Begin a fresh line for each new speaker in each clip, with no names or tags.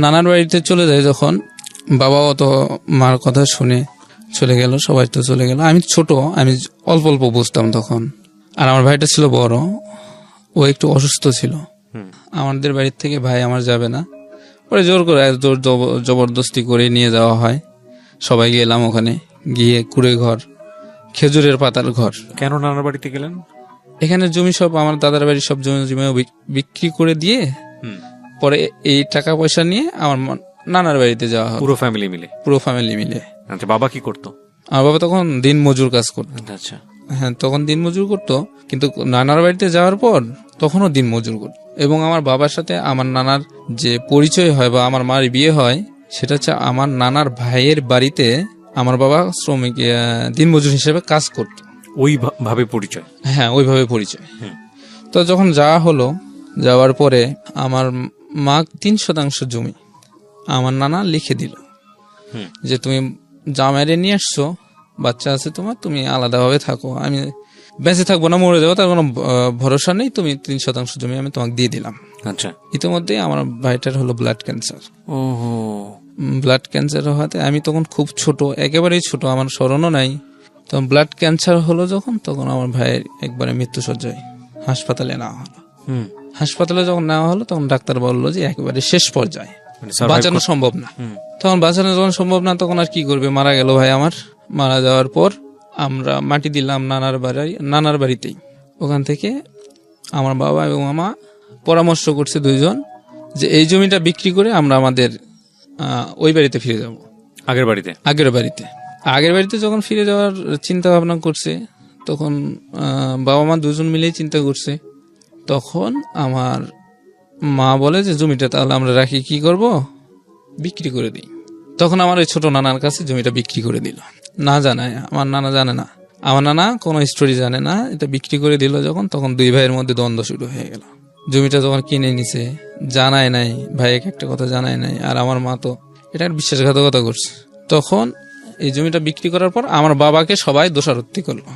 নানার বাড়িতে চলে যাই যখন, বাবাও তো মার কথা শুনে চলে গেল, সবাই তো চলে গেল। আমি ছোট, আমি অল্প অল্প বুঝতাম তখন। আর আমার ভাইটা ছিল বড়, ও একটু অসুস্থ ছিল। আমাদের বাড়ির থেকে ভাই আমার যাবে না, পরে জোর করে জবরদস্তি করে নিয়ে যাওয়া হয়। সবাই গেলাম ওখানে, গিয়ে কুড়ে ঘর, খেজুরের পাতার ঘর।
কেন নানার বাড়িতে গেলেন?
এখানে জমি সব আমার দাদার বাড়ির সব জমি বিক্রি করে দিয়ে পরে এই টাকা পয়সা নিয়ে আমার নানার বাড়িতে যাওয়া হয়,
পুরো ফ্যামিলি মিলে?
পুরো ফ্যামিলি মিলে।
আচ্ছা, বাবা কি করতো?
আমার বাবা তখন দিন মজুর কাজ করতো।
আচ্ছা,
হ্যাঁ, তখন দিন মজুর করতো, কিন্তু নানার বাড়িতে যাওয়ার পর তখনও দিন মজুর করতো। এবং আমার বাবার সাথে আমার নানার যে পরিচয় হয় বা আমার মার বিয়ে হয়, সেটা হচ্ছে আমার নানার ভাইয়ের বাড়িতে আমার বাবা শ্রমিক দিন মজুর হিসেবে কাজ করত।
ওইভাবে পরিচয়?
হ্যাঁ, ওইভাবে পরিচয়। তো যখন যাওয়া হলো, যাওয়ার পরে আমার মা 3% জমি আমার নানা লিখে দিল যে তুমি জামাইরে নিয়ে আসছো, বাচ্চা আছে তোমার, তুমি আলাদাভাবে থাকো, আমি বেঁচে থাকবো না মরে যাবো তার কোনো ভরসা নেই, তুমি 3% জমি আমি তোমাকে দিয়ে দিলাম।
আচ্ছা।
ইতিমধ্যে আমার ভাইটার হলো ব্লাড ক্যান্সার।
ওহো।
ব্লাড ক্যান্সার হওয়াতে আমি তখন খুব ছোট, একেবারেই ছোট, আমার স্মরণও নাই। তখন ব্লাড ক্যান্সার হলো যখন, তখন আমার ভাইয়ের একবারে মৃত্যুসজ্জায় হাসপাতালে নেওয়া হলো। হাসপাতালে যখন নেওয়া হলো তখন ডাক্তার বললো যে একেবারে শেষ পর্যায়ে, বাঁচানো সম্ভব না। তখন বাঁচানো যখন সম্ভব না, তখন আর কি করবে, মারা গেল ভাই আমার। মারা যাওয়ার পর আমরা মাটি দিলাম নানার বাড়িতেই। ওখান থেকে আমার বাবা এবং মামা পরামর্শ করছে দুইজন যে এই জমিটা বিক্রি করে আমরা আমাদের ওই বাড়িতে ফিরে যাব। আগের বাড়িতে যখন ফিরে যাওয়ার চিন্তা ভাবনা করছে, তখন বাবা মা দুজন মিলেই চিন্তা করছে। তখন আমার মা বলে যে জমিটা তাহলে আমরা রাখি, কি করব, বিক্রি করে দিই। তখন আমার ওই ছোট নানার কাছে জমিটা বিক্রি করে দিল, না জানায়। আমার নানা জানে না, আমার নানা কোনো স্টোরি জানে না। এটা বিক্রি করে দিল যখন, তখন দুই ভাইয়ের মধ্যে দ্বন্দ্ব শুরু হয়ে গেল। জমিটা যখন কিনে নিছে, জানায় নাই, ভাইকে একটা কথা জানায় নাই, আর আমার মা তো এটা বিশ্বাসঘাতকতা করছে। তখন এই জমিটা বিক্রি করার পর আমার বাবাকে সবাই দোষারোপ করলো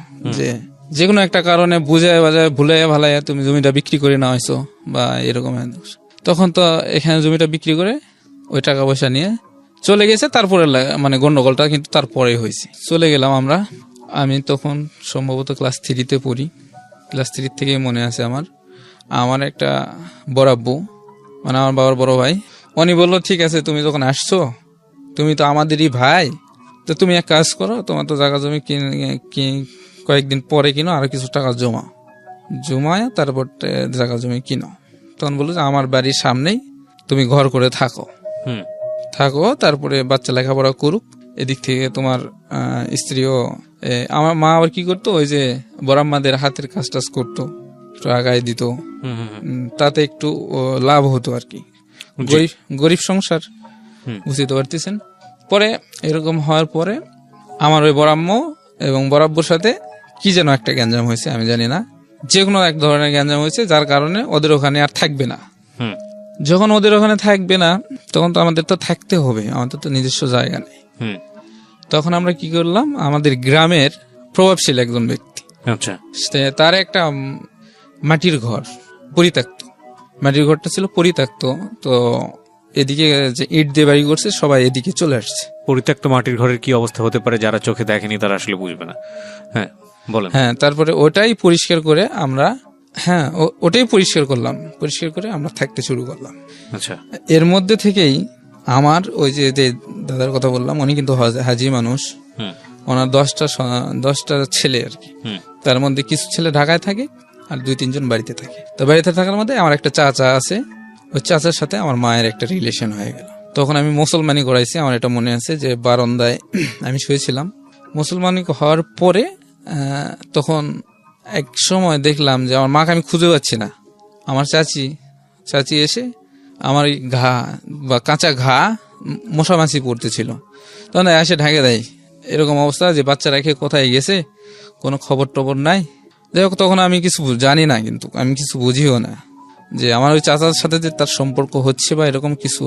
যে কোনো একটা কারণে বুঝায় বাজায় ভুলে ভালাইয়া তুমি জমিটা বিক্রি করে না হয়েছো বা এরকম। তখন তো এখানে জমিটা বিক্রি করে ওই টাকা পয়সা নিয়ে চলে গেছে। তারপরে মানে গন্ডগোলটা কিন্তু তারপরে হয়েছে। চলে গেলাম আমরা। আমি তখন সম্ভবত ক্লাস 3-তে পড়ি। ক্লাস 3 থেকেই মনে আছে আমার একটা বড়াব্বু, মানে আমার বাবার বড় ভাই, উনি বললো ঠিক আছে তুমি যখন আসছো, তুমি তো আমাদেরই ভাই, তো তুমি এক কাজ করো, তোমার তো জায়গা জমি কয়েকদিন পরে কিনো, আর কিছু টাকা জমায় তারপর জায়গা জমি কিনো। তখন বললো যে আমার বাড়ির সামনেই তুমি ঘর করে থাকো, তারপরে বাচ্চা লেখাপড়া করুক, এদিক থেকে তোমার স্ত্রীও। আমার মা আবার কি করতো, ওই যে বড়াম্মাদের হাতের কাজ টাজ করতো, একটু আগায় দিত, তাতে একটু লাভ হতো আর কি। গরিব সংসার, বুঝতে পারতেছেন। পরে এরকম হওয়ার পরে আমার ওই বড়াম্মু এবং বড়াব্বুর সাথে কি যেন একটা গ্যাঞ্জাম হয়েছে, আমি জানি না, যে কোনো এক ধরনের গ্যাঞ্জাম হয়েছে, যার কারণে ওদের ওখানে আর থাকবে না। যখন ওদের ওখানে থাকবে না, তখন তো আমাদের তো থাকতে হবে, আমাদের তো নিজস্ব জায়গা নেই। তখন আমরা কি করলাম, আমাদের গ্রামের প্রভাবশীল একজন ব্যক্তি,
আচ্ছা,
তার একটা মাটির ঘর পরিত্যক্ত, মাটির ঘরটা ছিল পরিত্যক্ত। তো এদিকে যে ইট দিয়ে বাড়ি করছে, সবাই এদিকে চলে আসছে।
পরিত্যক্ত মাটির ঘরের কি অবস্থা হতে পারে, যারা চোখে দেখেনি তারা আসলে বুঝবে না। হ্যাঁ, বলেন।
হ্যাঁ, তারপরে ওটাই পরিষ্কার করে আমরা, ওটাই পরিষ্কার করে আমরা থাকতে শুরু করলাম।
আচ্ছা,
এর মধ্যে থেকেই আমার ওই যে দাদার কথা বললাম, উনি কিন্তু হাজি মানুষ, ওনার 10টা ছেলে আর কি। তার মধ্যে কিছু ছেলে ঢাকায় থাকে আর 2-3 জন বাড়িতে থাকে। তো বাড়িতে থাকার মধ্যে আমার একটা চাচা আছে, ওই চাচার সাথে আমার মায়ের একটা রিলেশন হয়ে গেল। তখন আমি মুসলমানি করাইছি, আমার এটা মনে আছে যে বারান্দায় আমি শুয়েছিলাম। মুসলমানি হওয়ার পরে তখন এক সময় দেখলাম যে আমার মাকে আমি খুঁজে পাচ্ছি না। আমার চাচি এসে আমার ঘা বা কাঁচা ঘা মশামাছি পড়তেছিল, তখন এসে ঢাকে দেয়। এরকম অবস্থা যে বাচ্চা রেখে কোথায় গেছে, কোনো খবর টবর নাই। যাই হোক, তখন আমি কিছু জানি না, কিন্তু আমি কিছু বুঝিও না যে আমার ওই চাচার সাথে যে তার সম্পর্ক হচ্ছে বা এরকম কিছু,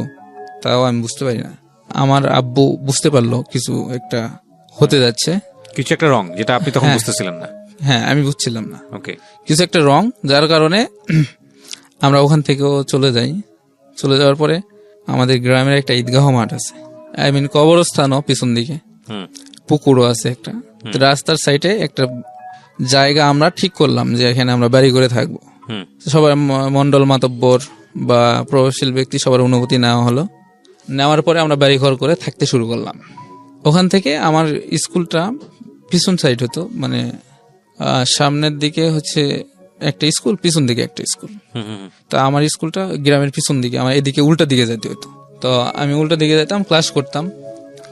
তাও আমি বুঝতে পারি না। আমার আব্বু বুঝতে পারলো কিছু একটা হতে যাচ্ছে,
কিছু একটা রং, যেটা আপনি তখন বুঝতেছিলেন না।
হ্যাঁ, আমি বুঝছিলাম না।
ওকে,
কিছু একটা রং, যার কারণে আমরা ওখান থেকেও চলে যাই। চলে যাওয়ার পরে আমাদের গ্রামের একটা ঈদগাহ মাঠ আছে, আই মিন কবরস্থানও পিছন দিকে, পুকুরও আছে একটা। তো রাস্তার সাইডে একটা জায়গা আমরা ঠিক করলাম যে এখানে আমরা বাড়ি করে থাকবো। সবার মন্ডল মাতব্বর বা প্রভাবশীল ব্যক্তি সবার অনুমতি নেওয়া হলো। নেওয়ার পরে আমরা বাড়ি ঘর করে থাকতে শুরু করলাম। ওখান থেকে আমার স্কুলটা পিছন সাইড হতো, মানে সামনের দিকে হচ্ছে একটা স্কুল, পিছন দিকে একটা স্কুল। তো আমার স্কুলটা গ্রামের পিছন দিকে, আমার এদিকে উল্টা দিকে যেতে হতো। তো আমি উল্টা দিকে যেতাম, ক্লাস করতাম,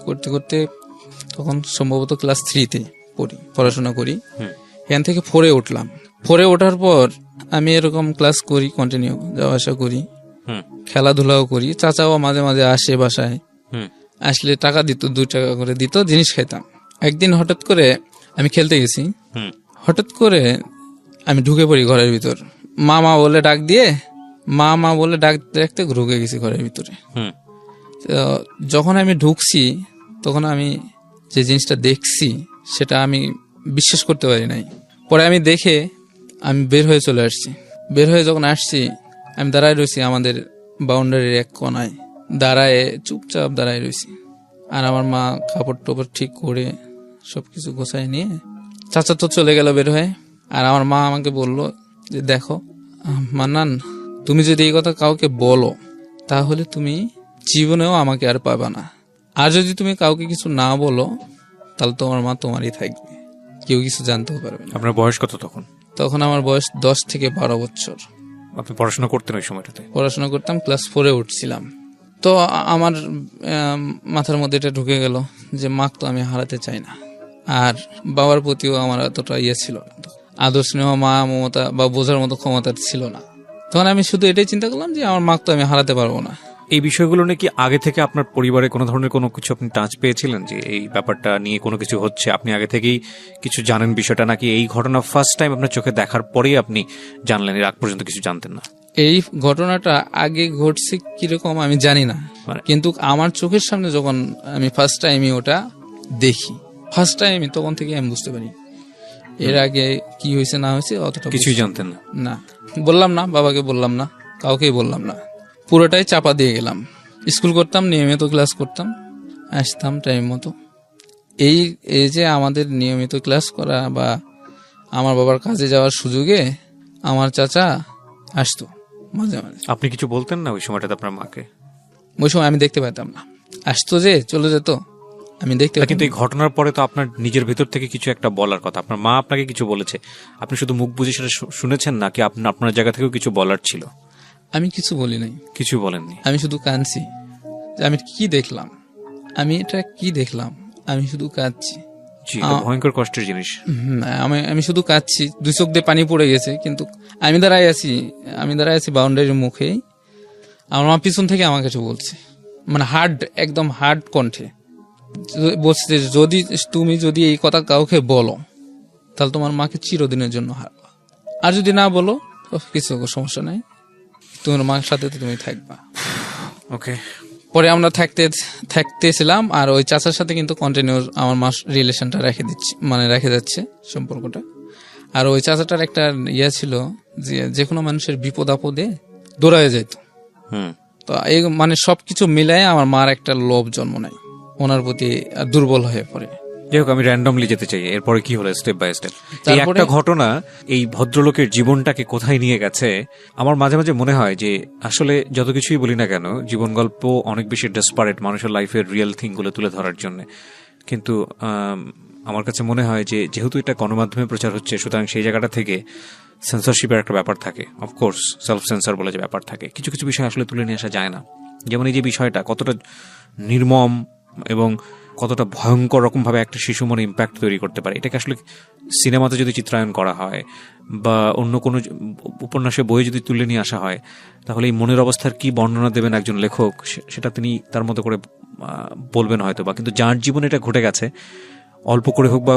করতে করতে তখন সম্ভবত ক্লাস 3-তে পড়াশোনা করি। এখান থেকে 4-এ উঠলাম। 4-এ ওঠার পর আমি এরকম ক্লাস করি, কন্টিনিউ যাওয়া আসা করি, খেলাধুলাও করি। চাচাও মাঝে মাঝে আসে বাসায়, আসলে টাকা দিত, 2 টাকা করে দিত, জিনিস খাইতাম। একদিন হঠাৎ করে আমি খেলতে গেছি, হঠাৎ করে আমি ঢুকে পড়ি ঘরের ভিতর। মা বলে ডাক দিয়ে, মা বলে ডাক দেখতে ঢুকে গেছি ঘরের ভিতরে। তো যখন আমি ঢুকছি তখন আমি যে জিনিসটা দেখছি সেটা আমি বিশ্বাস করতে পারি নাই। পরে আমি দেখে আমি বের হয়ে চলে আসছি। বের হয়ে যখন আসছি আমি দাঁড়ায় রয়েছি আমাদের বাউন্ডারির এক কোনায়, দাঁড়ায় চুপচাপ দাঁড়ায় রয়েছি। আর আমার মা কাপড় টাপড় ঠিক করে সবকিছু গোছায় নিয়ে, চাচা তো চলে গেল বের হয়ে। আর আমার মা আমাকে বলল যে দেখো মান্নান, তুমি যদি এই কথা কাউকে বলো তাহলে তুমি জীবনেও আমাকে আর পাবা না, আর যদি তুমি কাউকে কিছু না বলো তাহলে তোমার মা তোমারই থাকবে, কেউ কিছু জানতেও পারবে না।
আপনার বয়স কত তখন?
তখন আমার বয়স 10 থেকে 12 বছর।
আপনি পড়াশোনা করতেন ওই সময়টাতে?
পড়াশোনা করতাম, ক্লাস 4-এ উঠছিলাম। তো আমার মাথার মধ্যে এটা ঢুকে গেল যে মা তো আমি হারাতে চাই না, আর বাবার প্রতিও আমার এতটা ছিল না, আদর স্নেহ মা মমতা বা বোঝার মতো ক্ষমতা ছিল না। তখন আমি শুধু এটাই চিন্তা করলাম যে আমার মা তো আমি হারাতে পারবো না।
এই বিষয়গুলো নিয়ে কি আগে থেকে আপনার পরিবারে কোনো ধরনের কোনো কিছু আপনি টাচ পেয়েছিলেন যে এই ব্যাপারটা নিয়ে কোনো কিছু হচ্ছে, আপনি আগে থেকেই কিছু জানেন বিষয়টা, নাকি এই ঘটনা ফার্স্ট টাইম আপনার চোখে দেখার পরেই আপনি জানলেন, এর আগ পর্যন্ত কিছু জানতেন না?
এই ঘটনাটা আগে ঘটছে কিরকম আমি জানি না, কিন্তু আমার চোখের সামনে যখন আমি ফার্স্ট টাইমই ওটা দেখি, ফার্স্ট টাইমই, তখন থেকে আমি বুঝতে পারি। এর আগে কি হয়েছে না হয়েছে অতটা
কিছুই জানতেন না?
না, বললাম না, বাবাকে বললাম না, কাউকেই বললাম না, পুরোটাই চাপা দিয়ে গেলাম। স্কুল করতাম, নিয়মিত ক্লাস করতাম, আসতাম টাইম মতো। এই যে আমাদের নিয়মিত ক্লাস করা বা আমার বাবার কাজে যাওয়ার সুযোগে আমার চাচা আসতো মাঝে মাঝে।
আপনি কিছু বলতেন না ওই সময়টাতে আপনার মাকে?
ওই সময় আমি দেখতে পেতাম না, আসতো যে চলে যেত, আমি দেখতে পেতাম।
কিন্তু এই ঘটনার পরে তো আপনার নিজের ভেতর থেকে কিছু একটা বলার কথা, আপনার মা আপনাকে কিছু বলেছে, আপনি শুধু মুখ বুঝে সেটা শুনেছেন, নাকি আপনার জায়গা থেকেও কিছু বলার ছিল?
আমি কিছু বলি নাই। কিছু
বলেননি?
আমি শুধু কাঁদছি যে আমি কি দেখলাম, আমি এটা কি দেখলাম, আমি শুধু কাঁদছি।
ভয়ঙ্কর কষ্টের জিনিস।
আমি শুধু কাঁদছি, 2 চোখ দিয়ে পানি পড়ে গেছে, কিন্তু আমি দাঁড়ায় আছি বাউন্ডারির মুখেই। আমার মা পিছন থেকে আমার কাছে বলছে, মানে একদম হার্ড কণ্ঠে বলছে, তুমি যদি এই কথা কাউকে বলো তাহলে তোমার মাকে চিরদিনের জন্য হারবা, আর যদি না বলো কিছু সমস্যা নাই, তোমার মার সাথে তো তুমি থাকবা।
ওকে।
পরে আমরা থাকতেছিলাম, আর ওই চাচার সাথে কিন্তু কন্টিনিউ আমার মা রিলেশনটা রেখে যাচ্ছে সম্পর্কটা। আর ওই চাচাটার একটা ছিল যে কোনো মানুষের বিপদ আপদে দৌড়ায় যেত। তো এই মানে সবকিছু মিলাই আমার মার একটা লোভ জন্ম নেয়, ওনার প্রতি দুর্বল হয়ে পড়ে।
যাই হোক, আমি র্যান্ডমলি যেতে চাই, এরপরে কি হলো স্টেপ বাই স্টেপ? এই একটা ঘটনা এই ভদ্রলোকের জীবনটাকে কোথায় নিয়ে গেছে। আমার মাঝে মাঝে মনে হয় যে আসলে যত কিছুই বলি না কেন, জীবন গল্প অনেক বেশি ডেসপারেট মানুষের লাইফের রিয়েল থিং গুলো তুলে ধরার জন্য, কিন্তু আমার কাছে মনে হয় যে যেহেতু এটা গণমাধ্যমে প্রচার হচ্ছে, সুতরাং সেই জায়গাটা থেকে সেন্সরশিপের একটা ব্যাপার থাকে, অফকোর্স সেলফ সেন্সর বলে যে ব্যাপার থাকে, কিছু কিছু বিষয় আসলে তুলে নিয়ে আসা যায় না। যেমন এই যে বিষয়টা কতটা নির্মম এবং কতটা ভয়ঙ্কর রকম ভাবে একটা শিশু মনে ইম্প্যাক্ট তৈরি করতে পারে, এটাকে আসলে সিনেমাতে যদি চিত্রায়ন করা হয় বা অন্য কোনো উপন্যাসে বই যদি তুলে নিয়ে আসা হয়, তাহলে এই মনের অবস্থার কি বর্ণনা দেবেন একজন লেখক, সেটা তিনি তার মতো করে বলবেন হয়তো বা। কিন্তু যার জীবনে এটা ঘটে গেছে, অল্প করে হোক বা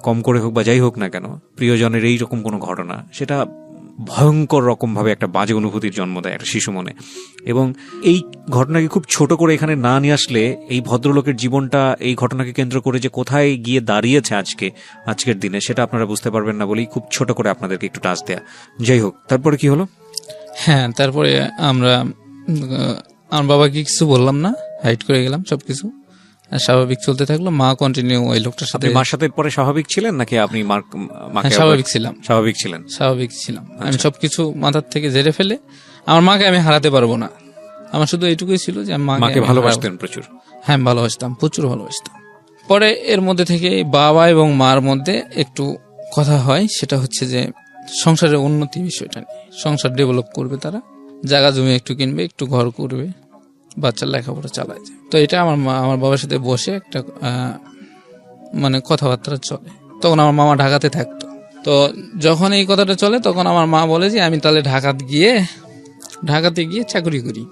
কম করে হোক বা যাই হোক না কেন, প্রিয়জনের এইরকম কোনো ঘটনা, সেটা ভয়ঙ্কর রকম ভাবে একটা বাজে অনুভূতির জন্ম দেয় একটা শিশু মনে। এবং এই ঘটনাকে খুব ছোট করে এখানে না নিয়ে আসলে এই ভদ্রলোকের জীবনটা এই ঘটনাকে কেন্দ্র করে যে কোথায় গিয়ে দাঁড়িয়েছে আজকের দিনে, সেটা আপনারা বুঝতে পারবেন না বলেই খুব ছোট করে আপনাদেরকে একটু টাচ দেয়া। যাই হোক, তারপরে কি হলো?
হ্যাঁ, তারপরে আমরা আমার বাবাকে কিছু বললাম না, হাইড করে গেলাম সবকিছু, আর স্বাভাবিক চলতে থাকলো। মা কন্টিনিউ ওই লোকটার সাথে।
মার সাথে পরে স্বাভাবিক ছিলেন নাকি আপনি মাকে
স্বাভাবিক ছিলাম?
স্বাভাবিক ছিলেন।
স্বাভাবিক ছিলাম। আমি সবকিছু মাথার থেকে ঝেড়ে ফেলে, আমার মাকে আমি হারাতে পারবো না, আমার শুধু এইটুকুই ছিল যে আমি
মাকে ভালোবাসতেন প্রচুর।
হ্যাঁ, আমি ভালোবাসতাম, প্রচুর ভালোবাসতাম। পরে এর মধ্যে থেকে বাবা এবং মার মধ্যে একটু কথা হয়, সেটা হচ্ছে যে সংসারের উন্নতি বিষয়টা নিয়ে। সংসার ডেভেলপ করবে, তারা জায়গা জমি একটু কিনবে, একটু ঘর করবে, বাচ্চার লেখাপড়া চালায় যায়। তো এটা আমার বাবার সাথে বসে একটা মানে কথাবার্তা চলে। তখন আমার মামা ঢাকাতে থাকতো। তো যখন এই কথাটা চলে তখন আমার মা বলে যে আমি তাহলে ঢাকাতে গিয়ে চাকরি করি,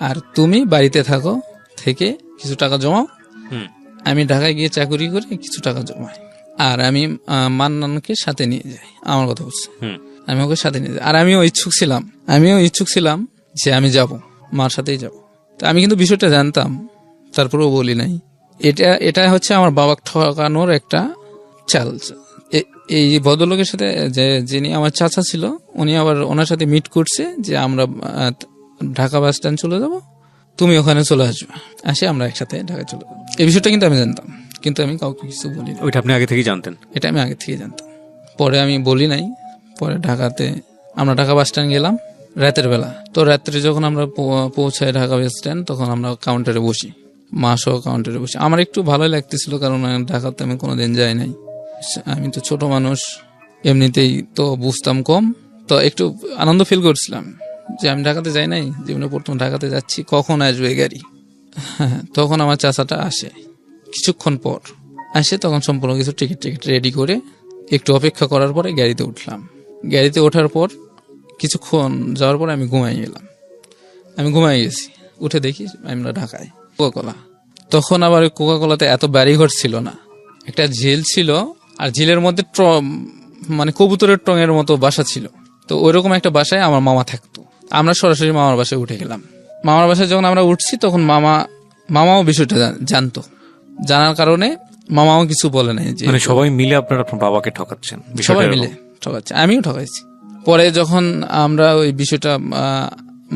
আর তুমি বাড়িতে থাকো, থেকে কিছু টাকা জমাও, আমি ঢাকায় গিয়ে চাকরি করে কিছু টাকা জমাই, আর আমি মান্নানকে সাথে নিয়ে যাই। আমার কথা বলছে, আমি ওকে সাথে নিয়ে যাই। আর আমিও ইচ্ছুক ছিলাম যে আমি যাব, মার সাথেই যাব। তো আমি কিন্তু বিষয়টা জানতাম, তারপরেও বলি নাই। এটা হচ্ছে আমার বাবা ঠকানোর একটা চাল। এই ভদ্রলোকের সাথে যিনি আমার চাচা ছিল, উনি আবার ওনার সাথে মিট করছে যে আমরা ঢাকা বাস স্ট্যান্ড চলে যাব, তুমি ওখানে চলে আসবে, আসে আমরা একসাথে ঢাকায় চলে যাবো। এই বিষয়টা কিন্তু আমি জানতাম, কিন্তু আমি কাউকে কিছু বলি না।
ওইটা আপনি আগে থেকেই জানতেন? এটা
আমি আগে থেকে জানতাম, পরে আমি বলি নাই। পরে আমরা ঢাকা বাস স্ট্যান্ড গেলাম রাতের বেলা। তো রাত্রে যখন আমরা পৌঁছাই ঢাকা বাস স্ট্যান্ড, তখন আমরা কাউন্টারে বসি, মা সহ কাউন্টারে বসি। আমার একটু ভালোই লাগতেছিল, কারণ ঢাকাতে আমি কোনোদিন যাই নাই। আমি তো ছোট মানুষ, এমনিতেই তো বুঝতাম কম, তো একটু আনন্দ ফিল করছিলাম যে আমি ঢাকাতে যাই নাই, জীবনে প্রথম ঢাকাতে যাচ্ছি, কখন আসবে গাড়ি। হ্যাঁ, তখন আমার চাচাটা আসে, কিছুক্ষণ পর আসে। তখন সম্পূর্ণ কিছু টিকিট রেডি করে একটু অপেক্ষা করার পরে গাড়িতে উঠলাম। গাড়িতে ওঠার পর কিছুক্ষণ যাওয়ার পর আমি ঘুমাই গেছি। উঠে দেখি আমরা ঢাকায়, কোকাকোলা। তখন আবার ওই কোকাকোলাতে এত বাড়িঘর ছিল না, একটা ঝিল ছিল, আর ঝিলের মধ্যে মানে কবুতরের টঙের মতো বাসা ছিল। তো ওইরকম একটা বাসায় আমার মামা থাকতো। আমরা সরাসরি মামার বাসায় উঠে গেলাম। মামার বাসায় যখন আমরা উঠছি, তখন মামাও বিষয়টা জানতো। জানার কারণে মামাও কিছু বলে নাই। যে
সবাই মিলে আপনার বাবাকে ঠকাচ্ছেন?
সবাই মিলে ঠকাচ্ছে, আমিও ঠকাইছি। পরে যখন আমরা ওই বিষয়টা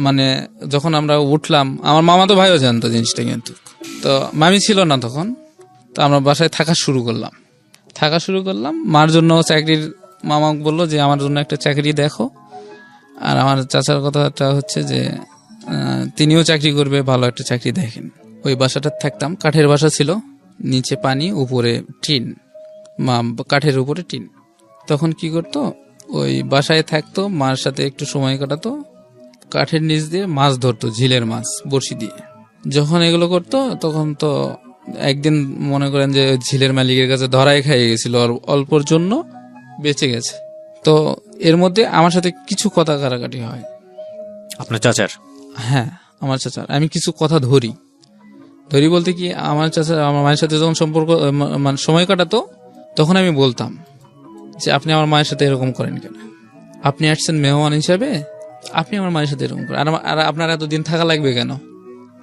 মানে যখন আমরা উঠলাম, আমার মামা তো ভাইও জানতো জিনিসটা, কিন্তু তো মামি ছিল না তখন। তো আমরা বাসায় থাকা শুরু করলাম। মার জন্য চাকরির, মামা বললো যে আমার জন্য একটা চাকরি দেখো। আর আমার চাচার কথাটা হচ্ছে যে তিনিও চাকরি করবে, ভালো একটা চাকরি দেখেন। ওই বাসাটা থাকতাম, কাঠের বাসা ছিল, নিচে পানি, উপরে টিন, কাঠের উপরে টিন। তখন কি করতো, ওই বাসায় থাকতো, মার সাথে একটু সময় কাটাতো, কাঠের নিচ দিয়ে মাছ ধরতো, ঝিলের মাছ বড়শি দিয়ে। যখন এগুলো করতো, তখন তো একদিন মনে করেন যে ঝিলের মালিকের কাছে ধরাই খাইয়ে গেছিল, আর অল্পর জন্য বেঁচে গেছে। তো এর মধ্যে আমার সাথে কিছু কথা কাটাকাটি হয়।
আপনার চাচার?
হ্যাঁ, আমার চাচার। আমি কিছু কথা ধরি বলতে কি, আমার চাচা আমার মায়ের সাথে যখন সম্পর্ক মানে সময় কাটাতো, তখন আমি বলতাম যে আপনি আমার মায়ের সাথে এরকম করেন কেন? আপনি আসছেন মেহমান হিসাবে, আপনি আমার মায়ের সাথে এরকম করেন, আর আপনার এতদিন থাকা লাগবে কেন?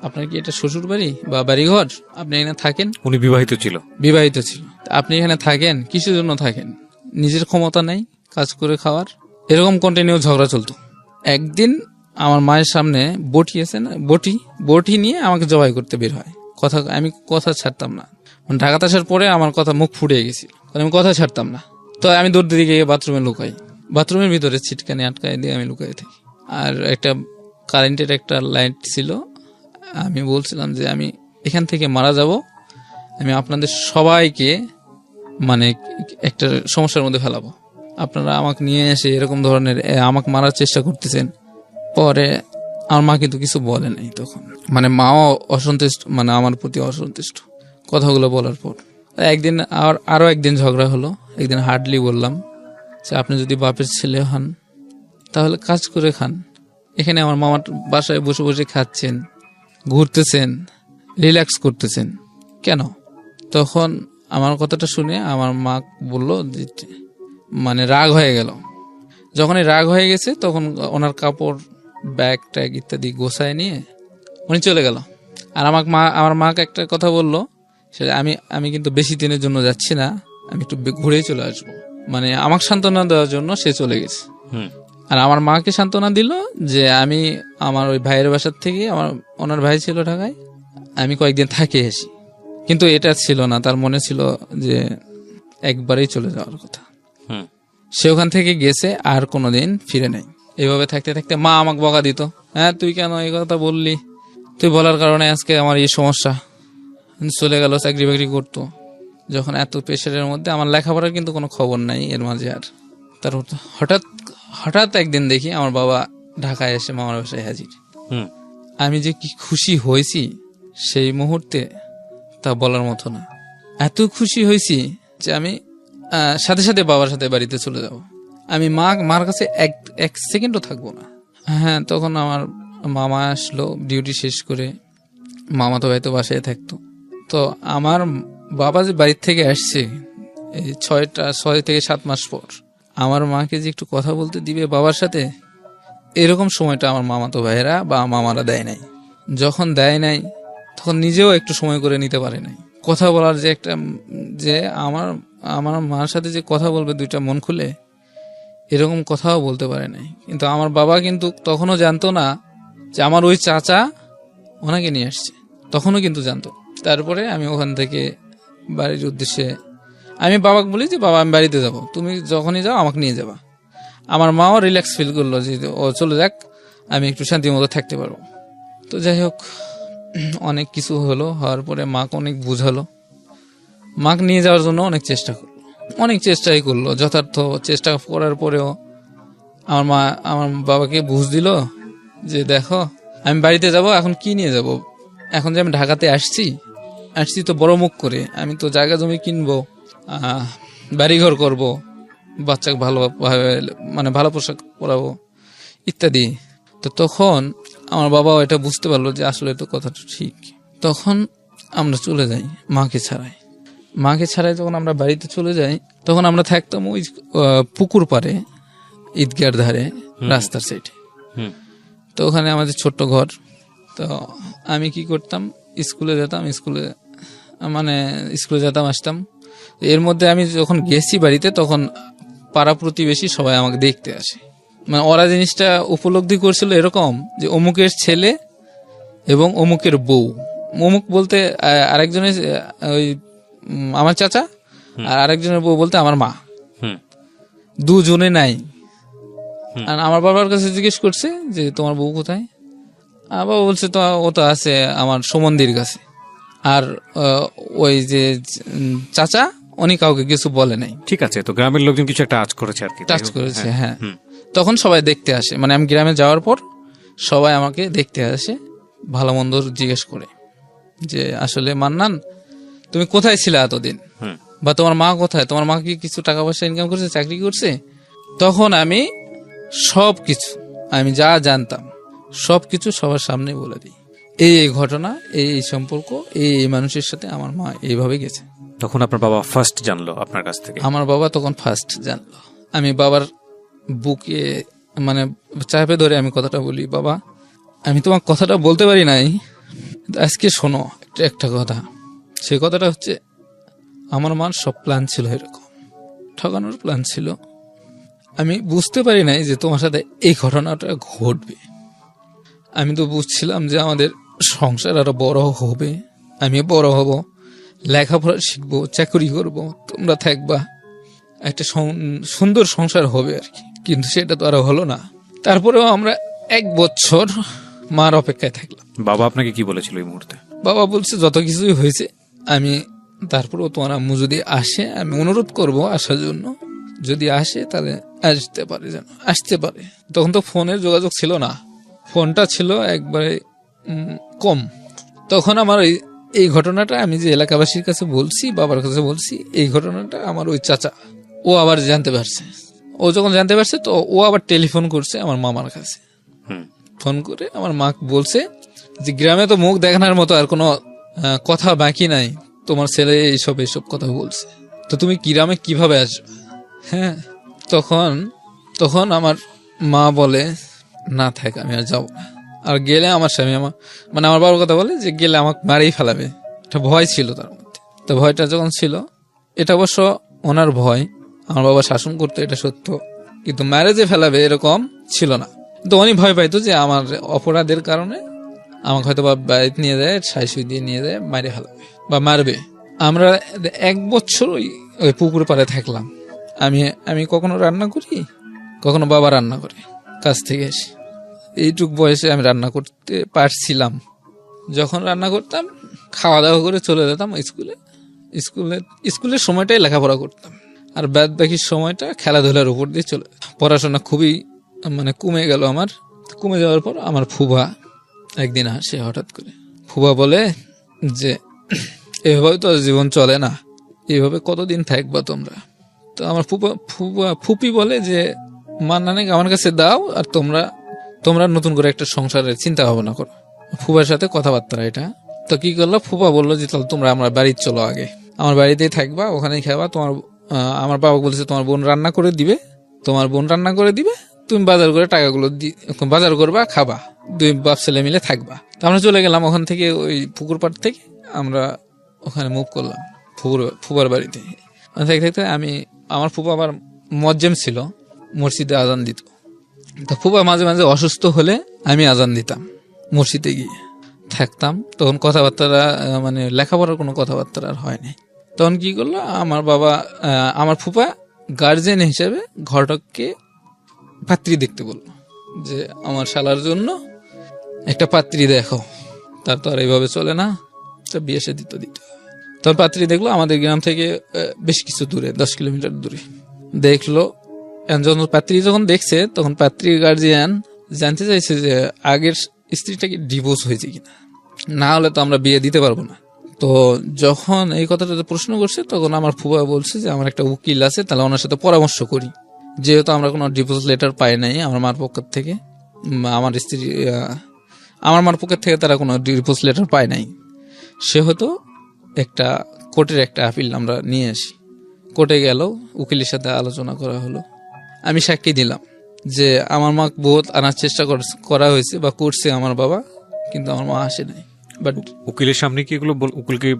আপনার কি এটা শ্বশুর বাড়ি বা বাড়িঘর? আপনি এখানে থাকেন।
উনি বিবাহিত ছিল?
আপনি এখানে থাকেন, কিসের জন্য থাকেন? নিজের ক্ষমতা নাই কাজ করে খাওয়ার? এরকম কন্টিনিউ ঝগড়া চলতো। একদিন আমার মায়ের সামনে বটি আছে না, বটি নিয়ে আমাকে জবাই করতে বের হয়। আমি কথা ছাড়তাম না। ঢাকাতে আসার পরে আমার কথা মুখ ফুটে গেছিল, আমি কথা ছাড়তাম না। তো আমি দূর দিকে গিয়ে বাথরুমে লুকাই, বাথরুমের ভিতরে ছিটকানি আটকাই দিয়ে আমি লুকাই থাকি। আর একটা কারেন্টের একটা লাইট ছিল, আমি বলছিলাম যে আমি এখান থেকে মারা যাব, আমি আপনাদের সবাইকে মানে একটা সমস্যার মধ্যে ফেলাবো, আপনারা আমাকে নিয়ে এসে এরকম ধরনের আমাকে মারার চেষ্টা করতেছেন। পরে আমার মা কিন্তু কিছু বলে নাই তখন, মানে মাও অসন্তুষ্ট, মানে আমার প্রতি অসন্তুষ্ট কথাগুলো বলার পর। একদিন আরো একদিন ঝগড়া হলো। একদিন হার্ডলি বললাম যে আপনি যদি বাপের ছেলে হন তাহলে কাজ করে খান, এখানে আমার মামার বাসায় বসে বসে খাচ্ছেন, ঘুরতেছেন, রিল্যাক্স করতেছেন কেন? তখন আমার কথাটা শুনে আমার মা বলল যে, মানে রাগ হয়ে গেল। যখন রাগ হয়ে গেছে, তখন ওনার কাপড়, ব্যাগ ট্যাগ ইত্যাদি গোছায় নিয়ে উনি চলে গেল। আর আমার মাকে একটা কথা বললো, সেটা আমি কিন্তু বেশি দিনের জন্য যাচ্ছি না, আমি একটু ঘুরেই চলে আসবো, মানে আমাকে সান্ত্বনা দেওয়ার জন্য সে চলে গেছে। আর আমার মাকে সান্ত্বনা দিল যে আমি আমার ওই ভাইয়ের বাসার থেকে, ওনার ভাই ছিল ঢাকায়, আমি কয়েকদিন থাকে আসি। কিন্তু এটা ছিল না, তার মনে ছিল যে একবারেই চলে যাওয়ার কথা। সে ওখান থেকে গেছে, আর কোনোদিন ফিরে নাই। এইভাবে থাকতে থাকতে মা আমাকে বকা দিত, হ্যাঁ তুই কেন এই কথা বললি, তুই বলার কারণে আজকে আমার এই সমস্যা। চলে গেল, চাকরি বাকরি করতো। যখন এত প্রেশারের মধ্যে, আমার লেখাপড়ার কিন্তু কোনো খবর নাই এর মাঝে। আর তার হঠাৎ একদিন দেখি আমার বাবা ঢাকায় এসে মামার বাসায় হাজির। আমি যে কি খুশি হয়েছি সেই মুহূর্তে তা বলার মতো না। এত খুশি হয়েছি যে আমি সাথে সাথে বাবার সাথে বাড়িতে চলে যাব। আমি মার কাছে এক সেকেন্ডও থাকবো না। হ্যাঁ, তখন আমার মামা আসলো ডিউটি শেষ করে। মামা তো হয়তো বাসায় থাকতো। তো আমার বাবা যে বাড়ির থেকে আসছে এই 6 থেকে 7 মাস পর, আমার মাকে যে একটু কথা বলতে দিবে বাবার সাথে, এরকম সময়টা আমার মামাতো ভাইয়েরা বা মামারা দেয় নাই। যখন দেয় নাই তখন নিজেও একটু সময় করে নিতে পারে নাই। কথা বলার যে একটা, যে আমার মার সাথে যে কথা বলবে দুইটা মন খুলে, এরকম কথাও বলতে পারে নাই। কিন্তু আমার বাবা কিন্তু তখনও জানতো না যে আমার ওই চাচা ওনাকে নিয়ে আসছে, তখনও কিন্তু জানতো। তারপরে আমি ওখান থেকে বাড়ির উদ্দেশ্যে আমি বাবাকে বলি যে বাবা আমি বাড়িতে যাব, তুমি যখনই যাও আমাকে নিয়ে যাবা। আমার মাও রিল্যাক্স ফিল করলো যে ও চলে যাক, আমি একটু শান্তি মতো থাকতে পারবো। তো যাই হোক, অনেক কিছু হওয়ার পরে মাকে অনেক বুঝালো। মাকে নিয়ে যাওয়ার জন্য অনেক চেষ্টাই করলো। যথার্থ চেষ্টা করার পরেও আমার বাবাকে বুঝ দিল যে দেখো আমি বাড়িতে যাব, এখন কি নিয়ে যাব, এখন যে আমি ঢাকাতে আসছি তো বড় মুখ করে, আমি তো জায়গা জমি কিনবো, বাড়িঘর করব, বাচ্চাকে ভালো পোশাক পরাবো ইত্যাদি। তো তখন আমার বাবা এটা বুঝতে পারলো যে আসলে তো কথাটা ঠিক। তখন আমরা চলে যাই মাকে ছাড়াই। যখন আমরা বাড়িতে চলে যাই, তখন আমরা থাকতাম ওই পুকুর পাড়ে, ঈদগার ধারে, রাস্তার সাইডে। তো ওখানে আমাদের ছোট্ট ঘর। তো আমি কি করতাম, স্কুলে যেতাম আসতাম। এর মধ্যে আমি যখন গেছি বাড়িতে, তখন পাড়া প্রতিবেশী সবাই আমাকে দেখতে আসে। মানে ওরা জিনিসটা উপলব্ধি করছিল এরকম যে অমুকের ছেলে এবং অমুকের বউ। অমুক বলতে আরেকজনের ওই আমার চাচা, আর আরেকজনের বউ বলতে আমার মা, দুজনে নাই। আর আমার বাবার কাছে জিজ্ঞেস করছে যে তোমার বউ কোথায়, বাবা বলছে তো ও তো আছে আমার সুমন্দির কাছে। আর ওই যে চাচা উনি কাউকে কিছু বলে নাই।
ঠিক আছে, তো গ্রামের লোকজন কিছু একটা টাচ করেছে।
হ্যাঁ। তখন সবাই দেখতে আসে, মানে আমি গ্রামে যাওয়ার পর সবাই আমাকে দেখতে আসে, ভালো মন্দ জিজ্ঞেস করে যে আসলে মান্নান তুমি কোথায় ছিলে এতদিন, বা তোমার মা কোথায়, তোমার মা কি কিছু টাকা পয়সা ইনকাম করছে, চাকরি করছে। তখন আমি সবকিছু, আমি যা জানতাম সবকিছু সবার সামনে বলে দিই, এই ঘটনা, এই সম্পর্ক, এই মানুষের সাথে আমার মা এইভাবে গেছে।
তখন আপনার বাবা ফার্স্ট জানলো আপনার কাছ থেকে?
আমার বাবা তখন ফার্স্ট জানলো। আমি বাবার বুকে মানে চাপে ধরে আমি কথাটা বলি, বাবা আমি তোমার কথাটা বলতে পারি নাই, আজকে শোনো একটা কথা। সে কথাটা হচ্ছে, আমার মার সব প্ল্যান ছিল এরকম, ঠকানোর প্ল্যান ছিল। আমি বুঝতে পারি নাই যে তোমার সাথে এই ঘটনাটা ঘটবে। আমি তো বুঝছিলাম যে আমাদের সংসার আরো বড় হবে, আমি বড় হব, লেখাপড়া শিখবো, চাকরি করব, তোমরা থাকবা, একটা সুন্দর সংসার হবে আর কি। কিন্তু সেটা তো আর হলো না। তারপরেও আমরা 1 বছর মার অপেক্ষায় থাকলাম।
বাবা আপনাকে কি বলেছিল এই মুহূর্তে?
বাবা বলছে যত কিছুই হয়েছে, আমি তারপরেও তোমার আম্মু যদি আসে আমি অনুরোধ করব আসার জন্য, যদি আসে তাহলে আসতে পারে। তখন তো ফোনের যোগাযোগ ছিল না, ফোনটা ছিল একবারে কম। তখন আমার এই ঘটনাটা আমি যে এলাকাবাসীর কাছে বলছি, বাবার কাছে বলছি, এই ঘটনাটা আমার ওই চাচা ও আবার জানতে পারছে। ও যখন জানতে পারছে তো ও আবার টেলিফোন করছে আমার মামার কাছে। ফোন করে আমার মা বলছে যে গ্রামে তো মুখ দেখানোর মতো আর কোনো কথা বাকি নাই, তোমার ছেলে এইসব কথা বলছে, তো তুমি গ্রামে কিভাবে আসবে। হ্যাঁ, তখন আমার মা বলে না থাক, আমি আর যাবো না, আর গেলে আমার স্বামী মানে আমার বাবার কথা বলে যে গেলে আমাকে মারেই ফেলাবে। একটা ভয় ছিল তার মধ্যে। তো ভয়টা যখন ছিল, এটা অবশ্য ওনার ভয়, আমার বাবা শাসন করতো, এটা সত্য, কিন্তু ম্যারেজে ফেলাবে এরকম ছিল না। তো উনি ভয় পাইতো যে আমার অপরাধের কারণে আমাকে হয়তো বা বাড়িতে নিয়ে যায়, ছাই দিয়ে নিয়ে যায়, মারে ফেলাবে বা মারবে। আমরা 1 বছর ওই পুকুর পাড়ে থাকলাম। আমি কখনো রান্না করি, কখনো বাবা রান্না করে কাজ থেকে এসে। এইটুক বয়সে আমি রান্না করতে পারছিলাম। যখন রান্না করতাম, খাওয়া দাওয়া করে চলে যেতাম স্কুলের সময়টাই লেখাপড়া করতাম, আর বাদ বাকি সময়টা খেলাধুলার উপর দিয়ে চলে। পড়াশোনা খুবই মানে কমে গেল আমার। কমে যাওয়ার পর আমার ফুবা একদিন আসে হঠাৎ করে। ফুবা বলে যে এভাবে তো জীবন চলে না, এভাবে কতদিন থাকবা তোমরা। তো আমার ফুপি বলে যে নাকি আমার কাছে দাও, আর তোমরা নতুন করে একটা সংসারের চিন্তা ভাবনা করো। ফুবার সাথে কথাবার্তা এটা। তো কি করলো, ফুপা বললো যে তাহলে তোমরা আমার বাড়িতে চলো, আগে আমার বাড়িতেই থাকবা, ওখানেই খাবা। আমার বাবা বলেছে তোমার বোন রান্না করে দিবে, তুমি বাজার করে টাকাগুলো বাজার করবা, খাবা, 2 বাপ ছেলে মিলে থাকবা। তো আমরা চলে গেলাম ওখান থেকে, ওই পুকুর পাড় থেকে আমরা ওখানে মুভ করলাম ফুবার বাড়িতে। থাকতে আমার ফুপা আবার মজ্জেম ছিল, মসজিদে আজান দিত। তো ফুপা মাঝে মাঝে অসুস্থ হলে আমি আজান দিতাম, মসজিদে গিয়ে থাকতাম। তখন কথাবার্তা মানে লেখাপড়ার কোনো কথাবার্তা আর হয়নি। তখন কি করলো, আমার ফুপা গার্জেন হিসেবে ঘটককে পাত্রী দেখতে বললো যে আমার শালার জন্য একটা পাত্রী দেখো, তার তো আর এইভাবে চলে না, তো বিয়ে শাদী তো দিতে। তখন পাত্রী দেখলো আমাদের গ্রাম থেকে বেশ কিছু দূরে, 10 কিলোমিটার দূরে দেখলো। পাত্রী যখন দেখছে, তখন পাত্রীর গার্জিয়ান জানতে চাইছে যে আগের স্ত্রীটা কি ডিভোর্স হয়েছে কিনা, না হলে তো আমরা বিয়ে দিতে পারবো না। তো যখন এই কথাটা প্রশ্ন করছে, তখন আমার ফুফা বলছে যে আমার একটা উকিল আছে, তাহলে ওনার সাথে পরামর্শ করি, যেহেতু আমরা কোনো ডিভোর্স লেটার পাই নাই আমার মার পক্ষের থেকে, আমার মার পক্ষের থেকে তারা কোনো ডিভোর্স লেটার পায় নাই, সেহেতু একটা কোর্টের একটা আপিল আমরা নিয়ে আসি। কোর্টে গেল, উকিলের সাথে আলোচনা করা হলো। আমি সাক্ষী দিলাম যে আমার মা বহুত আনার চেষ্টা করা হয়েছে বা করছে আমার বাবা, কিন্তু আমার মা আসে নাই। বাট
উকিলের সামনে কি এগুলো উকিলকে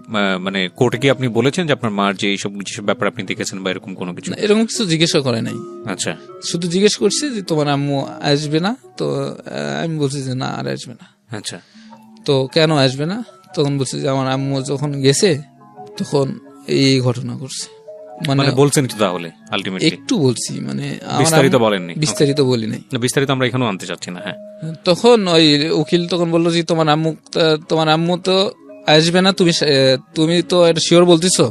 মানে কোর্টে কি আপনি বলেছেন যে আপনার মার যে এইসব যেসব ব্যাপার আপনি দেখেছেন বা এরকম কোনো কিছু?
এরকম কিছু জিজ্ঞেসও করে নাই।
আচ্ছা,
শুধু জিজ্ঞেস করছে যে তোমার আম্মু আসবে না? তো আমি বলছি যে না, আর আসবে না।
আচ্ছা,
তো কেন আসবে না? তখন বলছে যে আমার আম্মু যখন গেছে তখন এই ঘটনা করছে।
মানে বলছেন তো তাহলে আলটিমেটলি?
একটু বলছি, মানে
বিস্তারিত বলেননি?
বিস্তারিত বলি নাই।
বিস্তারিত আমরা এখানেও আনতে চাচ্ছি না। হ্যাঁ,
তখন ওই উকিল তখন বললো যে তোমার আম্মু তো আসবে না, তুমি তো এটা শিওর বলতেছো?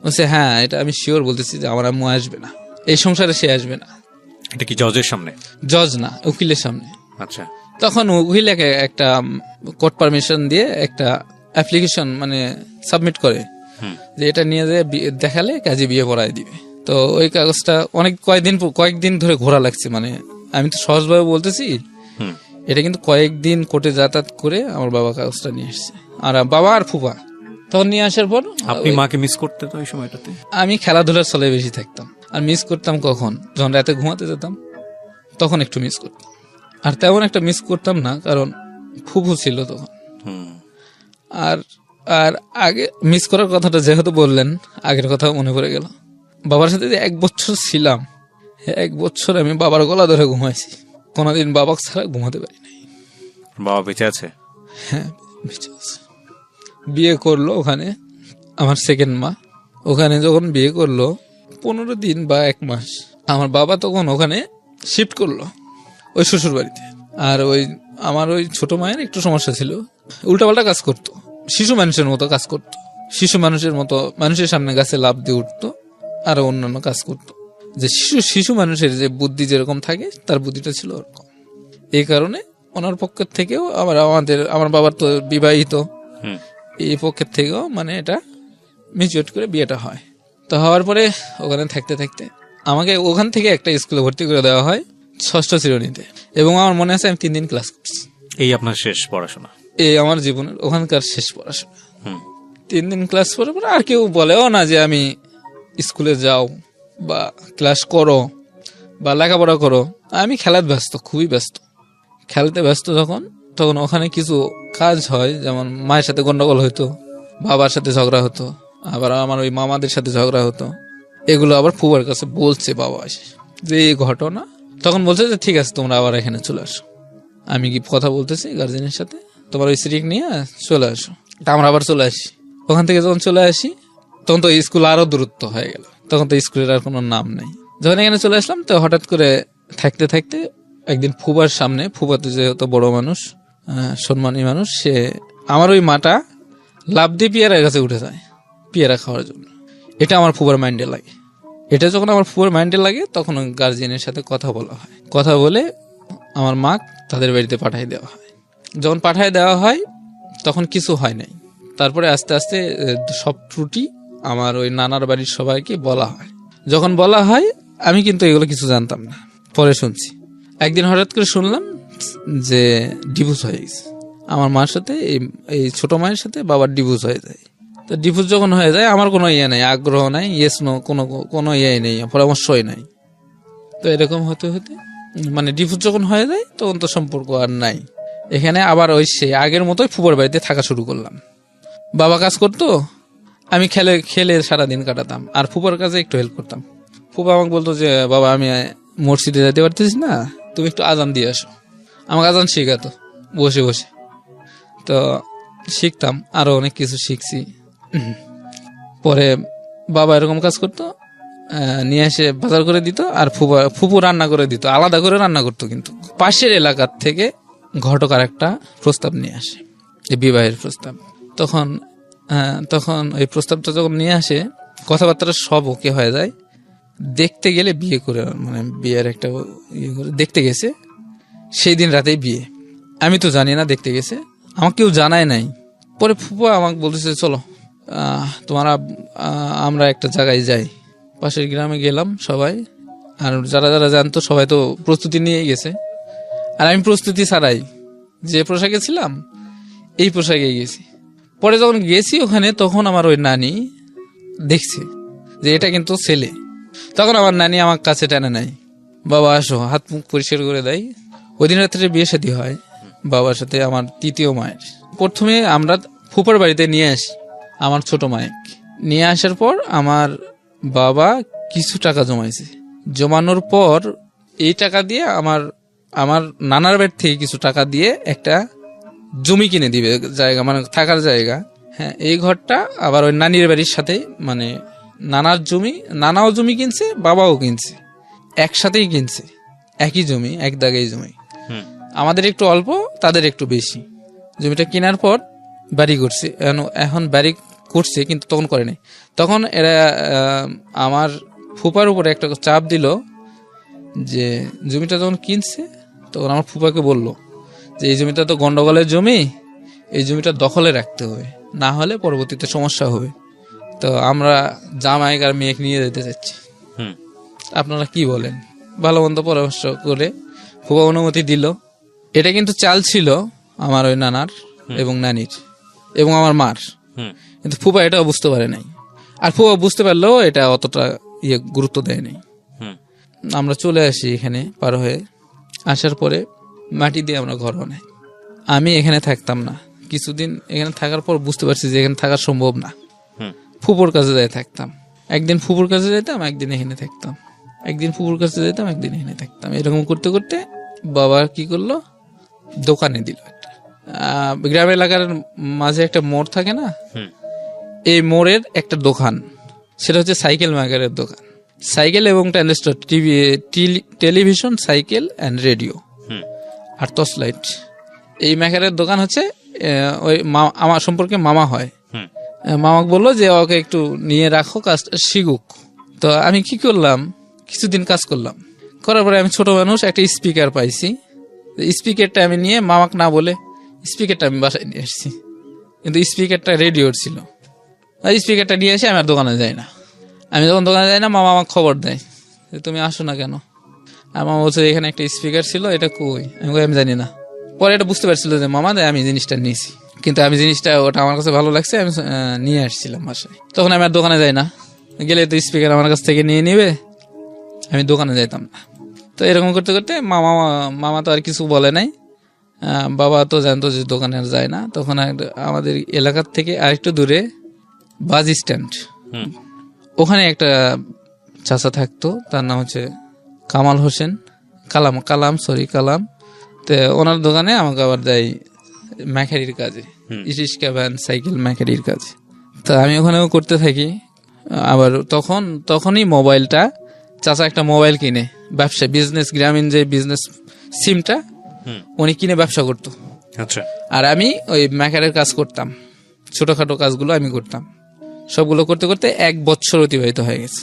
বলছে হ্যাঁ, এটা আমি শিওর বলতেছি যে আমার আম্মু আসবে না, এই সংসারে সে আসবে না।
এটা কি জজের সামনে?
জজ না, উকিলের সামনে।
আচ্ছা,
তখন উকিল একটা কোর্ট পারমিশন দিয়ে একটা অ্যাপ্লিকেশন মানে সাবমিট করে যে এটা নিয়ে যে দেখালে কাজে বিয়ে পড়ায় দিবে। তো ওই কাগজটা কয়েকদিন ধরে ঘোরা লাগছে, মানে আমি তো সহজভাবে বলতেছি, এটা কিন্তু কয়েকদিন কোর্টে যাতায়াত করে আমার বাবা কাগজটা নিয়ে আসছে, আর বাবা আর ফুপা। তখন নিয়ে আসার পর
আপনি মাকে মিস করতে তো ওই সময়টাতে?
আমি খেলাধুলার চলে বেশি থাকতাম, আর মিস করতাম কখন, যখন রাতে ঘুমাতে যেতাম তখন একটু মিস করতাম, আর তেমন একটা মিস করতাম না, কারণ ফুফু ছিল তখন। আর আগে মিস করার কথাটা যেহেতু বললেন, আগের কথা মনে পড়ে গেল। বাবার সাথে যে 1 বছর ছিলাম, 1 বছর আমি বাবার গলা ধরে ঘুমাইছি, কোনোদিন বাবা ছাড়া ঘুমাতে পারি নাই।
বাবা বেঁচে আছে?
হ্যাঁ, বেঁচে আছে। বিয়ে করলো ওখানে আমার সেকেন্ড মা। ওখানে যখন বিয়ে করলো 15 দিন বা 1 মাস, আমার বাবা তখন ওখানে শিফট করলো ওই শ্বশুর বাড়িতে। আর আমার ওই ছোট মায়ের একটু সমস্যা ছিল, উল্টাপাল্টা কাজ করতো, শিশু মানুষের মতো কাজ করতো, শিশু মানুষের মতো মানুষের সামনে গাছে লাফ দিয়ে উঠতো, আরো অন্যান্য কাজ করতো। যে শিশু মানুষের যে বুদ্ধি যেরকম থাকে, তার বুদ্ধিটা ছিল ওরকম। এই কারণে ওনার পক্ষের থেকেও আমার বাবার তো বিবাহিত, এই পক্ষের থেকেও মানে এটা মিউচুয়েট করে বিয়েটা হয়। তো হওয়ার পরে ওখানে থাকতে থাকতে আমাকে ওখান থেকে একটা স্কুলে ভর্তি করে দেওয়া হয় 6ষ্ঠ শ্রেণীতে, এবং আমার মনে আছে আমি 3 দিন ক্লাস করছি।
এই আপনার শেষ পড়াশোনা? এই
আমার জীবনের ওখানকার শেষ পড়াশোনা। 3 দিন ক্লাস করার পরে আর কেউ বলেও না যে আমি স্কুলে যাও বা ক্লাস করো বা লেখাপড়া করো। আমি খেলার ব্যস্ত, খুবই ব্যস্ত, খেলতে ব্যস্ত। তখন ওখানে কিছু কাজ হয়, যেমন মায়ের সাথে গন্ডগোল হইতো, বাবার সাথে ঝগড়া হতো, আবার আমার ওই মামাদের সাথে ঝগড়া হতো। এগুলো আবার ফুবার কাছে বলছে বাবা এসে যে এই ঘটনা তখন বলছে যে ঠিক আছে তোমরা আবার এখানে চলে আসো, আমি কি কথা বলতেছি গার্জেনের সাথে, তোমার ওই স্ত্রীকে নিয়ে চলে আসো। তা আমরা আবার চলে আসি। ওখান থেকে যখন চলে আসি তখন তো স্কুল আরো দূরত্ব হয়ে গেল, তখন তো স্কুলের আর কোনো নাম নেই। যখন এখানে চলে আসলাম তো হঠাৎ করে থাকতে থাকতে একদিন ফুবার সামনে, ফুবা তো যেহেতু বড় মানুষ, সম্মানী মানুষ, সে আমার ওই মাটা লাফ দিয়ে পেয়ারার কাছে উঠে যায় পেয়ারা খাওয়ার জন্য। এটা আমার ফুবার মাইন্ডে লাগে। এটা যখন আমার ফুবার মাইন্ডে লাগে তখন গার্জিয়ানের সাথে কথা বলা হয়, কথা বলে আমার মা তাদের বাড়িতে পাঠিয়ে দেওয়া হয়। যখন পাঠিয়ে দেওয়া হয় তখন কিছু হয় নাই। তারপরে আস্তে আস্তে সব ত্রুটি আমার ওই নানার বাড়ির সবাইকে বলা হয়। যখন বলা হয় আমি কিন্তু এগুলো কিছু জানতাম না, পরে শুনছি। একদিন হঠাৎ করে শুনলাম যে ডিভোর্স হয়ে গেছে আমার মার সাথে, এই ছোট মায়ের সাথে বাবার ডিভোর্স হয়ে যায়। তো ডিভোর্স যখন হয়ে যায় আমার কোনো ইয়ে নেই, আগ্রহ নাই, ইয়েস নো কোনো ইয়ে নেই, পরামর্শই নাই। তো এরকম হতে হতে মানে ডিভোর্স যখন হয়ে যায় তখন তো সম্পর্ক আর নাই। এখানে আবার ওই সে আগের মতোই ফুবার বাড়িতে থাকা শুরু করলাম। বাবা কাজ করতো, আমি খেলে সারাদিন কাটাতাম, আর ফুপার কাজে একটু হেল্প করতাম। ফুপা আমাকে বলতো যে বাবা আমি মসজিদে যেতে পারতেছি না, তুমি একটু আজান দিয়ে আসো। আমাকে আজান শেখাতো বসে বসে, তো শিখতাম, আরো অনেক কিছু শিখছি। পরে বাবা এরকম কাজ করতো, নিয়ে এসে বাজার করে দিত, আর ফুপু রান্না করে দিত, আলাদা করে রান্না করতো। কিন্তু পাশের এলাকার থেকে ঘটকার একটা প্রস্তাব নিয়ে আসে, এই বিবাহের প্রস্তাব। তখন এই প্রস্তাবটা যখন নিয়ে আসে কথাবার্তা সব ওকে হয়ে যায়। দেখতে গেলে বিয়ে করে, মানে বিয়ের একটা ইয়ে করে দেখতে গেছে, সেই দিন রাতেই বিয়ে। আমি তো জানি না দেখতে গেছে, আমাকে কেউ জানায় নাই। পরে ফুপা আমাকে বলতেছে চলো আমরা একটা জায়গায় যাই। পাশের গ্রামে গেলাম সবাই, আর যারা যারা জানতো সবাই তো প্রস্তুতি নিয়ে গেছে, আর আমি প্রস্তুতি ছাড়াই যে পোশাকে ছিলাম এই পোশাকে গেছি। পরে যখন গেছি ওখানে তখন আমার ওই নানি দেখছে যে এটা কিন্তু ছেলে। তখন আমার নানি আমার কাছে টেনে নাই, বাবা আসো, হাত মুখ পরিষ্কার করে দেয়। ওই দিন রাত্রে বিয়ে শাদী হয় বাবার সাথে আমার তৃতীয় মায়ের। প্রথমে আমরা ফুপার বাড়িতে নিয়ে আসি আমার ছোট মায়ের। নিয়ে আসার পর আমার বাবা কিছু টাকা জমাইছে, জমানোর পর এই টাকা দিয়ে আমার নানার বাড়ি থেকে কিছু টাকা দিয়ে একটা জমি কিনে দিবে, জায়গা মানে থাকার জায়গা। হ্যাঁ, এই ঘরটা আবার ওই নানির বাড়ির সাথে, মানে নানার জমি, নানাও জমি কিনছে বাবাও কিনছে, একসাথেই কিনছে, একই জমি, এক দাগেই জমি। আমাদের একটু অল্প, তাদের একটু বেশি। জমিটা কেনার পর বাড়ি করছে, এখন বাড়ি করছে কিন্তু তখন করে নাই। তখন এরা আমার ফুপার উপরে একটা চাপ দিল যে জমিটা যখন কিনছে তখন আমার ফুপাকে বললো যে এই জমিটা তো গন্ডগোলের জমি, এই জমিটা দখলে রাখতে হবে, না হলে পরবর্তীতে সমস্যা হবে। তো আমরা জামাইক আর মেয়েকে নিয়ে যেতে চাচ্ছি, আপনারা কি বলেন? ভালো মন্দ পরামর্শ করে ফুপা অনুমতি দিল। এটা কিন্তু চাল ছিল আমার ওই নানার এবং নানির এবং আমার মার, কিন্তু ফুপা এটা বুঝতে পারে নাই। আর ফুপা বুঝতে পারলেও এটা অতটা গুরুত্ব দেয় নাই। আমরা চলে আসি এখানে পার হয়ে। আসার পরে মাটি দিয়ে আমরা ঘর বানাই। আমি এখানে থাকতাম না, কিছুদিন এখানে থাকার পর বুঝতে পারছি যে এখানে থাকা সম্ভব না। ফুপুর কাছে যাই থাকতাম, একদিন ফুপুর কাছে যেতাম, একদিন এখানে থাকতাম, একদিন ফুপুর কাছে যেতাম, একদিন এখানে থাকতাম। এরকম করতে করতে বাবা কি করলো, দোকানে দিল একটা। গ্রামের এলাকার মাঝে একটা মোড় থাকে না, এই মোড়ের একটা দোকান, সেটা হচ্ছে সাইকেল মেকারের দোকান। সাইকেল এবং transistor, television, cycle and radio আর টর্চ লাইট, এই মেকারের দোকান হচ্ছে। ওই আমার সম্পর্কে মামা হয়, মামাকে বললো যে ওকে একটু নিয়ে রাখো, কাজটা শিখুক। তো আমি কি করলাম, কিছুদিন কাজ করলাম, করার পরে আমি ছোট মানুষ একটা স্পিকার পাইছি। স্পিকারটা আমি নিয়ে মামাকে না বলে স্পিকারটা আমি বাসায় নিয়ে আসছি, কিন্তু স্পিকারটা রেডিওর ছিল। স্পিকারটা নিয়ে এসে আমি আর দোকানে যাই না। আমি যখন দোকানে যাই না মামা আমাকে খবর দেয় যে তুমি আসো না কেন। আর মামা বলছে এখানে একটা স্পিকার ছিল, এটা কই? আমি জানি না। পরে এটা বুঝতে পারছিল যে মামা দেয়, আমি জিনিসটা নিয়েছি, কিন্তু আমি জিনিসটা ওটা আমার কাছে ভালো লাগছে, আমি নিয়ে আসছিলাম বাসায়। তখন আমি আর দোকানে যাই না, গেলে তো স্পিকার আমার কাছ থেকে নিয়ে নিবে, আমি দোকানে যাইতাম না। তো এরকম করতে করতে মামা তো আর কিছু বলে নাই, বাবা তো জানতো যে দোকানে আর যায় না। তখন আমাদের এলাকার থেকে আরেকটু দূরে বাস স্ট্যান্ড, ওখানে একটা চাচা থাকতো, তার নাম হচ্ছে কামাল হোসেন, কালাম তো ওনার দোকানে আমাকে আবার দেয় মেকানির কাজে, রিক্সা ভ্যান সাইকেল মেকানির কাজে। তো আমি ওখানেও করতে থাকি। আবার তখনই মোবাইলটা, চাচা একটা মোবাইল কিনে, ব্যবসা বিজনেস, গ্রামীণ যে বিজনেস সিমটা উনি কিনে ব্যবসা করতো।
আচ্ছা।
আর আমি ওই মেকারের কাজ করতাম, ছোটখাটো কাজগুলো আমি করতাম। সবগুলো করতে করতে 1 বছর অতিবাহিত হয়ে গেছে।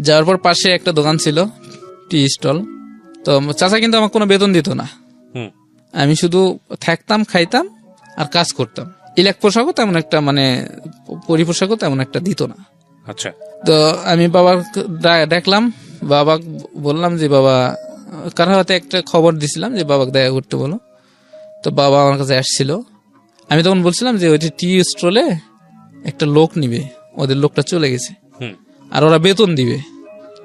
যাওয়ার পর পাশে একটা দোকান ছিল, টি স্টল। তো চাচা কিন্তু আমার কোনো বেতন দিত না, আমি শুধু থাকতাম, খাইতাম আর কাজ করতাম। ইলেক পোশাকও তেমন একটা, মানে পরিপোশাকও তেমন একটা দিত না।
আচ্ছা।
তো আমি বাবা দেখলাম, বাবা বললাম যে বাবা, কার হাতে একটা খবর দিছিলাম যে বাবাকে দেখা করতে বলো। তো বাবা আমার কাছে আসছিল। আমি তখন বলছিলাম যে ওইটি টি স্টলে একটা লোক নিবে, ওদের লোকটা চলে গেছে আর ওরা বেতন দিবে।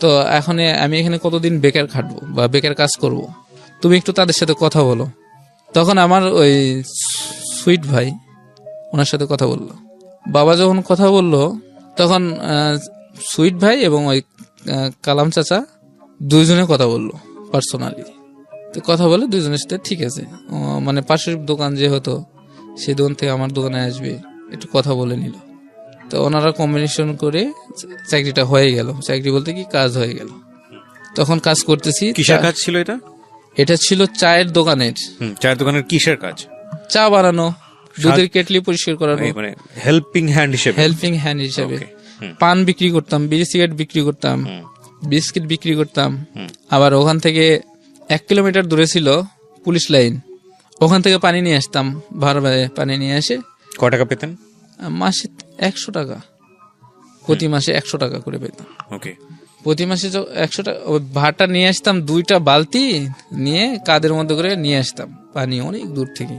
তো এখন আমি এখানে কতদিন বেকার খাটবো বা বেকার কাজ করব, তুমি একটু তাদের সাথে কথা বলো। তখন আমার ওই সুইট ভাই ওনার সাথে কথা বললো। বাবা যখন কথা বললো তখন সুইট ভাই এবং ওই কালাম চাচা দুইজনে কথা বললো পার্সোনালি। তো কথা বলে দুইজনের সাথে ঠিক আছে, মানে পাশের দোকান যে হতো সেই দোকান থেকে আমার দোকানে আসবে, একটু কথা বলে নিল। তো ওনারা কম্বিনেশন করে চাকরিটা হয়ে গেল। চাকরি বলতে কি, কাজ হয়ে গেল। তখন কাজ করতেছি।
কিসের কাজ ছিল এটা?
এটা ছিল চায়ের দোকানের।
চায়ের দোকানের কিসের কাজ?
চা বানানো, দুধের কেটলি পরিষ্কার করানো,
মানে হেল্পিং হ্যান্ড হিসেবে।
পান বিক্রি করতাম, বিড়ি সিগারেট বিক্রি করতাম, বিস্কিট বিক্রি করতাম। আবার ওখান থেকে 1 কিলোমিটার দূরে ছিল পুলিশ লাইন, ওখান থেকে পানি নিয়ে আসতাম। ভাড়া পানি নিয়ে এসে।
কয় টাকা পেতেন?
মাসে 100 টাকা, প্রতি মাসে 100 টাকা করে পেতাম।
ওকে।
প্রতি মাসে 100 টাকা। ওই ভাড়াটা নিয়ে আসতাম, 2টা বালতি নিয়ে কাদের মধ্যে করে নিয়ে আসতাম পানি অনেক দূর থেকে।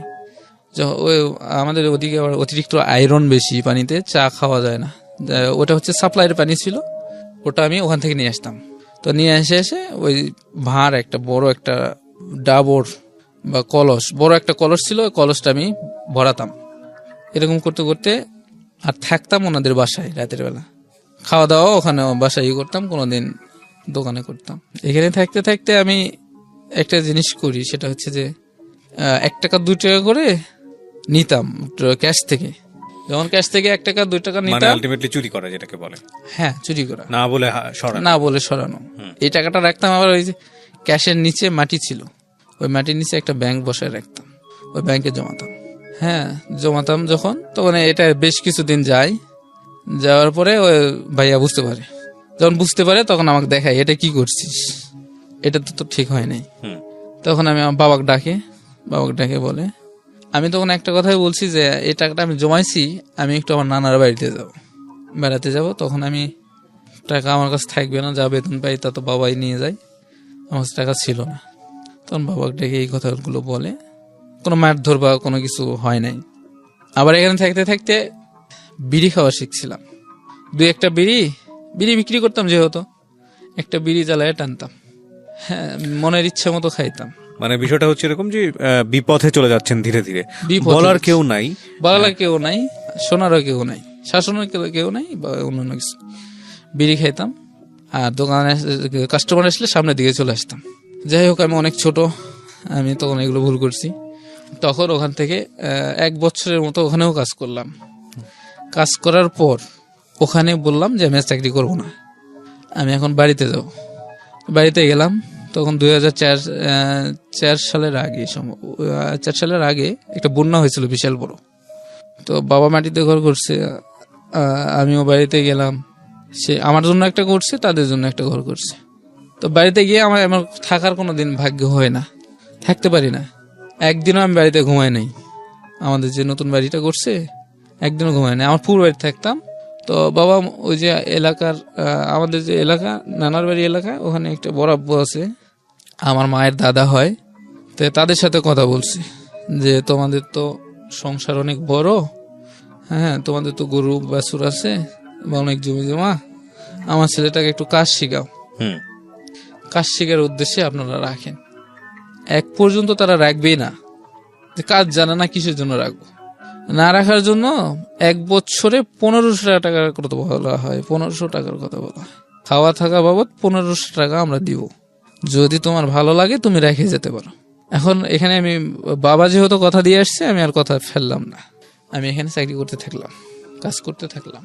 ওই আমাদের ওদিকে অতিরিক্ত আয়রন বেশি পানিতে, চা খাওয়া যায় না। ওটা হচ্ছে সাপ্লাইয়ের পানি ছিল, ওটা আমি ওখান থেকে নিয়ে আসতাম। তো নিয়ে এসে ওই ভাঁড়, একটা বড় একটা ডাবর বা কলস, বড় একটা কলস ছিল, ওই কলসটা আমি ভরাতাম। এরকম করতে করতে আর থাকতাম ওনাদের বাসায় রাতের বেলা, খাওয়া দাওয়া ওখানে বাসায় করতাম, কোনোদিন দোকানে করতাম। এখানে থাকতে থাকতে আমি একটা জিনিস করি, সেটা হচ্ছে যে 1 টাকা 2 টাকা করে নিতাম ক্যাশ থেকে। যখন ক্যাশ থেকে 1 টাকা 2 টাকা নিতাম,
আলটিমেটলি চুরি করা যেটাকে বলে।
হ্যাঁ, চুরি করা,
না বলে
সরানো। এই টাকাটা রাখতাম। আবার ওই যে ক্যাশের নিচে মাটি ছিল, ওই মাটির নিচে একটা ব্যাংক বসায় রাখতাম, ওই ব্যাংকে জমাতাম। হ্যাঁ, জমাতাম যখন, তখন এটা বেশ কিছুদিন যাওয়ার পরে ওই ভাইয়া বুঝতে পারে। যখন বুঝতে পারে তখন আমাকে দেখায়, এটা কি করছিস, এটা তো ঠিক হয় নাই। তখন আমি আমার বাবাকে ডাকে বলে, আমি তখন একটা কথাই বলছি যে এই টাকাটা আমি জমাইছি, আমি একটু আমার নানার বাড়িতে বেড়াতে যাব। তখন আমি টাকা আমার কাছে থাকবে না, যা বেতন পাই তা তো বাবাই নিয়ে যায়, আমার কাছে টাকা ছিল না। তখন বাবাকে ডেকে এই কথাগুলো বলে, কোনো মারধর বা কোনো কিছু হয় নাই। আবার এখানে থাকতে থাকতে বিড়ি খাওয়া শিখছিলাম। 2-1টা বিড়ি বিক্রি করতাম, যেহেতু একটা বিড়ি জ্বালায় টানতাম। হ্যাঁ, মনের ইচ্ছে মতো খাইতাম।
মানে বিষয়টা হচ্ছে এরকম যে বিপথে চলে যাচ্ছেন ধীরে ধীরে, বলার কেউ নাই, শোনারও কেউ নাই, শাসনের কেউ নাই বা অন্যান্য কিছু। বিড়ি খাইতাম আর দোকানে কাস্টমার আসলে সামনের দিকে চলে আসতাম। যাই হোক, আমি অনেক ছোট, আমি তখন এগুলো ভুল করছি। তখন ওখান থেকে 1 বছরের মতো ওখানেও কাজ করলাম। কাজ করার পর ওখানে বললাম যে আমি চাকরি করব না, আমি এখন বাড়িতে যাব। বাড়িতে গেলাম, তখন 2004 সালের আগে, 4 সালের আগে একটা বন্যা হয়েছিল বিশাল বড়। তো বাবা মাটিতে ঘর করছে, আমিও বাড়িতে গেলাম। সে আমার জন্য একটা করছে, তাদের জন্য একটা ঘর করছে। তো বাড়িতে গিয়ে আমার থাকার কোনো দিন ভাগ্য হয় না, থাকতে পারি না। একদিনও আমি বাড়িতে ঘুমাই নাই। আমাদের যে নতুন বাড়িটা করছে, একদিনও ঘুমাই নাই। আমার পুরো বাড়িতে থাকতাম। তো বাবা ওই যে এলাকার, আমাদের যে এলাকা, নানার বাড়ি এলাকা, ওখানে একটা বড় আব্বু আছে, আমার মায়ের দাদা হয়। তো তাদের সাথে কথা বলছি যে তোমাদের তো সংসার অনেক বড়, হ্যাঁ, তোমাদের তো গরু বাছুর আছে বা অনেক জমি জমা, আমার ছেলেটাকে একটু কাজ শিখাও। কাজ শেখার উদ্দেশ্যে আপনারা রাখেন। এক পর্যন্ত তারা রাখবেই না, যে কাজ জানে না কিসের জন্য রাখবো। না রাখার জন্য 1 বছরে 1500 টাকার কথা বলা হয়, 1500 টাকার কথা বলা হয়। খাওয়া থাকা বাবদ 1500 টাকা আমরা দিব,
যদি তোমার ভালো লাগে তুমি রেখে যেতে পারো। এখন এখানে আমি বাবা যেহেতু কথা দিয়ে আসছে, আমি আর কথা ফেললাম না। আমি এখানে চাকরি করতে থাকলাম, কাজ করতে থাকলাম।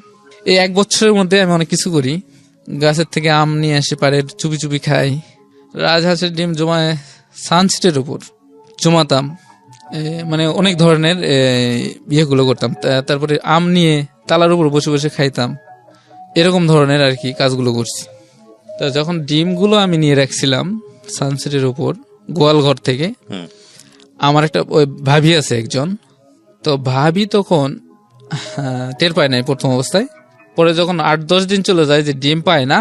এই 1 বছরের মধ্যে আমি অনেক কিছু করি। গাছের থেকে আম নিয়ে আসে, পাড়ের চুপি চুপি খাই। রাজহাঁসের ডিম জমায় সানসেটের উপর জমাতাম। মানে অনেক ধরনের ইয়েগুলো করতাম। তারপরে আম নিয়ে তালার উপর বসে বসে খাইতাম। এরকম ধরনের আর কি কাজগুলো করছি। তো যখন ডিমগুলো আমি নিয়ে রাখছিলাম সানসেটের উপর গোয়াল ঘর থেকে, আমার একটা ওই ভাবি আছে একজন, তো ভাবি তখন টের পায় নাই প্রথম অবস্থায়। পরে যখন 8-10 দিন চলে যায় যে ডিম পায় না,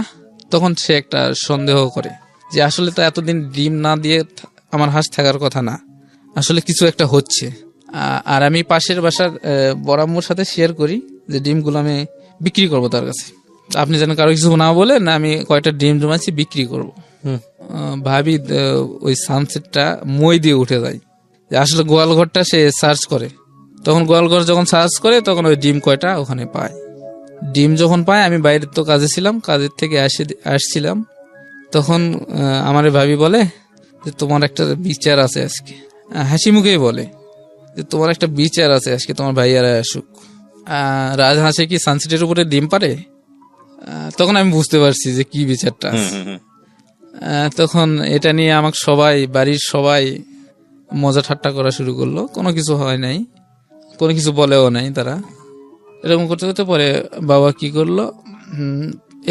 তখন সে একটা সন্দেহ করে যে আসলে তো এতদিন ডিম না দিয়ে আমার হাঁস থাকার কথা না, আসলে কিছু একটা হচ্ছে। আর আমি পাশের বাসার বরাম্মুর সাথে শেয়ার করি যে ডিমগুলো আমি বিক্রি করব তার কাছে। আপনি যেন কারো কিছু না বলেন, আমি কয়টা ডিম জমাচ্ছি বিক্রি করব। ভাবি ওই সানসেটটা মই দিয়ে উঠে যায়। আসলে গোয়াল ঘরটা সে সার্চ করে, তখন গোয়াল ঘর যখন সার্চ করে তখন ওই ডিম কয়টা ওখানে পায়। ডিম যখন পায়, আমি বাইরে তো কাজে ছিলাম, কাজের থেকে আসছিলাম, তখন আমার ভাবি বলে যে তোমার একটা বিচার আছে আজকে। হাসি মুখেই বলে যে তোমার একটা বিচার আছে আজকে, তোমার ভাইয়ারা আসুক। রাজহাঁসে কি সানসেটের উপরে ডিম পারে? তখন আমি বুঝতে পারছি যে কি বিচারটা আছে। তখন এটা নিয়ে আমাকে সবাই, বাড়ির সবাই মজা ঠাট্টা করা শুরু করলো। কোনো কিছু হয় নাই, কোনো কিছু বলেও নাই তারা। এরকম করতে করতে পরে বাবা কি করলো,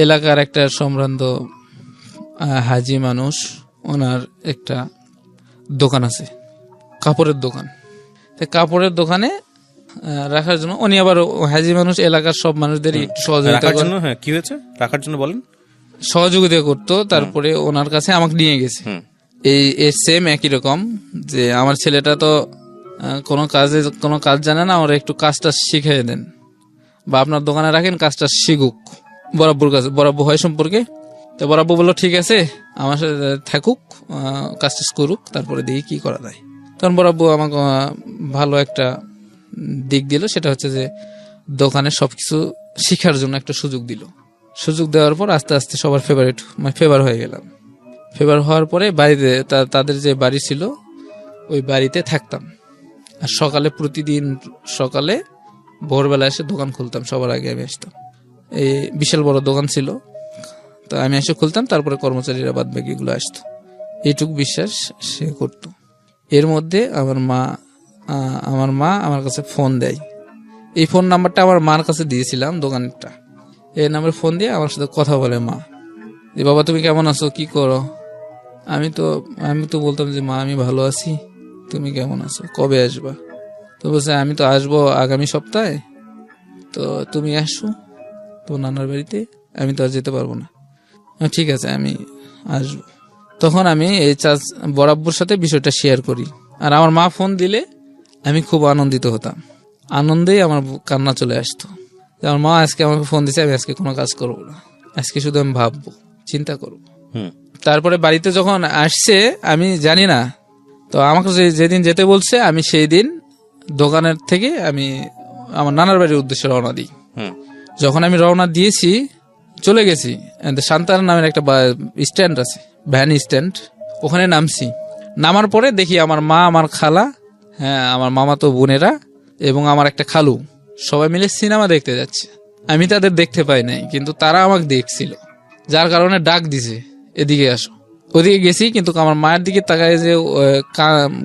এলাকার একটা সম্ভ্রান্ত হাজি মানুষ, ওনার একটা দোকান আছে, কাপড়ের দোকান। কাপড়ের দোকানে রাখার জন্য উনি আবার হাজি মানুষ, এলাকার সব মানুষদের একটু সহযোগিতা করেন।
কি হয়েছে রাখার জন্য বলেন?
সহযোগিতা করতো। তারপরে ওনার কাছে আমাকে নিয়ে গেছে। এই সেম একই রকম যে আমার ছেলেটা তো কোনো কাজ জানে না, ওরা একটু কাজটা শিখিয়ে দেন, বা আপনার দোকানে রাখেন, কাজটা শিখুক বরাব্বুর কাছে। বরাব্বু হয় সম্পর্কে, তো বরাব্বু বললো ঠিক আছে আমার সাথে থাকুক, কাজটা করুক, তারপরে দেখি কি করা যায়। তখন বরাব্বু আমাকে ভালো একটা দিক দিল, সেটা হচ্ছে যে দোকানে সবকিছু শিখার জন্য একটা সুযোগ দিল। সুযোগ দেওয়ার পর আস্তে আস্তে সবার ফেভার হয়ে গেলাম। ফেভার হওয়ার পরে বাড়িতে তাদের যে বাড়ি ছিল ওই বাড়িতে থাকতাম। আর সকালে, প্রতিদিন সকালে ভোরবেলা এসে দোকান খুলতাম। সবার আগে আমি আসতাম। এই বিশাল বড় দোকান ছিল, তো আমি এসে খুলতাম, তারপরে কর্মচারীরা বাদ বাকিগুলো আসতো। এইটুকু বিশ্বাস সে করত। এর মধ্যে আমার মা আমার কাছে ফোন দেয়। এই ফোন নাম্বারটা আমার মার কাছে দিয়েছিলাম দোকানটা। এই নাম্বারে ফোন দিয়ে আমার সাথে কথা বলে মা, যে বাবা তুমি কেমন আছো, কি করো? আমি তো বলতাম যে মা আমি ভালো আছি, তুমি কেমন আছো, কবে আসবা? তো বলছে আমি তো আসবো আগামী সপ্তাহে, তো তুমি আসো তো নানার বাড়িতে, আমি তো আর যেতে পারবো না। ঠিক আছে আমি আসবো। তখন আমি এই বরাব্বুর সাথে বিষয়টা শেয়ার করি। আর আমার মা ফোন দিলে আমি খুব আনন্দিত হতাম, আনন্দেই আমার কান্না চলে আসতো। আমার মা আজকে আমাকে ফোন দিছে, আমি আজকে কোনো কাজ করবো না, আজকে শুধু আমি ভাববো, চিন্তা করবো। তারপরে বাড়িতে যখন আসছে আমি জানি না, তো আমাকে যেদিন যেতে বলছে আমি সেই দিন দোকানের থেকে আমি আমার নানার বাড়ির উদ্দেশ্যে রওনা দিই। যখন আমি রওনা দিয়েছি, চলে গেছি, শান্তার নামের একটা স্ট্যান্ড আছে, ভ্যান স্ট্যান্ড, ওখানে নামছি। নামার পরে দেখি আমার মা, আমার খালা, আমার মামাতো বোনেরা এবং আমার একটা খালু সবাই মিলে সিনেমা দেখতে যাচ্ছে। আমি তাদের দেখতে পাই নাই, কিন্তু তারা আমাকে দেখছিল, যার কারণে ডাক দিছে এদিকে আসো। ওদিকে গেছি, কিন্তু আমার মায়ের দিকে তাকায় যে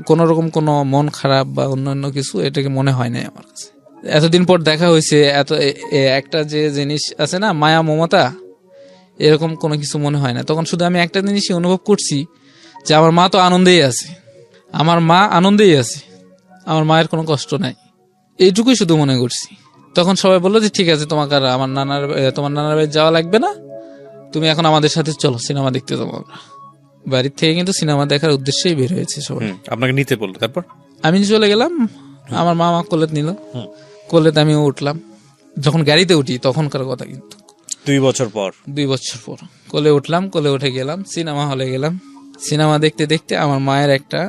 কোনো রকম কোনো মন খারাপ বা অন্যান্য কিছু এটাকে মনে হয় নাই আমার কাছে। এতদিন পর দেখা হয়েছে, একটা যে জিনিস আছে না, মায়া মমতা, এরকম কোনো কিছু মনে হয় না। তখন শুধু আমি একটা জিনিসই অনুভব করছি যে আমার মা তো আনন্দেই আছে, আমার মা আনন্দেই আছে, আমার মায়ের কোনো কষ্ট নাই, এইটুকুই শুধু মনে করছি। তখন সবাই বললো যে ঠিক আছে, তোমার তোমার নানার বাড়ি যাওয়া লাগবে না, তুমি এখন আমাদের সাথে চলো, সিনেমা দেখতে যাবো আমরা। বাড়ির থেকে কিন্তু সিনেমা দেখার উদ্দেশ্যেই বের হয়েছে সবাই।
আপনাকে নিতে বললো, তারপর
আমি চলে গেলাম। আমার মা আমাকে কোলে নিল, কোলেতে আমি উঠলাম। যখন গাড়িতে উঠি তখনকার কথা, কিন্তু
2 বছর পর কোলে উঠলাম। কোলে উঠে গেলাম, সিনেমা হলে গেলাম। সিনেমা দেখতে দেখতে আমার মায়ের একটা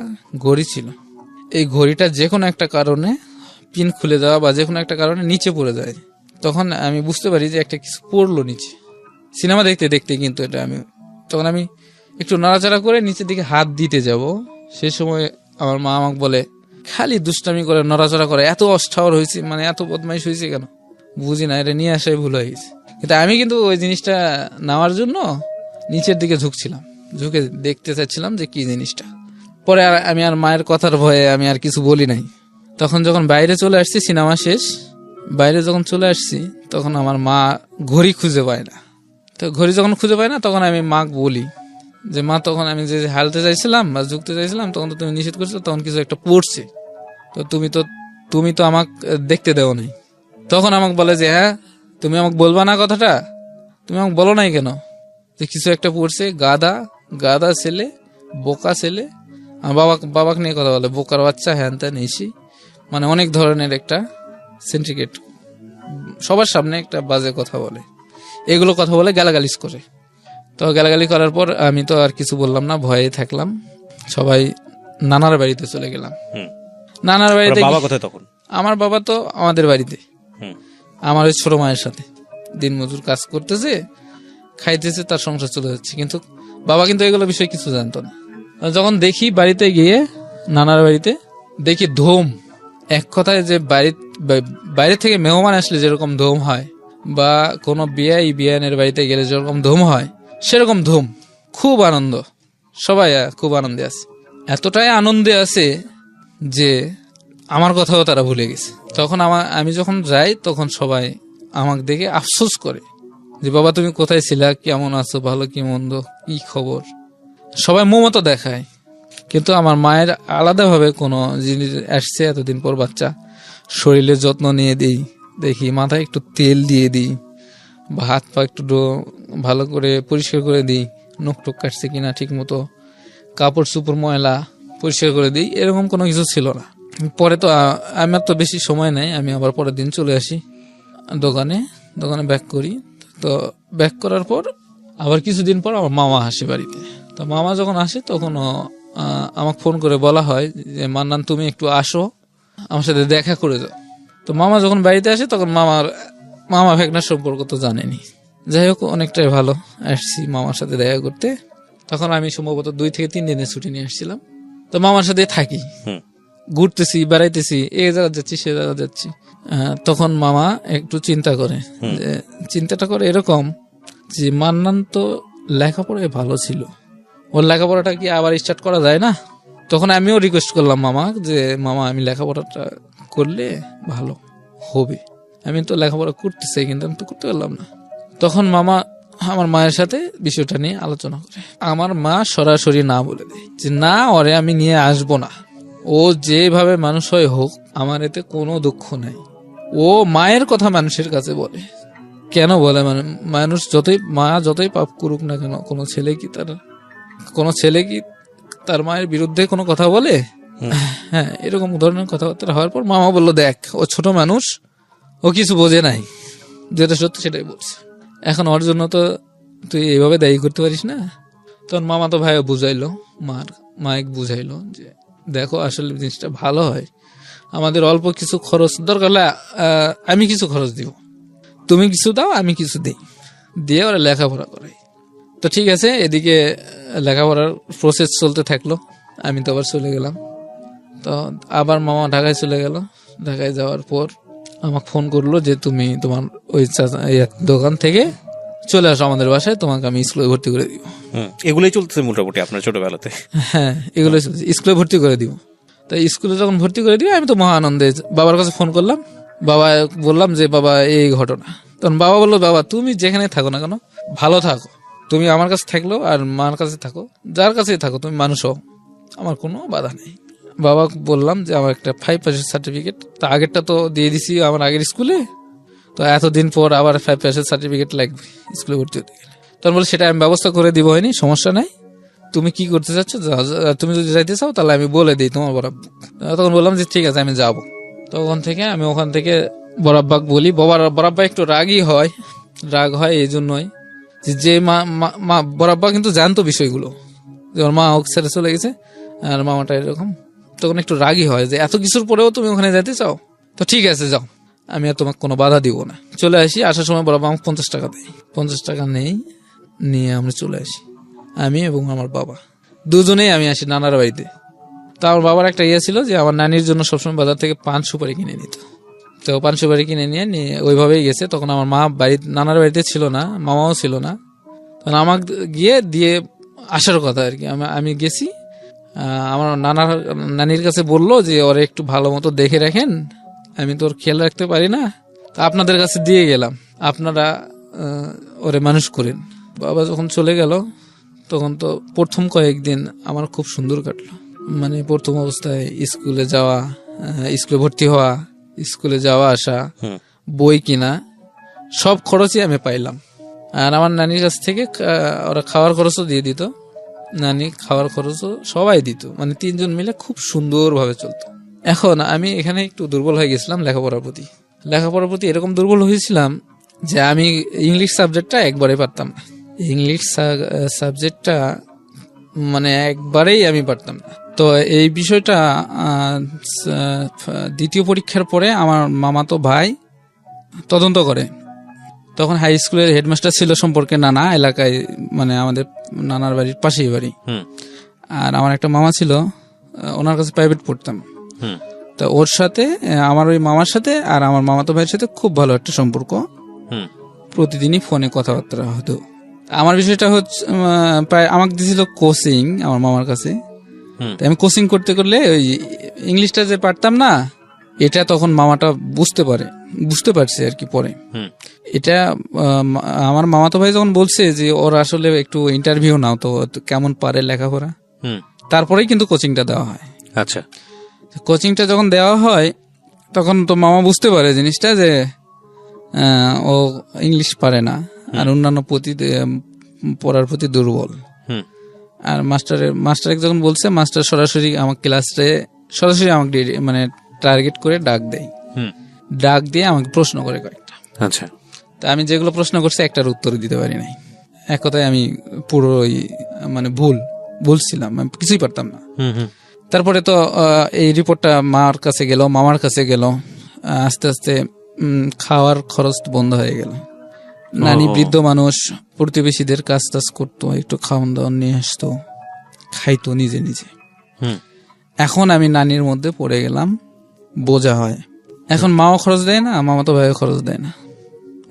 ঘড়ি ছিল, এই ঘড়িটা যে কোনো একটা কারণে পিন খুলে দেওয়া বা যে কোনো একটা কারণে নিচে পড়ে যায়। তখন আমি বুঝতে পারি যে একটা কিছু পড়লো নিচে, সিনেমা দেখতে দেখতে। কিন্তু এটা তখন আমি একটু নাড়াচাড়া করে নিচের দিকে হাত দিতে যাব, সেই সময় আমার মা আমাকে বলে, খালি দুষ্টামি করে নড়াচড়া করে, এত অস্থাবর হয়েছে, মানে এত বদমাইশ হয়েছে কেন, বুঝি না, এটা নিয়ে আসাই ভুল হয়ে গেছে। কিন্তু আমি কিন্তু ওই জিনিসটা নেওয়ার জন্য নিচের দিকে ঝুঁকছিলাম, ঝুঁকে দেখতে চাচ্ছিলাম যে কি জিনিসটা। পরে আমি আর মায়ের কথার ভয়ে আমি আর কিছু বলি নাই। তখন যখন বাইরে চলে আসছি, সিনেমা শেষ, বাইরে যখন চলে আসছি, তখন আমার মা ঘড়ি খুঁজে পায় না। তো ঘড়ি যখন খুঁজে পায় না, তখন আমি মাকে বলি যে মা, তখন আমি যে হালতে চাইছিলাম বা ঝুঁকতে চাইছিলাম, তখন তো তুমি নিষেধ করছো, তখন কিছু একটা পড়ছে, তো তুমি তো আমাকে দেখতে দেও নাই। তখন আমাকে বলে যে হ্যাঁ, তুমি আমাকে বলবা না কথাটা, তুমি আমাকে বলো নাই কেন যে কিছু একটা পড়ছে, গাদা ছেলে, বোকা ছেলে। আমার বাবাকে নিয়ে কথা বলে, বোকার বাচ্চা, হ্যান ত্যান এসি, মানে অনেক ধরনের একটা সিন্ডিকেট, সবার সামনে একটা বাজে কথা বলে, এগুলো কথা বলে গালাগালিজ করে। তো গালাগালি করার পর আমি তো আর কিছু বললাম না, ভয়ে থাকলাম। সবাই নানার বাড়িতে চলে গেলাম। নানার বাড়িতে
বাবা কোথায় তখন?
আমার বাবা তো আমাদের বাড়িতে, আমার ওই ছোট মায়ের সাথে দিনমজুর কাজ করতেছে, খাইতেছে, তার সংসার চলে যাচ্ছে। কিন্তু বাবা কিন্তু এগুলো বিষয়ে কিছু জানতো না। যখন দেখি বাড়িতে গিয়ে, নানার বাড়িতে দেখি ধুম, এক কথায় যে বাইরে থেকে মেহমান আসলে যেরকম ধুম হয়, বা কোনো বিয়ানের বাড়িতে গেলে যেরকম ধুম হয়, সেরকম ধুম। খুব আনন্দ, সবাই খুব আনন্দে আছে। এতটাই আনন্দে আছে যে আমার কথাও তারা ভুলে গেছে। তখন আমি যখন যাই, তখন সবাই আমাকে দেখে আফসোস করে যে বাবা তুমি কোথায় ছিলা, কেমন আছো, ভালো কি মন্দ, কি খবর, সবাই মমতা দেখায়। কিন্তু আমার মায়ের আলাদাভাবে কোনো জিনিস আসছে, এতদিন পর বাচ্চা, শরীরের যত্ন নিয়ে দিই, দেখি মাথায় একটু তেল দিয়ে দিই, বা হাত পা একটু ভালো করে পরিষ্কার করে দিই, নখ টুক কাটছে কিনা ঠিক মতো, কাপড় চুপড় ময়লা পরিষ্কার করে দিই, এরকম কোনো কিছু ছিল না। পরে তো আমার তো বেশি সময় নেই, আমি আবার পরের দিন চলে আসি দোকানে ব্যাক করি। তো ব্যাক করার পর আবার কিছুদিন পর আমার মামা আসে বাড়িতে। তো মামা যখন আসে, তখন আমাকে ফোন করে বলা হয় যে মান্নান, তুমি একটু আসো, আমার সাথে দেখা করে যাও। তো মামা যখন বাড়িতে আসে, তখন মামা ভেগনার সম্পর্ক তো জানেনি। যাই হোক, অনেকটাই ভালো, আসছি মামার সাথে দেখা করতে। তখন আমি সম্ভবত 2 থেকে 3 দিনের ছুটি নিয়ে আসছিলাম। তো মামার সাথে থাকি, ঘুরতেছি, বেড়াইতেছি, এই জায়গা যাচ্ছি, সে জায়গা যাচ্ছি। তখন মামা একটু চিন্তা করে, চিন্তাটা করে এরকম যে মান্নান তো লেখাপড়ায় ভালো ছিল, ওর লেখাপড়াটা কি আবার স্টার্ট করা যায় না? তখন আমিও রিকোয়েস্ট করলাম মামা যে মামা, আমি লেখাপড়াটা করলে ভালো হবে, আমি তো লেখাপড়া করতে চাই, কিন্তু আমি তো করতে পারলাম না। তখন মামা আমার মায়ের সাথে বিষয়টা নিয়ে আলোচনা করে। আমার মা সরাসরি না বলে দেয় যে না, ওরে আমি নিয়ে আসবো না, ও যেভাবে মানুষ হয় হোক, আমার এতে কোনো দুঃখ নাই। ও মায়ের কথা মানুষের কাছে বলে, কেন বলে? মানে মানুষ মা যতই পাপ করুক না কেন, কোনো ছেলে কি তার মায়ের বিরুদ্ধে কোনো কথা বলে? হ্যাঁ, এরকম ধরনের কথাবার্তা হওয়ার পর মামা বললো, দেখ, ও ছোট মানুষ, ও কিছু বোঝে নাই, যেটা সত্যি সেটাই বলছে, এখন ওর জন্য তো তুই এইভাবে দায়ী করতে পারিস না। তখন মামা তো ভাইও বুঝাইলো, মাইক বুঝাইলো যে দেখো, আসলে জিনিসটা ভালো হয়, আমাদের অল্প কিছু খরচ দরকার হলে আমি কিছু খরচ দিব, তুমি কিছু দাও, আমি কিছু দিই, দিয়ে ওরা লেখাপড়া করাই। তো ঠিক আছে, এদিকে লেখাপড়ার প্রসেস চলতে থাকলো, আমি তো আবার চলে গেলাম। তো আবার মামা ঢাকায় চলে গেল। ঢাকায় যাওয়ার পর আমাকে ফোন করলো যে তুমি তোমার ওই দোকান থেকে চলে আসো আমাদের বাসায়, তোমাকে আমি স্কুলে ভর্তি করে দিব।
এগুলোই চলতেছে মোটামুটি আপনার ছোটবেলাতে?
হ্যাঁ, এগুলোই চলছে, স্কুলে ভর্তি করে দিব। তাই স্কুলে যখন ভর্তি করে দিবে, আমি তো মহা আনন্দে বাবার কাছে ফোন করলাম, বাবা বললাম যে বাবা এই ঘটনা। তখন বাবা বললো, বাবা তুমি যেখানে থাকো না কেন, ভালো থাকো, তুমি আমার কাছে থাকলো আর মার কাছে থাকো, যার কাছেই থাকো, তুমি মানুষ হও, আমার কোনো বাধা নেই। বাবা বললাম যে আমার একটা 5 পাসের সার্টিফিকেট, তা আগেরটা তো দিয়ে দিছি আমার আগের স্কুলে, তো এতদিন পর আবার 5 পাসের সার্টিফিকেট লাগবে স্কুলে ভর্তি হতে গেলে। তখন বলে সেটা আমি ব্যবস্থা করে দিব, হয়নি, সমস্যা নাই, তুমি কি করতে চাচ্ছ, তুমি যদি যাইতে চাও তাহলে আমি বলে দিই তোমার বরাব্বা। তখন বললাম যে ঠিক আছে, আমি যাব। তখন থেকে আমি ওখান থেকে বরাব্বাক বলি। বরাব্বা একটু রাগই হয়, রাগ হয় এই জন্যই যে মা বরাব্বা কিন্তু জানতো বিষয়গুলো, যে ওর মা ওকে ছেড়ে চলে গেছে আর মামাটা এরকম। তখন একটু রাগই হয় যে এত কিছুর পরেও তুমি ওখানে যেতে চাও, তো ঠিক আছে যাও, আমি আর তোমাকে কোনো বাধা দিব না। চলে আসি, আসার সময় বরাব্বা আমাকে 50 টাকা দেয়, 50 টাকা নিয়ে আমরা চলে আসি। আমি এবং আমার বাবা দুজনেই আমি আসি নানার বাড়িতে। তো আমার বাবার একটা ইয়ে ছিল যে আমার নানির জন্য সবসময় বাজার থেকে পান সুপারি কিনে নিত। তো পান সুপারি কিনে নিয়ে ওইভাবেই গেছে। তখন আমার মা নানার বাড়িতে ছিল না, মামাও ছিল না। তখন আমাকে গিয়ে দিয়ে আসার কথা আর কি। আমি গেছি, আমার নানির কাছে বললো যে ওরে একটু ভালো মতো দেখে রাখেন, আমি তো ওর খেয়াল রাখতে পারি না, তো আপনাদের কাছে দিয়ে গেলাম, আপনারা ওরে মানুষ করেন। বাবা যখন চলে গেল তখন তো প্রথম কয়েকদিন আমার খুব সুন্দর কাটলো। মানে প্রথম অবস্থায় স্কুলে যাওয়া, স্কুলে ভর্তি হওয়া, স্কুলে যাওয়া আসা, বই কিনা, সব খরচই আমি পাইলাম। আর আমার নানির কাছ থেকে ওরা খাওয়ার খরচও দিয়ে দিত, নানি খাওয়ার খরচও সবাই দিত। মানে তিনজন মিলে খুব সুন্দরভাবে চলতো। এখন আমি এখানে একটু দুর্বল হয়ে গেছিলাম লেখাপড়ার প্রতি এরকম দুর্বল হয়েছিলাম যে আমি ইংলিশ সাবজেক্টটা একবারে পারতাম না। ইংলিশ সাবজেক্টটা মানে একবারেই আমি পারতাম না। তো এই বিষয়টা দ্বিতীয় পরীক্ষার পরে আমার মামাতো ভাই তদন্ত করে। তখন হাই স্কুলের হেডমাস্টার ছিল সম্পর্কে নানা এলাকায়, মানে আমাদের নানার বাড়ির পাশেই বাড়ি। আর আমার একটা মামা ছিল, ওনার কাছে প্রাইভেট পড়তাম। তা ওর সাথে, আমার ওই মামার সাথে আর আমার মামাতো ভাইয়ের সাথে খুব ভালো একটা সম্পর্ক, প্রতিদিনই ফোনে কথাবার্তা হতো। আমার বিষয়টা হচ্ছে প্রায় আমাকে দিয়েছিল কোচিং আমার মামার কাছে। আমি কোচিং করতে করলে ওই ইংলিশটা যে পারতাম না, এটা তখন মামাটা বুঝতে পারছে আর কি পরে। এটা আমার মামাতো ভাই যখন বলছে যে ওর আসলে একটু ইন্টারভিউ নাও তো কেমন পারে লেখাপড়া, তারপরেই কিন্তু কোচিংটা দেওয়া হয়।
আচ্ছা,
কোচিংটা যখন দেওয়া হয় তখন তো মামা বুঝতে পারে জিনিসটা যে ও ইংলিশ পারে না আর অন্যান্য পড়ার প্রতি দুর্বল। আর মাস্টার যখন বলছে, মাস্টার সরাসরি আমার ক্লাসে সরাসরি আমাকে মানে টার্গেট করে ডাক দিয়ে আমাকে প্রশ্ন করে কয়েকটা।
আচ্ছা,
তা আমি যেগুলো প্রশ্ন করছি একটার উত্তর দিতে পারি নাই। এক কথায় আমি পুরোই মানে ভুলছিলাম, আমি কিছুই পারতাম না। তারপরে তো এই রিপোর্টটা মামার কাছে গেল। আস্তে আস্তে খাওয়ার খরচ বন্ধ হয়ে গেল। নানি বৃদ্ধ মানুষ, প্রতিবেশীদের কাজ করতো, একটু খাওয়ান দাওয়ান নিয়ে আসতো, খাইতো নিজে। এখন আমি নানির মধ্যে পড়ে গেলাম, বোঝা হয়। এখন মাও খরচ দেয় না, মামাতো ভাইও খরচ দেয় না,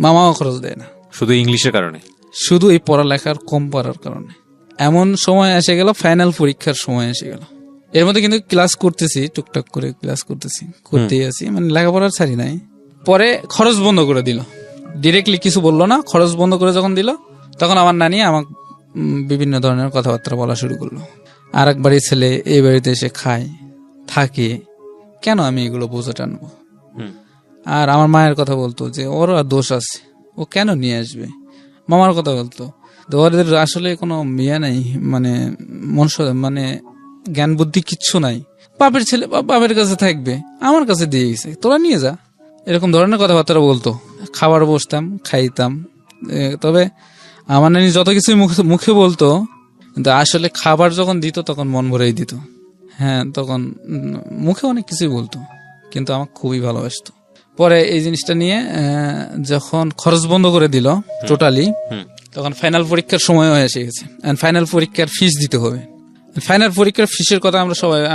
মামাও খরচ দেয় না,
শুধু ইংলিশের কারণে,
শুধু এই পড়ালেখার কম পারার কারণে। এমন সময় এসে গেল, ফাইনাল পরীক্ষার সময় এসে গেল। এর মধ্যে কিন্তু ক্লাস করতেছি, টুকটাক করে ক্লাস করতেই আছি, মানে লেখাপড়ার ছাড়ি নাই। পরে খরচ বন্ধ করে দিল, ডিরেক্টলি কিছু বললো না, খরচ বন্ধ করে যখন দিল তখন আমার নানি আমাকে বিভিন্ন ধরনের কথাবার্তা বলা শুরু করলো। আর এক বাড়ির ছেলে এই বাড়িতে এসে খায় থাকে, কেন আমি এগুলো বোঝা টানবো? আর আমার মায়ের কথা বলতো যে ওর দোষ আছে, ও কেন নিয়ে আসবে। মামার কথা বলতো ওদের আসলে কোনো মিয়া নাই, মানে মানে জ্ঞান বুদ্ধি কিচ্ছু নাই, বাপের ছেলে বাপের কাছে থাকবে, আমার কাছে দিয়ে গেছে, তোরা নিয়ে যা, এরকম ধরনের কথাবার্তা বলতো। খাবার বসতাম, খাইতাম। তবে আমার নানি যত কিছুই মুখে বলতো, কিন্তু আসলে খাবার যখন দিত তখন মন ভরেই দিত। হ্যাঁ, তখন মুখে অনেক কিছুই বলতো, কিন্তু আমাকে খুবই ভালোবাসতো। পরে এই জিনিসটা নিয়ে যখন খরচ বন্ধ করে দিল টোটালি, তখন ফাইনাল পরীক্ষার সময় এসে গেছে। ফাইনাল পরীক্ষার ফিস দিতে হবে। ফাইনাল পরীক্ষার ফিসের কথা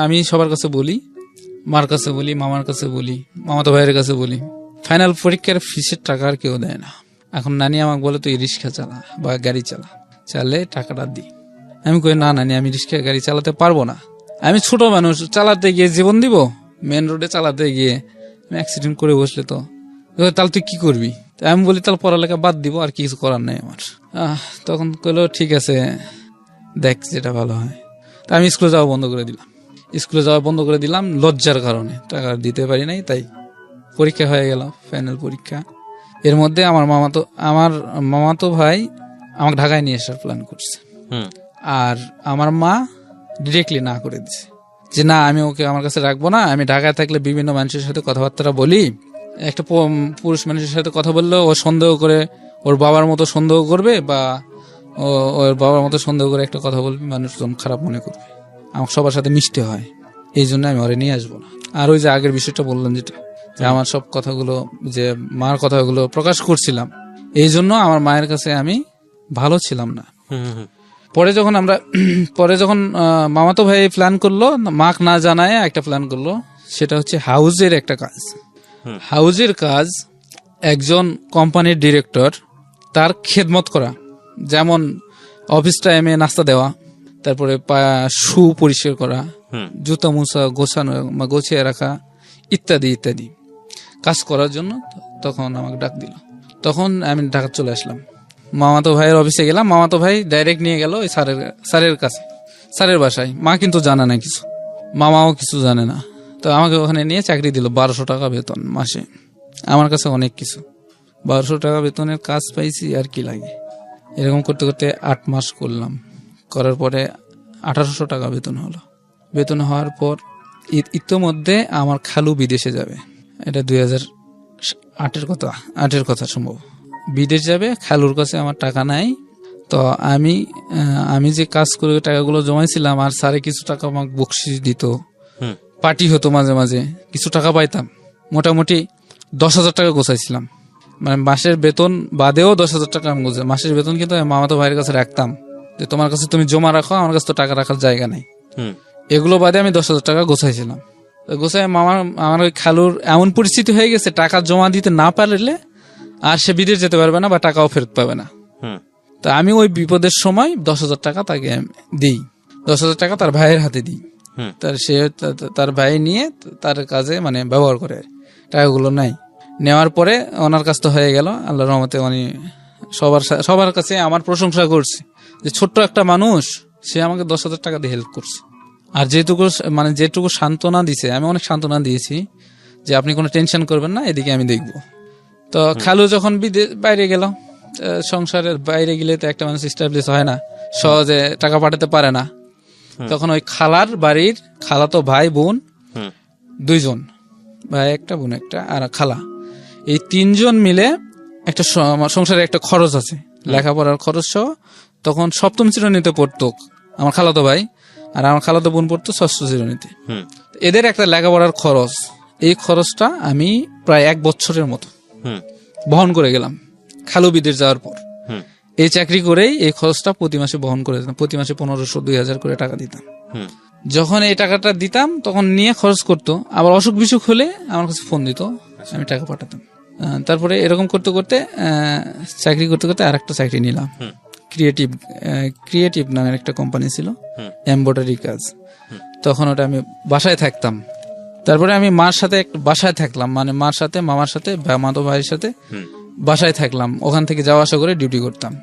আমি সবার কাছে বলি, মার কাছে বলি, মামার কাছে বলি, মামাতো ভাইয়ের কাছে বলি। ফাইনাল পরীক্ষার ফিসের টাকা আর কেউ দেয় না। এখন নানি আমাকে বলে তুই রিক্সা চালা বা গাড়ি চালে টাকাটা দি। আমি কই না নানি, আমি রিক্সা গাড়ি চালাতে পারবো না, আমি ছোট মানুষ, চালাতে গিয়ে জীবন দিব, মেন রোডে চালাতে গিয়ে আমি অ্যাক্সিডেন্ট করে বসলে তো তাহলে তুই কি করবি? আমি বলি তাহলে পড়ালেখা বাদ দিব, আর কিছু করার নাই আমার। তখন কইলো ঠিক আছে দেখ যেটা ভালো হয়। তা আমি স্কুলে যাওয়া বন্ধ করে দিলাম লজ্জার কারণে, টাকা দিতে পারি নাই। তাই পরীক্ষা হয়ে গেল, ফাইনাল পরীক্ষা। এর মধ্যে আমার মামাতো ভাই আমাকে ঢাকায় নিয়ে আসার প্ল্যান করছে। আর আমার মা ডিরেক্টলি না করে দিছে যে না, আমি ওকে আমার কাছে রাখবো না। আমি ঢাকায় থাকলে বিভিন্ন মানুষের সাথে কথাবার্তা বলি, একটা পুরুষ মানুষের সাথে কথা বললেও ও সন্দেহ করে, ওর বাবার মতো সন্দেহ করবে, বা ওর বাবার মতো সন্দেহ করে একটা কথা বলবে, মানুষজন খারাপ মনে করবে। আমার সবার সাথে মিশতে হয়, এই জন্য আমি ওরে নিয়ে আসবো না। আর ওই যে আগের বিষয়টা বললাম, যেটা যে আমার সব কথাগুলো, যে মার কথাগুলো প্রকাশ করছিলাম, এই জন্য আমার মায়ের কাছে আমি ভালো ছিলাম না। পরে যখন মামাতো ভাই প্ল্যান করলো, মাক না জানায় একটা প্ল্যান করলো, সেটা হচ্ছে হাউজের একটা কাজ। হাউজের কাজ একজন কোম্পানির ডিরেক্টর, তার খেদমত করা, যেমন অফিস টাইমে নাস্তা দেওয়া, তারপরে শু পরিষ্কার করা, জুতা মুছা গোছানো বা গোছিয়ে রাখা, ইত্যাদি ইত্যাদি কাজ করার জন্য তখন আমাকে ডাক দিল। তখন আমি ঢাকা চলে আসলাম, মামাতো ভাইয়ের অফিসে গেলাম। মামাতো ভাই ডাইরেক্ট নিয়ে গেল ওই স্যারের কাছে, স্যারের বাসায়। মা কিন্তু জানে না কিছু, মামাও কিছু জানে না। তো আমাকে ওখানে নিয়ে চাকরি দিল, 1200 টাকা বেতন মাসে। আমার কাছে অনেক কিছু, 1200 টাকা বেতনের কাজ পাইছি, আর কি লাগে। এরকম করতে করতে 8 মাস করলাম। করার পরে 1800 টাকা বেতন হলো। বেতন হওয়ার পর ইতোমধ্যে আমার খালু বিদেশে যাবে, এটা 2008-এর কথা সম্ভব। বিদেশ যাবে, খালুর কাছে আমার টাকা নাই। তো আমি যে কাজ করে টাকাগুলো জমাইছিলাম, আর স্যারে কিছু টাকা আমাকে বকশিশ দিত, পার্টি হতো মাঝে মাঝে, কিছু টাকা পাইতাম। মোটামুটি 10,000 টাকা গোছাইছিলাম, মানে মাসের বেতন বাদেও 10,000 টাকা আমি গোছাই। মাসের বেতন কিন্তু আমি মামাতো ভাইয়ের কাছে রাখতাম, যে তোমার কাছে তুমি জমা রাখো, আমার কাছে তো টাকা রাখার জায়গা নেই। এগুলো বাদে আমি 10,000 টাকা গোছাইছিলাম। গোছাই আমার ওই খালুর এমন পরিস্থিতি হয়ে গেছে, টাকা জমা দিতে না পারলে আর সে বিদেশ যেতে পারবে না বা টাকাও ফেরত পাবে না। তা আমি ওই বিপদের সময় 10,000 টাকা তাকে দিই, 10,000 টাকা তার ভাইয়ের হাতে দিই। তার ভাই নিয়ে তার কাজে মানে ব্যবহার করে, টাকাগুলো নাই। নেওয়ার পরে ওনার কাছ তো হয়ে গেল, আল্লাহর রহমতে উনি সবার কাছে আমার প্রশংসা করছে যে ছোট্ট একটা মানুষ, সে আমাকে 10,000 টাকা দিয়ে হেল্প করছে। আর যেটুকু সান্ত্বনা দিছে, আমি অনেক সান্ত্বনা দিয়েছি যে আপনি কোনো টেনশন করবেন না, এদিকে আমি দেখব। তো খালু যখন বাইরে গেল, সংসারের বাইরে গেলে তো একটা মানুষ এস্টাবলিশ হয় না, সহজে টাকা পাঠাতে পারে না। তখন ওই খালার বাড়ির খালাতো ভাই বোন 2 জন, ভাই একটা বোন একটা, আর খালা, এই 3 জন মিলে একটা সংসারে একটা খরচ আছে, লেখাপড়ার খরচ সহ। তখন 7ম শ্রেণীতে পড়তো আমার খালাতো ভাই, আর আমার খালাতো বোন পড়তো 6ষ্ঠ শ্রেণীতে। এদের একটা লেখাপড়ার খরচ, এই খরচটা আমি প্রায় 1 বছরের মতো বহন করে গেলাম খালু বিদেশ যাওয়ার পর। এই চাকরি করেই এই খরচটা প্রতি মাসে বহন করে দিতাম, প্রতি মাসে 1500-2000 করে টাকা দিতাম। যখন এই টাকাটা দিতাম তখন নিয়ে খরচ করতো, আবার অসুখ বিসুখ হলে আমার কাছে ফোন দিত, আমি টাকা পাঠাতাম। তারপরে এরকম করতে করতে চাকরি করতে করতে আর একটা চাকরি নিলাম, ক্রিয়েটিভ নামের একটা কোম্পানি ছিল, এমব্রয়ডারি কাজ। তখন ওটা আমি বাসায় থাকতাম। তারপরে আমি মার সাথে বাসায় থাকলাম, মানে মার সাথে, মামার সাথে, মামাতো ভাইয়ের সাথে বাসায় থাকলাম। ওখান থেকে যাওয়া আসা করে ডিউটি করতাম।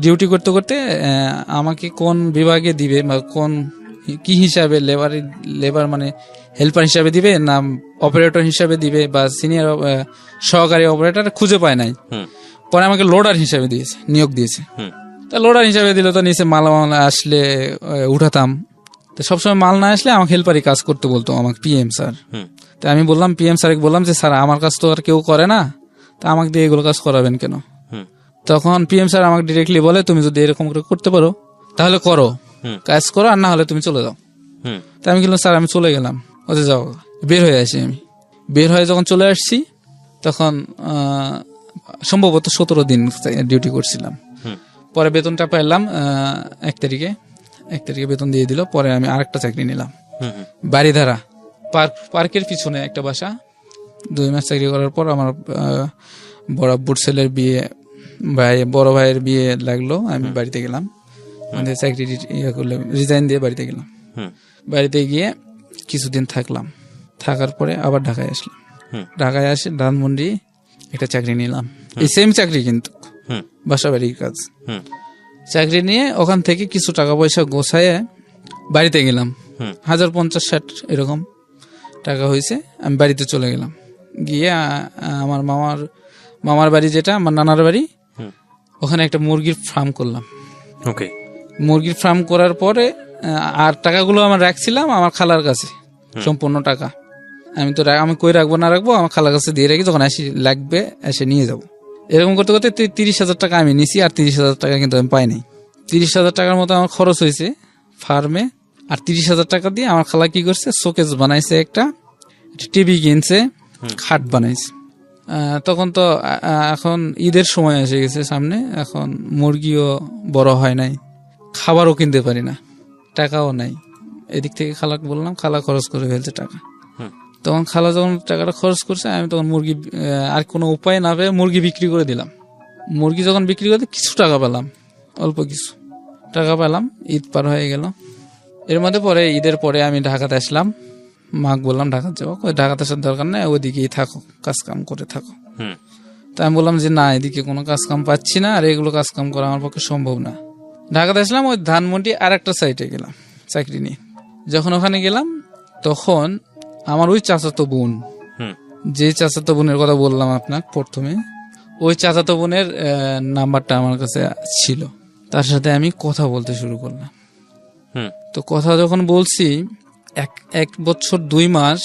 ডিউটি করতে করতে আমাকে কোন বিভাগে দিবে বা কি হিসাবে, লেবার মানে হেল্পার হিসাবে দিবে না অপারেটর হিসাবে দিবে বা সিনিয়র সহকারী অপারেটর খুঁজে পায় নাই। পরে আমাকে লোডার হিসাবে নিয়োগ দিয়েছে। তা লোডার হিসাবে দিলে তো নিচে মাল আসলে উঠাতাম। তো সবসময় মাল না আসলে আমাকে হেল্পারি কাজ করতে বলতো আমাকে পিএম স্যার। তা আমি বললাম, পিএম স্যারকে বললাম যে স্যার আমার কাজ তো আর কেউ করে না, তা আমাকে দিয়ে এগুলো কাজ করাবেন কেন? তখন পিএম স্যার আমাকে ডিরেক্টলি বলে, তুমি যদি এরকম করে করতে পারো তাহলে করো, কাজ করো, আর না হলে তুমি চলে যাও। তা আমি বললাম স্যার আমি চলে গেলাম। ওতে যাও, বের হয়ে আসি। আমি বের হয়ে যখন চলে আসছি তখন সম্ভবত 17 দিন ডিউটি করছিলাম। পরে বেতনটা পেলাম 1 তারিখে বেতন দিয়ে দিল। পরে আমি আরেকটা চাকরি নিলাম, বাড়িধারা পার্কের পিছনে একটা বাসা। 2 মাস চাকরি করার পর আমার বড় ছেলের বিয়ে, বড় ভাইয়ের বিয়ে লাগলো, আমি বাড়িতে গেলাম। আমাদের চাকরি রিজাইন দিয়ে বাড়িতে গেলাম। বাড়িতে গিয়ে কিছুদিন থাকলাম, থাকার পরে আবার ঢাকায় আসলাম। ঢাকায় আসে ধানমন্ডি একটা চাকরি নিলাম, এই সেম চাকরি কিন্তু বাসা বাড়ির কাজ। চাকরি নিয়ে ওখান থেকে কিছু টাকা পয়সা গোছায় বাড়িতে গেলাম। 1050-60 এরকম টাকা হয়েছে। আমি বাড়িতে চলে গেলাম। গিয়ে আমার মামার বাড়ি, যেটা আমার নানার বাড়ি, ওখানে একটা মুরগির ফার্ম করলাম। মুরগির ফার্ম করার পরে আর টাকাগুলো আমার রাখছিলাম আমার খালার কাছে, সম্পূর্ণ টাকা। আমি কই রাখবো না রাখবো, আমার খালার কাছে দিয়ে রাখি, যখন লাগবে এসে নিয়ে যাবো। এরকম করতে করতে 30,000 টাকা আমি নিছি, আর 30,000 টাকা কিন্তু আমি পাই নাই। 30,000 টাকার মতো আমার খরচ হয়েছে ফার্মে। আর 30,000 টাকা দিয়ে আমার খালা কি করছে, শোকেস বানাইছে, একটা টিভি কিনছে, খাট বানাইছে। তখন তো এখন ঈদের সময় এসে গেছে সামনে, এখন মুরগিও বড় হয় নাই, খাবারও কিনতে পারি না, টাকাও নাই। এদিক থেকে খালাকে বললাম, খালা খরচ করে ফেলছে টাকা। তখন খালা যখন টাকাটা খরচ করছে, আমি তখন মুরগি আর কোনো উপায় না পেয়ে মুরগি বিক্রি করে দিলাম। মুরগি যখন বিক্রি করে কিছু টাকা পেলাম, অল্প কিছু টাকা পেলাম। ঈদ পার হয়ে গেল। এর মধ্যে পরে ঈদের পরে আমি ঢাকাতে আসলাম। মাকে বললাম ঢাকাতে যাবো, ঢাকাতে আসার দরকার নেই, ওইদিকেই থাকো, কাজ কাম করে থাকো। তা আমি বললাম যে না, এদিকে কোনো কাজ কাম পাচ্ছি না, আর এগুলো কাজ কাম করা আমার পক্ষে সম্ভব না। ঢাকাতে আসলাম, ওই ধানমন্ডি আর একটা সাইটে গেলাম চাকরি নিয়ে। যখন ওখানে গেলাম তখন আমার ওই চাচাতো বোন, যে চাচাতো বোনের কথা বললাম আপনার প্রথমে, ওই চাচাতো বোনের নাম্বারটা আমার কাছে ছিল। তার সাথে আমি কথা বলতে শুরু করলাম। তো কথা যখন বলছি, 1 বছর 2 মাস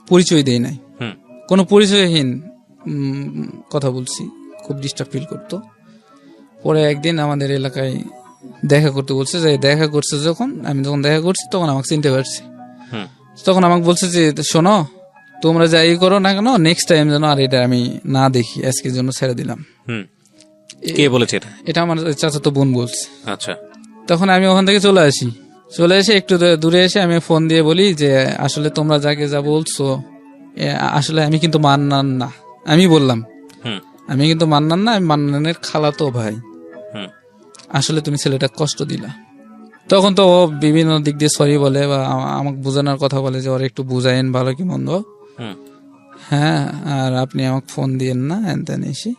পরিচয় দেই নাই, কোনো পরিচয়হীন কথা বলছি, খুব ডিস্টার্ব ফিল করতো। পরে একদিন আমাদের এলাকায় দেখা করতে বলছে, যে দেখা করছে যখন, আমি যখন দেখা করছি তখন আমাকে চিনতে পারছি। তখন আমাকে বলছে যে শোনো, তোমরা যাই করো না কেন, নেক্সট টাইম যেন আর এটা আমি না দেখি, আজকের জন্য ছেড়ে দিলাম।
কে বলেছে
এটা? আমার চাচাতো বোন বলছে।
আচ্ছা।
তখন আমি ওখান থেকে চলে এসে একটু দূরে এসে আমি ফোন দিয়ে বলি যে আসলে তোমরা যাকে যা বলছো, আসলে আমি কিন্তু মান্নান না। আমি বললাম আমি কিন্তু মান্নান না, আমি মান্নানের খালাতো ভাই। আসলে তুমি ছেলেটা কষ্ট দিলা। তখন তো ও বিভিন্ন দিক দিয়ে সরি বলে বা আমাকে বোঝানোর কথা বলে যে ওরা একটু বুঝাইন ভালো কি মন্দ। হ্যাঁ, আর আপনি আমাকে ফোন দিয়েন না, এনতেন এসে।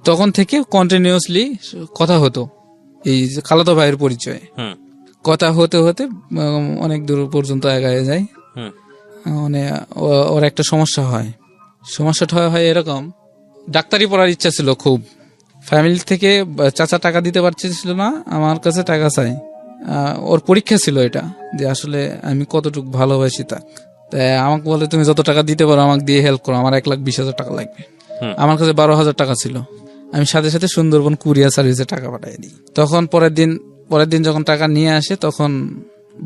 তখন থেকে কন্টিনিউয়াসলি কথা হতো, এই যে খালাতো ভাইয়ের পরিচয়ে কথা হতে হতে অনেক দূর পর্যন্ত এগিয়ে যায়। মানে ওর একটা সমস্যাটা হয় এরকম, ডাক্তারি পড়ার ইচ্ছা ছিল খুব। ফ্যামিলি থেকে চাচা টাকা দিতে পারছিল না, আমার কাছে টাকা চাই। ওর পরীক্ষা ছিল এটা, যে আসলে আমি কতটুকু ভালোবাসি তাক। তাই আমাকে বলে তুমি যত টাকা দিতে পারো আমাকে দিয়ে হেল্প করো, আমার 1,20,000 টাকা লাগবে। আমার কাছে 12,000 টাকা ছিল। আমি সাথে সাথে সুন্দরবন কুরিয়ার সার্ভিসে টাকা পাঠিয়ে দিই। তখন পরের দিন যখন টাকা নিয়ে আসে, তখন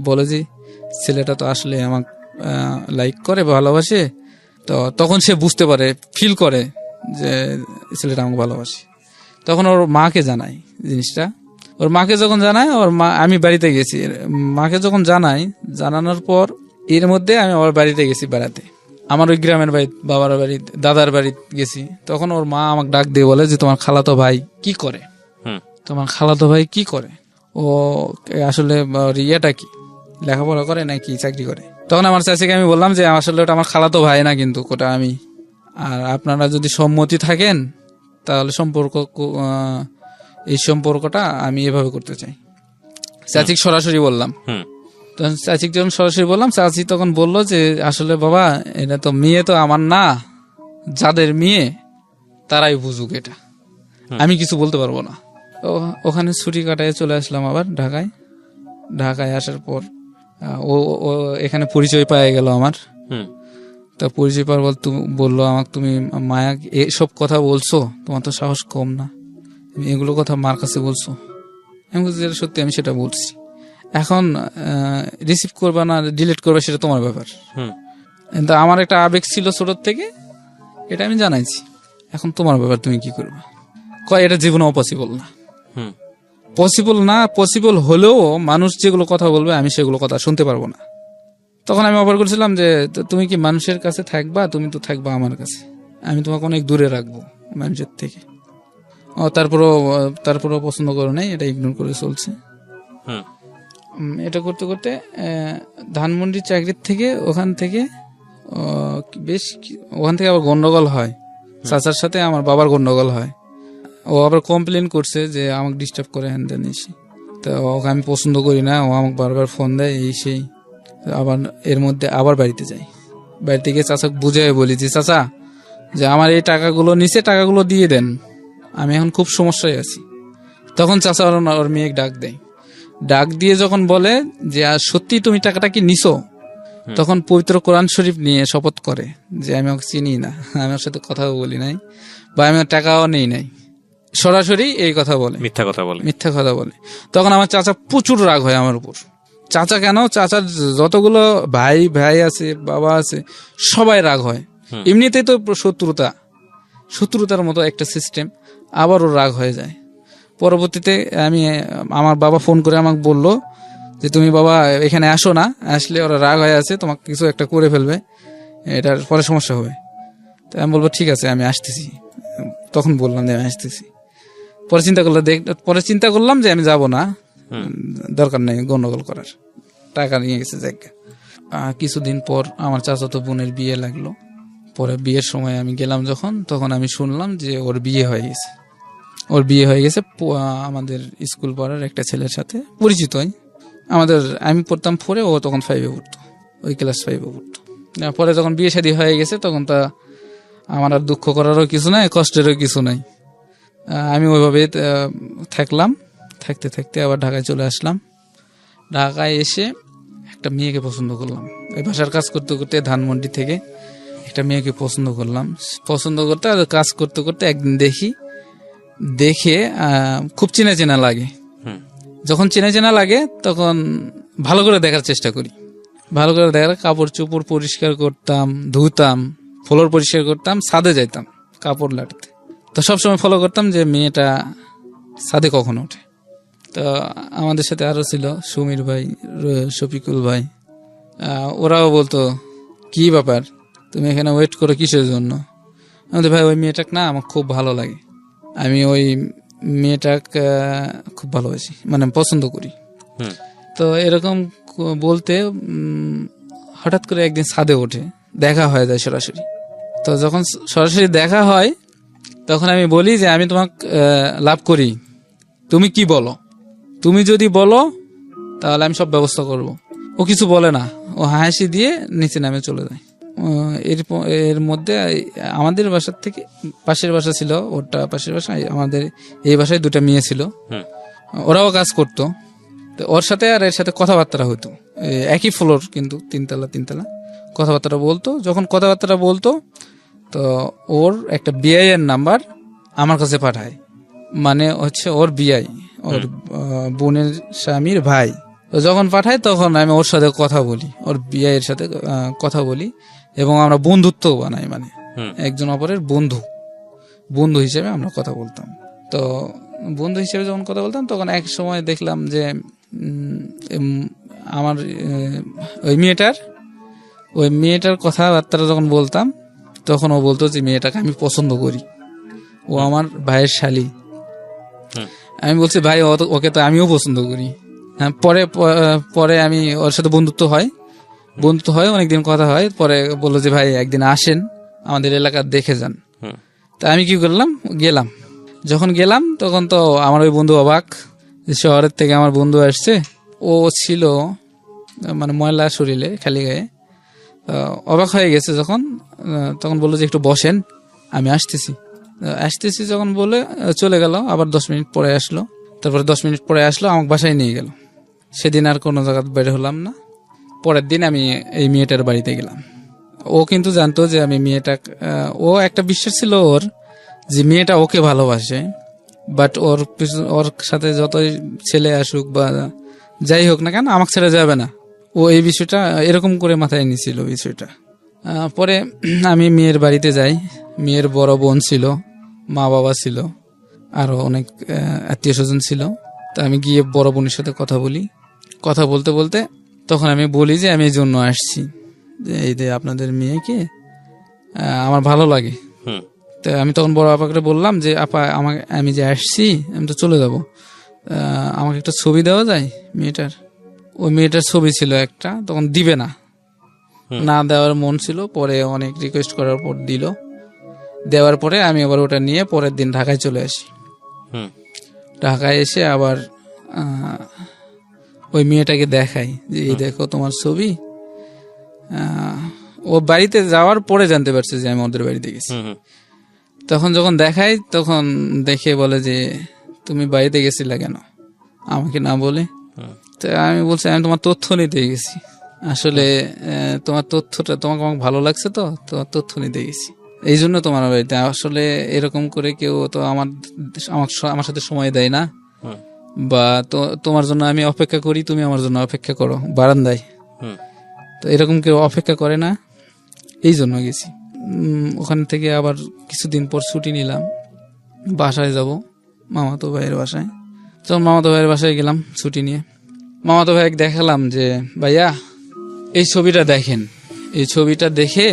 বলে যে ছেলেটা তো আসলে আমাকে লাইক করে, ভালোবাসে। তো তখন সে বুঝতে পারে, ফিল করে যে ছেলেটা আমাকে ভালোবাসে। তখন ওর মাকে জানায় জিনিসটা। ওর মাকে যখন জানায়, ওর মা, আমি বাড়িতে গেছি, মাকে যখন জানানোর পর এর মধ্যে আমি ওর বাড়িতে গেছি বেড়াতে, আমার ওই গ্রামের বাড়ি, বাবার বাড়ি, দাদার বাড়ি গেছি। তখন ওর মা আমাকে ডাক দিয়ে বলে যে তোমার খালাতো ভাই কি করে, ও আসলে ইয়েটা কি, লেখাপড়া করে নাকি চাকরি করে? তখন আমার চাচিকে আমি বললাম যে আসলে ওটা আমার খালাতো ভাই না, কিন্তু ওটা আমি। আর আপনারা যদি সম্মতি থাকেন তাহলে এই সম্পর্কটা আমি এভাবে করতে চাই। চাচিক সরাসরি বললাম। তখন চাচিক যখন সরাসরি বললাম, চাচি তখন বললো যে আসলে বাবা, এটা তো মেয়ে তো আমার না, যাদের মেয়ে তারাই বুঝুক, এটা আমি কিছু বলতে পারবো না। ওখানে ছুটি কাটায় চলে আসলাম আবার ঢাকায় আসার পর ও এখানে পরিচয় পাওয়া গেল আমার। তা পরিচয় পাওয়ার বললো আমাকে, তুমি মায়া এসব কথা বলছো, তোমার তো সাহস কম না, তুমি এগুলো কথা মার কাছে বলছো? আমি বলছি যেটা সত্যি আমি সেটা বলছি। এখন রিসিভ করবা না ডিলিট করবে সেটা তোমার ব্যাপার। কিন্তু আমার একটা আবেগ ছিল ছোট থেকে, এটা আমি জানাইছি, এখন তোমার ব্যাপার, তুমি কি করবে। এটা জীবনে অপসিবল না। পসিবল হলেও মানুষ যেগুলো কথা বলবে আমি সেগুলো কথা শুনতে পারবো না। তখন আমি অফার করছিলাম যে তুমি কি মানুষের কাছে থাকবা, তুমি তো থাকবা আমার কাছে, আমি তোমাকে অনেক দূরে রাখবো মানুষের থেকে। তারপরও পছন্দ করো নাই, এটা ইগনোর করে চলছে। এটা করতে করতে ধানমন্ডির চাকরির থেকে ওখান থেকে আবার গন্ডগোল হয়, চাচার সাথে আমার বাবার গন্ডগোল হয়। ও আবার কমপ্লেন করছে যে আমাকে ডিস্টার্ব করে, হ্যান তেন এসে। তো ওকে আমি পছন্দ করি না, ও আমাকে বারবার ফোন দেয়, এই সেই। আবার এর মধ্যে আবার বাড়িতে যাই, বাড়িতে গিয়ে চাচাকে বুঝাই বলি যে চাচা, যে আমার এই টাকাগুলো নিচে, টাকাগুলো দিয়ে দেন, আমি এখন খুব সমস্যায় আছি। তখন চাচা ওর মেয়ে ডাক দিয়ে যখন বলে যে আর সত্যি তুমি টাকাটা কি নিছো, তখন পবিত্র কোরআন শরীফ নিয়ে শপথ করে যে আমি ওকে চিনি না, আমি ওর সাথে কথাও বলি নাই, বা আমি টাকাও নেই নাই। সরাসরি এই কথা বলে, মিথ্যা কথা বলে। তখন আমার চাচা প্রচুর রাগ হয় আমার উপর। চাচা কেন, চাচার যতগুলো ভাই আছে, বাবা আছে, সবাই রাগ হয়। এমনিতেই তো শত্রুতার মতো একটা সিস্টেম, আবারও রাগ হয়ে যায়। পরবর্তীতে আমার বাবা ফোন করে আমাকে বললো যে তুমি বাবা এখানে আসো না, আসলে ওরা রাগ হয়ে আছে, তোমাকে কিছু একটা করে ফেলবে, এটার পরে সমস্যা হবে। তো আমি বলবো ঠিক আছে আমি আসতেছি, তখন বললাম যে আমি আসতেছি। পরে চিন্তা করলাম যে আমি যাব না, দরকার নেই গন্ডগোল করার, টাকা নিয়ে গেছে জায়গা। কিছুদিন পর আমার চাচাতো বোনের বিয়ে লাগলো। পরে বিয়ের সময় আমি গেলাম যখন, তখন আমি শুনলাম যে ওর বিয়ে হয়ে গেছে। আমাদের স্কুল পড়ার একটা ছেলের সাথে পরিচিতই। আমি পড়তাম 4-এ, ও তখন 5-এ পড়তো, ওই ক্লাস 5-এ পড়তো। পরে যখন বিয়ে শাদী হয়ে গেছে তখন তা আমার আর দুঃখ করারও কিছু নাই, কষ্টেরও কিছু নাই। আমি ওইভাবে থাকলাম, থাকতে থাকতে আবার ঢাকায় চলে আসলাম। ঢাকায় এসে একটা মেয়েকে পছন্দ করলাম। এই বাসার কাজ করতে করতে ধানমন্ডি থেকে একটা মেয়েকে পছন্দ করতে আর কাজ করতে করতে একদিন দেখে খুব চেনা চেনা লাগে। যখন চেনা চেনা লাগে তখন ভালো করে দেখার চেষ্টা করি। ভালো করে দেখার, কাপড় চোপড় পরিষ্কার করতাম, ধুতাম, ফ্লোর পরিষ্কার করতাম, ছাদে যাইতাম কাপড় লাটতে। তো সবসময় ফলো করতাম যে মেয়েটা ছাদে কখন ওঠে। তো আমাদের সাথে আরো ছিল সুমির ভাই, শফিকুল ভাই, ওরাও বলতো কি ব্যাপার তুমি এখানে ওয়েট করো কিসের জন্য? আমাদের ভাই ওই মেয়েটাকে না আমার খুব ভালো লাগে, আমি ওই মেয়েটাকে খুব ভালোবাসি, মানে পছন্দ করি। তো এরকম বলতে হঠাৎ করে একদিন ছাদে ওঠে, দেখা হয়ে যায় সরাসরি। তো যখন সরাসরি দেখা হয় তখন আমি বলি যে আমি তোমাকে লাভ করি, তুমি কি বলো? তুমি যদি বলো তাহলে আমি সব ব্যবস্থা করব। ও কিছু বলে না, ও হাসি দিয়ে নিচে নামে চলে যায়। এর মধ্যে আমাদের বাসার থেকে পাশের বাসা ছিল, ওটা পাশের বাসা, আমাদের এই বাসায় 2টা মেয়ে ছিল, ওরাও কাজ করতো। তো ওর সাথে আর এর সাথে কথাবার্তা হতো, একই ফ্লোর কিন্তু 3 তলা কথাবার্তা বলতো। যখন কথাবার্তা বলতো তো ওর একটা বিআইয়ের নাম্বার আমার কাছে পাঠায়, মানে হচ্ছে ওর বিআই, ওর বোনের স্বামীর ভাই। তো যখন পাঠায় তখন আমি ওর সাথে কথা বলি, ওর বিআইয়ের সাথে কথা বলি, এবং আমরা বন্ধুত্ব বানাই, মানে একজন অপরের বন্ধু হিসেবে আমরা কথা বলতাম। তো বন্ধু হিসেবে যখন কথা বলতাম তখন এক সময় দেখলাম যে আমার ওই মেয়েটার কথাবার্তা যখন বলতাম তখন ও বলতো যে মেয়েটাকে আমি পছন্দ করি, ও আমার ভাইয়ের শালী। আমি বলছি ভাই ওকে তো আমিও পছন্দ করি। হ্যাঁ, পরে আমি ওর সাথে বন্ধুত্ব হয়, অনেকদিন কথা হয়। পরে বললো যে ভাই একদিন আসেন আমাদের এলাকা দেখে যান। তা আমি কি করলাম, গেলাম। যখন গেলাম তখন তো আমার ওই বন্ধু অবাক, শহরের থেকে আমার বন্ধু আসছে। ও ছিল মানে ময়লা শরীরে, খালি গায়ে, অবাক হয়ে গেছে। তখন বললো যে একটু বসেন, আমি আসতেছি যখন বলে চলে গেল। আবার 10 মিনিট পরে আসলো, তারপরে 10 মিনিট পরে আসলো, আমাকে বাসায় নিয়ে গেল। সেদিন আর কোনো জায়গা বের হলাম না। পরের দিন আমি এই মেয়েটার বাড়িতে গেলাম। ও কিন্তু জানতো যে আমি ও একটা বিশ্বাস ছিল ওর যে মেয়েটা ওকে ভালোবাসে, বাট ওর সাথে যতই ছেলে আসুক বা যাই হোক না কেন আমাকে ছেড়ে যাবে না। ও এই বিষয়টা এরকম করে মাথায় নিয়েছিল বিষয়টা। পরে আমি মেয়ের বাড়িতে যাই। মেয়ের বড় বোন ছিল, মা বাবা ছিল, আরো অনেক আত্মীয় স্বজন ছিল। তা আমি গিয়ে বড় বোনের সাথে কথা বলি। কথা বলতে বলতে তখন আমি বলি যে আমি এই জন্য আসছি, যে এই যে আপনাদের মেয়েকে আমার ভালো লাগে। তো আমি তখন বড় আপাকে বললাম যে আপা আমি যে আসছি, আমি তো চলে যাব, আমাকে একটা ছবি দেওয়া যায় মেয়েটার? ওই মেয়েটার ছবি ছিল একটা, তখন দিবে না দেওয়ার মন ছিল। পরে অনেক রিকোয়েস্ট করার পর দিল। দেওয়ার পরে আমি আবার ওটা নিয়ে পরের দিন ঢাকায় চলে আসি। ঢাকায় এসে আবার ওই মেয়েটাকে দেখাই যে এই দেখো তোমার ছবি। ও বাড়িতে যাওয়ার পরে জানতে পারছে যে আমি ওদের বাড়িতে গেছি। তখন যখন দেখাই তখন দেখে বলে যে তুমি বাড়িতে গেছিলা কেন আমাকে না বলে? তো আমি বলছি আমি তোমার তথ্য নিতে গেছি, আসলে তোমার তথ্যটা তোমাকে ভালো লাগছে, তো তোমার তথ্য নিতে গেছি, এই জন্য তোমার বাড়িতে। আসলে এরকম করে কেউ তো আমার সাথে সময় দেয় না, বা তোমার জন্য আমি অপেক্ষা করি, তুমি আমার জন্য অপেক্ষা করো বারান্দায়, তো এরকম কেউ অপেক্ষা করে না, এই জন্য গেছি। ওখান থেকে আবার কিছুদিন পর ছুটি নিলাম, বাসায় যাব। মামাতো ভাইয়ের বাসায়। তো মামাতো ভাইয়ের বাসায় গেলাম ছুটি নিয়ে। মামাতো ভাইকে দেখালাম যে ভাইয়া এই ছবিটা দেখেন, এই ছবিটা দেখে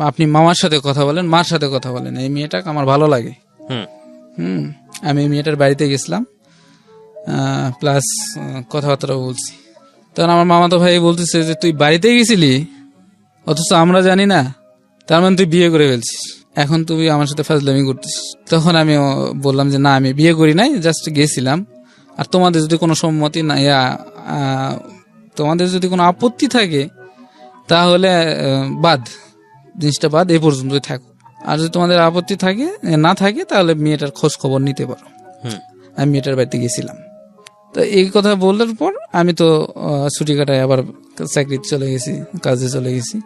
আপনি মামার সাথে কথা বলেন, মার সাথে কথা বলেন, এই মেয়েটাকে আমার ভালো লাগে। আমি এই মেয়েটার বাড়িতে গেছিলাম, প্লাস কথাবার্তা বলছি। তখন আমার মামাতো ভাই বলতেছে যে তুই বাড়িতে গেছিলি অথচ আমরা জানি না, তার মানে তুই বিয়ে করে ফেলছিস, এখন তুই আমার সাথে ফাজলামি করতিস। তখন আমি বললাম যে না, আমি বিয়ে করি নাই, জাস্ট গেছিলাম। আর তোমাদের যদি কোনো সম্মতি না, তোমাদের যদি কোনো আপত্তি থাকে তাহলে জিনিসটা বাদ, এই পর্যন্তই থাকো। আর যদি তোমাদের আপত্তি থাকে না থাকে তাহলে মেয়েটার খোঁজ খবর নিতে পারো। আমি মেয়েটার বাড়িতে গেছিলাম। তো এই কথা বলার পর আমি তো ছুটি কাটায় আবার চাকরিতে চলে গেছি, কাজে চলে গেছি।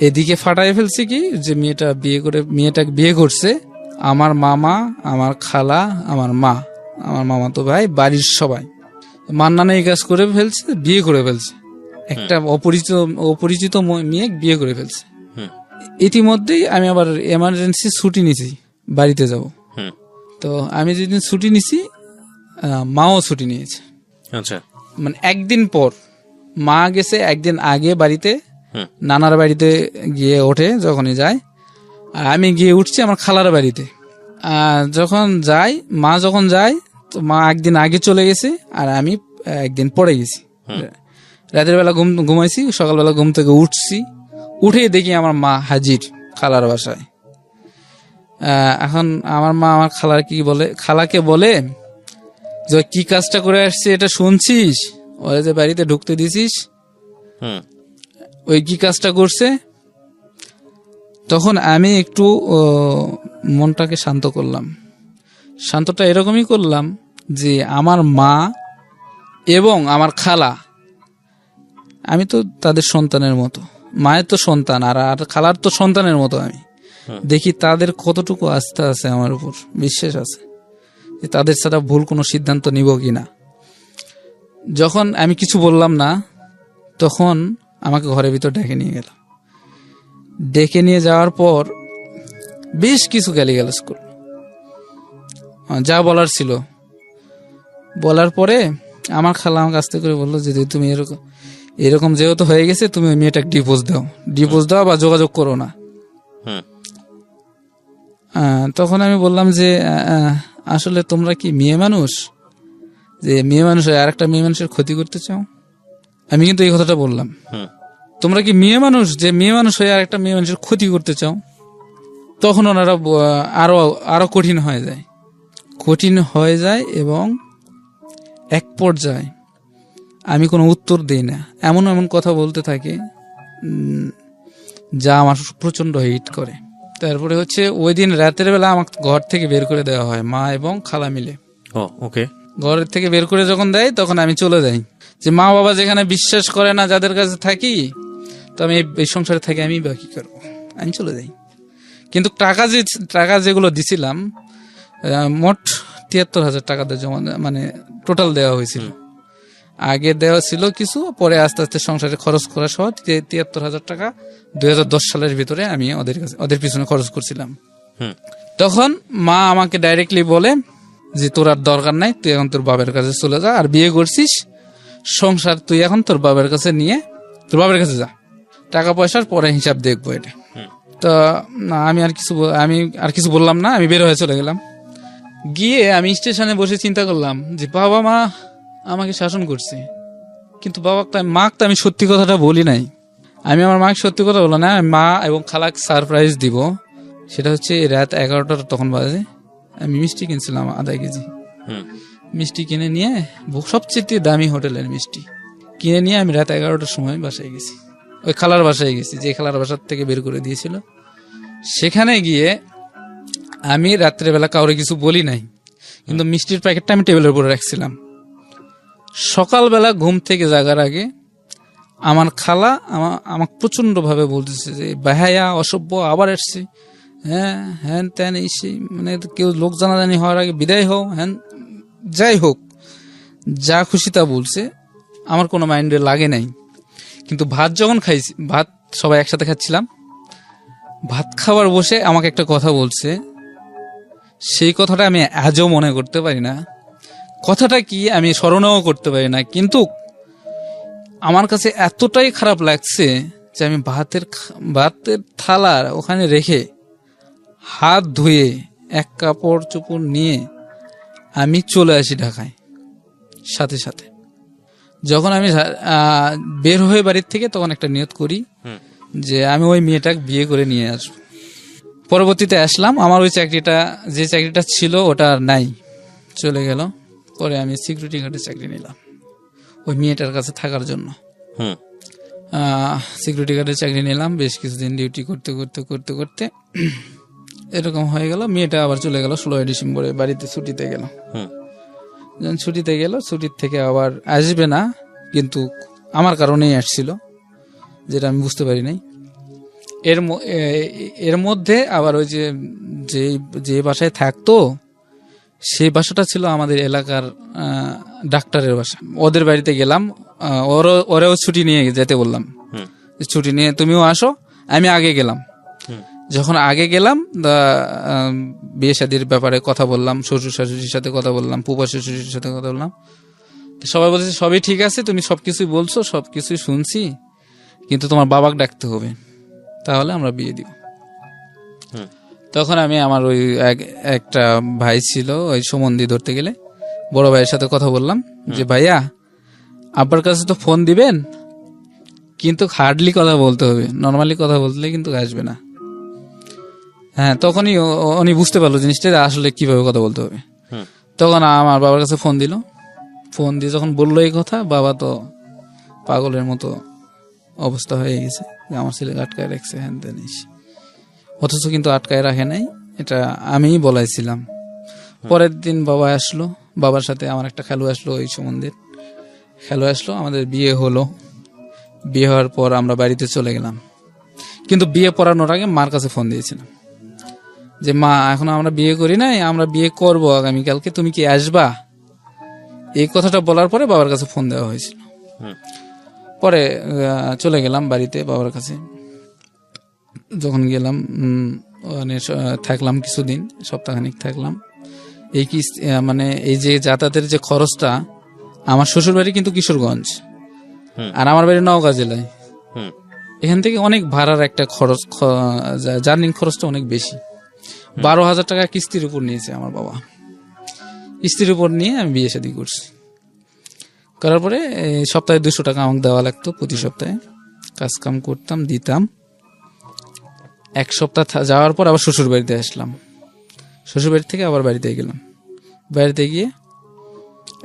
এদিকে ফাটাই ফেলছি কি যে মেয়েটা বিয়ে করছে আমার মামা, আমার খালা, আমার মা, আমার মামাতো ভাই, বাড়ির সবাই মান্নানা এই কাজ করে ফেলছে, বিয়ে করে ফেলছে, একটা অপরিচিত মেয়ে বিয়ে করে ফেলছে। ইতিমধ্যেই আমি আবার এমার্জেন্সি ছুটি নিছি, বাড়িতে যাব। তো আমি যেদিন ছুটি নিছি মাও ছুটি নিয়েছে।
আচ্ছা,
মানে একদিন পর মা গেছে একদিন আগে বাড়িতে, নানার বাড়িতে গিয়ে ওঠে যখনই যায়, আর আমি গিয়ে উঠছি আমার খালার বাড়িতে। যখন যায় তো মা একদিন আগে চলে গেছে আর আমি একদিন পরে গেছি। রাতের বেলা ঘুমাইছি, সকালবেলা ঘুম থেকে উঠছি, উঠে দেখি আমার মা হাজির খালার বাসায়। এখন আমার মা আমার খালাকে বলে যে কি কাজটা করে আসছে এটা শুনছিস, ওরা যে বাড়িতে ঢুকতে দিছিস, ওই কি কাজটা করছে। তখন আমি একটু মনটাকে শান্ত করলাম। শান্তটা এরকমই করলাম যে আমার মা এবং আমার খালা, আমি তো তাদের সন্তানের মতো, মায়ের তো সন্তান আর খালার তো সন্তানের মতো। আমি দেখি তাদের কতটুকু আস্থা আছে আমার উপর, বিশ্বাস আছে যে তাদের ছাড়া ভুল কোনো সিদ্ধান্ত নিব কিনা। যখন আমি কিছু বললাম না তখন আমাকে ঘরের ভিতর ডেকে নিয়ে গেল। ডেকে নিয়ে যাওয়ার পর বেশ কিছু গালিগালাজ করল, যা বলার ছিল। বলার পরে আমার খালা আমাকে আস্তে করে বললো যে তুমি এরকম যেহেতু হয়ে গেছে তুমি ওই মেয়েটাকে ডিভোর্স দাও বা যোগাযোগ করো না। তখন আমি বললাম যে আসলে তোমরা কি মেয়ে মানুষ, যে মেয়ে মানুষ হয় আর একটা মেয়ে মানুষের ক্ষতি করতে চাও? আমি কিন্তু এই কথাটা বললাম, তোমরা কি মেয়ে মানুষ যে মেয়ে মানুষ হয়ে আর একটা মেয়ে মানুষের ক্ষতি করতে চাও? তখন ওনারা আরো কঠিন হয়ে যায় এবং এক পর্যায়ে আমি কোনো উত্তর দিই না, এমন কথা বলতে থাকে যা আমার প্রচন্ড হিট করে। তারপরে হচ্ছে ওই দিন রাতের বেলা আমাকে ঘর থেকে বের করে দেওয়া হয়, মা এবং খালা মিলে। ঘর থেকে বের করে যখন দেয় তখন আমি চলে যাই। যে মা বাবা যেখানে বিশ্বাস করে না যাদের কাছে থাকি, তো আমি এই সংসারে থাকি, আমি বাকি করবো, আমি চলে যাই। কিন্তু টাকা যেগুলো দিছিলাম মোট ৭৩,০০০ টাকা জমা, মানে টোটাল দেওয়া হয়েছিল। আগে দেওয়া ছিল কিছু, পরে আস্তে আস্তে সংসারে খরচ করা সহ ৭৩,০০০ টাকা ২০১০ সালের ভিতরে আমি ওদের পিছনে খরচ করছিলাম। তখন মা আমাকে ডাইরেক্টলি বলে যে তোর আর দরকার নাই, তুই এখন তোর বাবার কাছে চলে যা, আর বিয়ে করছিস, সংসার তুই এখন তোর বাবার কাছে নিয়ে তোর বাবার কাছে যা, টাকা পয়সার পরে হিসাব দেখবো এটা। তো আমি আর কিছু বললাম না, আমি বের হয়ে চলে গেলাম। গিয়ে আমি স্টেশনে বসে চিন্তা করলাম যে বাবা মা আমাকে শাসন করছে, কিন্তু মাকে তো আমি সত্যি কথাটা বলি নাই। আমি আমার মাকে সত্যি কথা বললাম না, মা এবং খালাকে সারপ্রাইজ দিব। সেটা হচ্ছে রাত ১১টা তখন বাজে। আমি মিষ্টি কিনছিলাম ০.৫ কেজি মিষ্টি কিনে নিয়ে, সবচেয়ে দামি হোটেলের মিষ্টি কিনে নিয়ে আমি রাত ১১টার সময় বাসায় গেছি, ওই খালার বাসায় গেছি, যে খালার বাসার থেকে বের করে দিয়েছিল। সেখানে গিয়ে আমি রাত্রেবেলা কাউরে কিছু বলি নাই, কিন্তু মিষ্টির প্যাকেটটা আমি টেবিলের উপরে রাখছিলাম। সকালবেলা ঘুম থেকে জাগার আগে আমার খালা আমাকে প্রচন্ড ভাবে বলতেছে যে ভাইয়া অসভ্য আবার এসছে, হ্যান ত্যান এসে, মানে কেউ লোক জানাজানি হওয়ার আগে বিদায় হও, হ্যান যাই হোক, যা খুশি তা বলছে, আমার কোনো মাইন্ডে লাগে নাই। কিন্তু ভাত যখন খাইছি, ভাত সবাই একসাথে খাচ্ছিলাম, ভাত খাবার বসে আমাকে একটা কথা বলছে, সেই কথাটা আমি আজও মনে করতে পারি না। কথাটা কি আমি স্মরণও করতে পারি না, কিন্তু আমার কাছে এতটাই খারাপ লাগছে যে আমি ভাতের থালা ওখানে রেখে হাত ধুয়ে এক কাপড় চোপড় নিয়ে আমি চলে আসি ঢাকায় সাথে সাথে। যখন আমি বের হয়ে বাড়ির থেকে তখন একটা নিয়ত করি যে আমি ওই মেয়েটাকে বিয়ে করে নিয়ে আসবো। পরবর্তীতে আসলাম, আমার ওই চাকরিটা, যে চাকরিটা ছিল ওটা আর নাই, চলে গেল। পরে আমি সিকিউরিটি গার্ডের চাকরি নিলাম ওই মেয়েটার কাছে থাকার জন্য। সিকিউরিটি গার্ডের চাকরি নিলাম, বেশ কিছুদিন ডিউটি করতে করতে করতে করতে এরকম হয়ে গেল। মেয়েটা আবার চলে গেল 16 ডিসেম্বরে বাড়িতে ছুটিতে গেল। যখন ছুটিতে গেল, ছুটির থেকে আবার আসবে না, কিন্তু আমার কারণেই আসছিল, যেটা আমি বুঝতে পারি নাই। এর মধ্যে আবার ওই যে বাসায় থাকতো সেই বাসাটা ছিল আমাদের এলাকার ডাক্তারের বাসা। ওদের বাড়িতে গেলাম, ওরাও ছুটি নিয়ে যেতে বললাম, ছুটি নিয়ে তুমিও আসো। আমি আগে গেলাম। যখন আগে গেলাম, বিয়ে শাদীর ব্যাপারে কথা বললাম, শ্বশুর শাশুড়ির সাথে কথা বললাম, ফুফা শ্বশুরের সাথে কথা বললাম। সবাই বলছে সবই ঠিক আছে, তুমি সবকিছুই বলছো, সবকিছুই শুনছি, কিন্তু তোমার বাবাকে ডাকতে হবে, তাহলে আমরা বিয়ে দিব। তখন আমি আমার ওই একটা ভাই ছিল, ওই সম্বন্ধী ধরতে গেলে বড় ভাইয়ের সাথে কথা বললাম যে ভাইয়া আব্বার কাছে তো ফোন দিবেন, কিন্তু হার্ডলি কথা বলতে হবে, নর্মালি কথা বললে কিন্তু আসবে না। হ্যাঁ, তখনই উনি বুঝতে পারলো জিনিসটা আসলে কিভাবে কথা বলতে হবে। তখন আমার বাবার কাছে ফোন দিল। ফোন দিয়ে যখন বললো এই কথা, বাবা তো পাগলের মতো অবস্থা হয়ে গেছে যে আমার ছেলে আটকায় রাখছে, হ্যান তেন। অথচ কিন্তু আটকায় রাখে নাই, এটা আমিই বলাইছিলাম। পরের দিন বাবা আসলো, বাবার সাথে আমার একটা খালু আসলো, ওই সম্বন্ধের খালু আসলো, আমাদের বিয়ে হলো। বিয়ে হওয়ার পর আমরা বাড়িতে চলে গেলাম, কিন্তু বিয়ে পড়ানোর আগে মার কাছে ফোন দিয়েছিলাম যে মা, এখন আমরা বিয়ে করি নাই, আমরা বিয়ে করবো আগামীকালকে, তুমি কি আসবা? এই কথাটা বলার পরে বাবার কাছে ফোন দেওয়া হয়েছিল। পরে চলে গেলাম বাড়িতে বাবার কাছে। যখন গেলাম, থাকলাম কিছুদিন, সপ্তাহখানিক থাকলাম। এই কি মানে এই যে যাতায়াতের যে খরচটা, আমার শ্বশুর বাড়ি কিন্তু কিশোরগঞ্জ আর আমার বাড়ি নওগাঁ জেলায়। এখান থেকে অনেক ভাড়ার একটা খরচ, জার্নিং খরচটা অনেক বেশি। 12,000 টাকা কিস্তির উপর নিয়েছে আমার বাবা। কিস্তির উপর নিয়ে আমি বিয়ে শাদী করছি। করার পরে সপ্তাহে 200 টাকা আমাকে দেওয়া লাগতো প্রতি সপ্তাহে। কাজ কাম করতাম, দিতাম। এক সপ্তাহ যাওয়ার পর আবার শ্বশুর বাড়িতে আসলাম। শ্বশুর বাড়ি থেকে আবার বাড়িতে গেলাম। বাড়িতে গিয়ে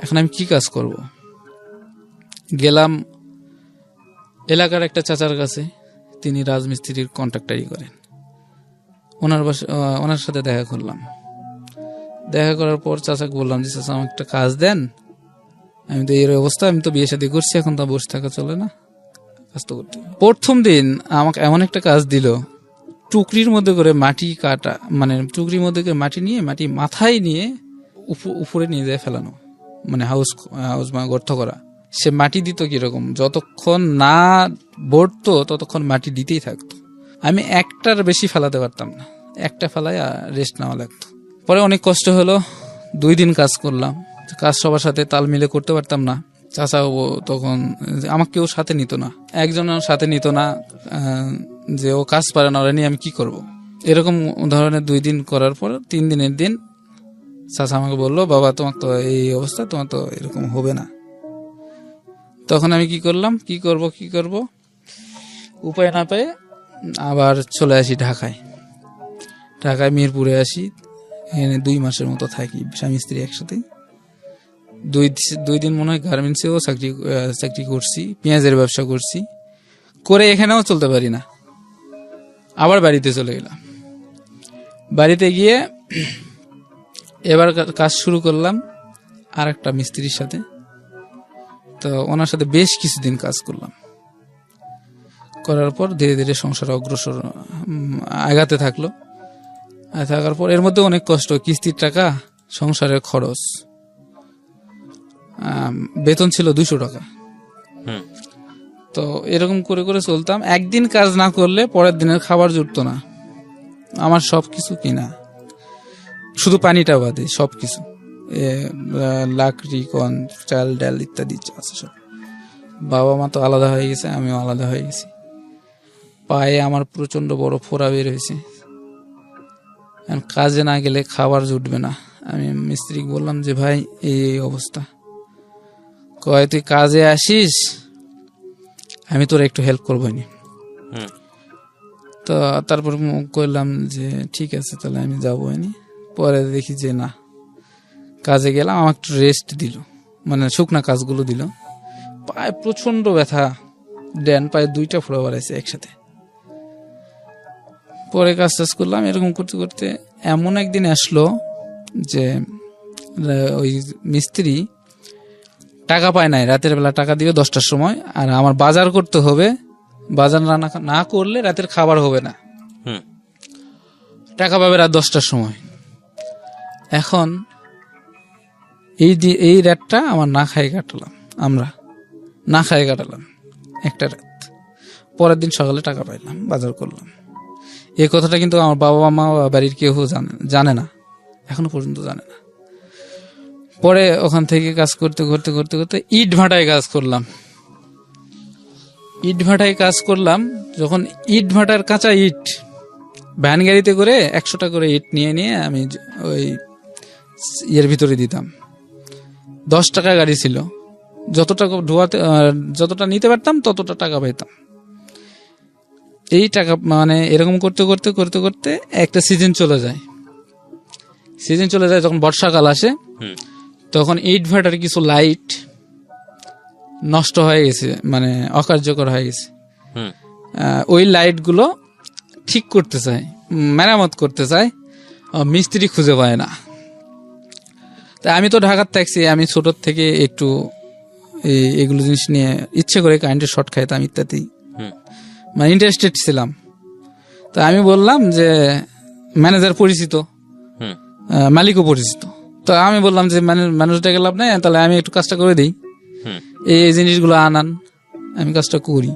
এখন আমি কি কাজ করব? গেলাম এলাকার একটা চাচার কাছে, তিনি রাজমিস্ত্রির কন্ট্রাক্টারি করেন। ওনার সাথে দেখা করলাম। দেখা করার পর চাচাকে বললাম যে চাচা আমাকে একটা কাজ দেন, আমি তো এর অবস্থা, আমি তো বিয়ে শাদী করছি, এখন তো বসে থাকা চলে না, কাজ তো করতে। প্রথম দিন আমাকে এমন একটা কাজ দিল, টুকরির মধ্যে করে মাটি কাটা, মানে টুকরির মধ্যে করে মাটি নিয়ে, মাটি মাথায় নিয়ে উপরে নিয়ে যায় ফেলানো, মানে হাউস গর্ত করা। সে মাটি দিত কিরকম, যতক্ষণ না ভরতো ততক্ষণ মাটি দিতেই থাকতো। আমি একটার বেশি ফেলাতে পারতাম না, একটা ফেলায় রেস্ট নেওয়া লাগতো। পরে অনেক কষ্ট হলো, 2 দিন কাজ করলাম। কাজ সবার সাথে তাল মিলে করতে পারতাম না। চাচাও তখন আমাকে কেউ সাথে নিত না, একজনের সাথে নিত না, যে ও কাজ পারে না, ওরা নিয়ে আমি কি করব। এরকম ধরনের 2 দিন করার পর 3 দিনের দিন চাচা আমাকে বললো, বাবা তোমার তো এই অবস্থা, তোমার তো এরকম হবে না। তখন আমি কি করব উপায় না পেয়ে আবার চলে আসি ঢাকায় মিরপুরে আসি। এখানে 2 মাসের মতো থাকি, স্বামী স্ত্রী একসাথে। 2 দিন মনে হয় গার্মেন্টসেও চাকরি করছি, পেঁয়াজের ব্যবসা করছি, করে এখানেও চলতে পারি না। আবার বাড়িতে চলে গেলাম। বাড়িতে গিয়ে এবার কাজ শুরু করলাম আর একটা মিস্ত্রির সাথে। তো ওনার সাথে বেশ কিছুদিন কাজ করলাম। করার পর ধীরে ধীরে সংসার অগ্রসর আগাতে থাকলো। থাকার পর এর মধ্যে অনেক কষ্ট, কিস্তির টাকা, সংসারের খরচ। বেতন ছিল 200 টাকা। তো এরকম করে করে চলতাম। একদিন কাজ না করলে পরের দিনের খাবার জুটতো না, আমার সবকিছু কিনা। শুধু পানিটা বাদে সবকিছু, লাকড়ি কন, চাল ডাল ইত্যাদি আছে সব। বাবা মা তো আলাদা হয়ে গেছে, আমিও আলাদা হয়ে গেছি। পায়ে আমার প্রচন্ড বড় ফোড়া বের হয়েছে। কাজে না গেলে খাবার জুটবে না। আমি মিস্ত্রিকে বললাম যে ভাই এই অবস্থা, কয় তুই কাজে আসিস, আমি তোর একটু হেল্প করবো নি। তো তারপর করলাম যে ঠিক আছে তাহলে আমি যাবো নি। পরে দেখি যে না, কাজে গেলাম, আমার একটু রেস্ট দিল, মানে শুকনা কাজগুলো দিল। পায়ে প্রচন্ড ব্যথা, ড্যান পায়ে 2টা ফোড়া বাড়াইছে একসাথে। পরে কাজ টাজ করলাম, এরকম করতে করতে এমন একদিন আসলো যে ওই মিস্ত্রি টাকা পায় নাই, রাতের বেলা টাকা দিবে 10টার সময়, আর আমার বাজার করতে হবে, বাজার না করলে রাতের খাবার হবে না, টাকা পাবে রাত 10টার সময়। এখন এই রাতটা আমার না খাই কাটালাম, আমরা না খাই কাটালাম একটা রাত। পরের দিন সকালে টাকা পাইলাম, বাজার করলাম। এই কথাটা কিন্তু আমার বাবা মা বাড়ির কেউ জানে না, এখনো পর্যন্ত জানে না। পরে ওখান থেকে কাজ করতে করতে করতে করতে ইট ভাটায় কাজ করলাম। ইট ভাটায় কাজ করলাম, যখন ইট ভাটার কাঁচা ইট ভ্যান গাড়িতে করে 100টা করে ইট নিয়ে নিয়ে আমি ওই ইয়ের ভিতরে দিতাম। 10 টাকা গাড়ি ছিল, যতটা নিতে পারতাম ততটা টাকা পাইতাম। এই টাকা মানে এরকম করতে করতে করতে করতে একটা সিজন চলে যায়। যখন বর্ষাকাল আসে, তখন ইট ভাটার কিছু লাইট নষ্ট হয়ে গেছে, মানে অকার্যকর হয়ে গেছে। ওই লাইটগুলো ঠিক করতে চায়, মেরামত করতে চায়, মিস্ত্রি খুঁজে পায় না। তাই আমি তো ঢাকার থাকছি, আমি ছোট থেকে একটু এগুলো জিনিস নিয়ে ইচ্ছে করে কারেন্টের শর্ট খাইতাম ইত্যাদি, মানে ইন্টারেস্টেড ছিলাম। তো আমি বললাম যে ম্যানেজার পরিচিত, মালিকও পরিচিত, তো আমি বললাম যে মানুষটাকে লাভ নাই, তাহলে আমি একটু কাজটা করে দিই, এই জিনিসগুলো আনান, আমি কাজটা করি।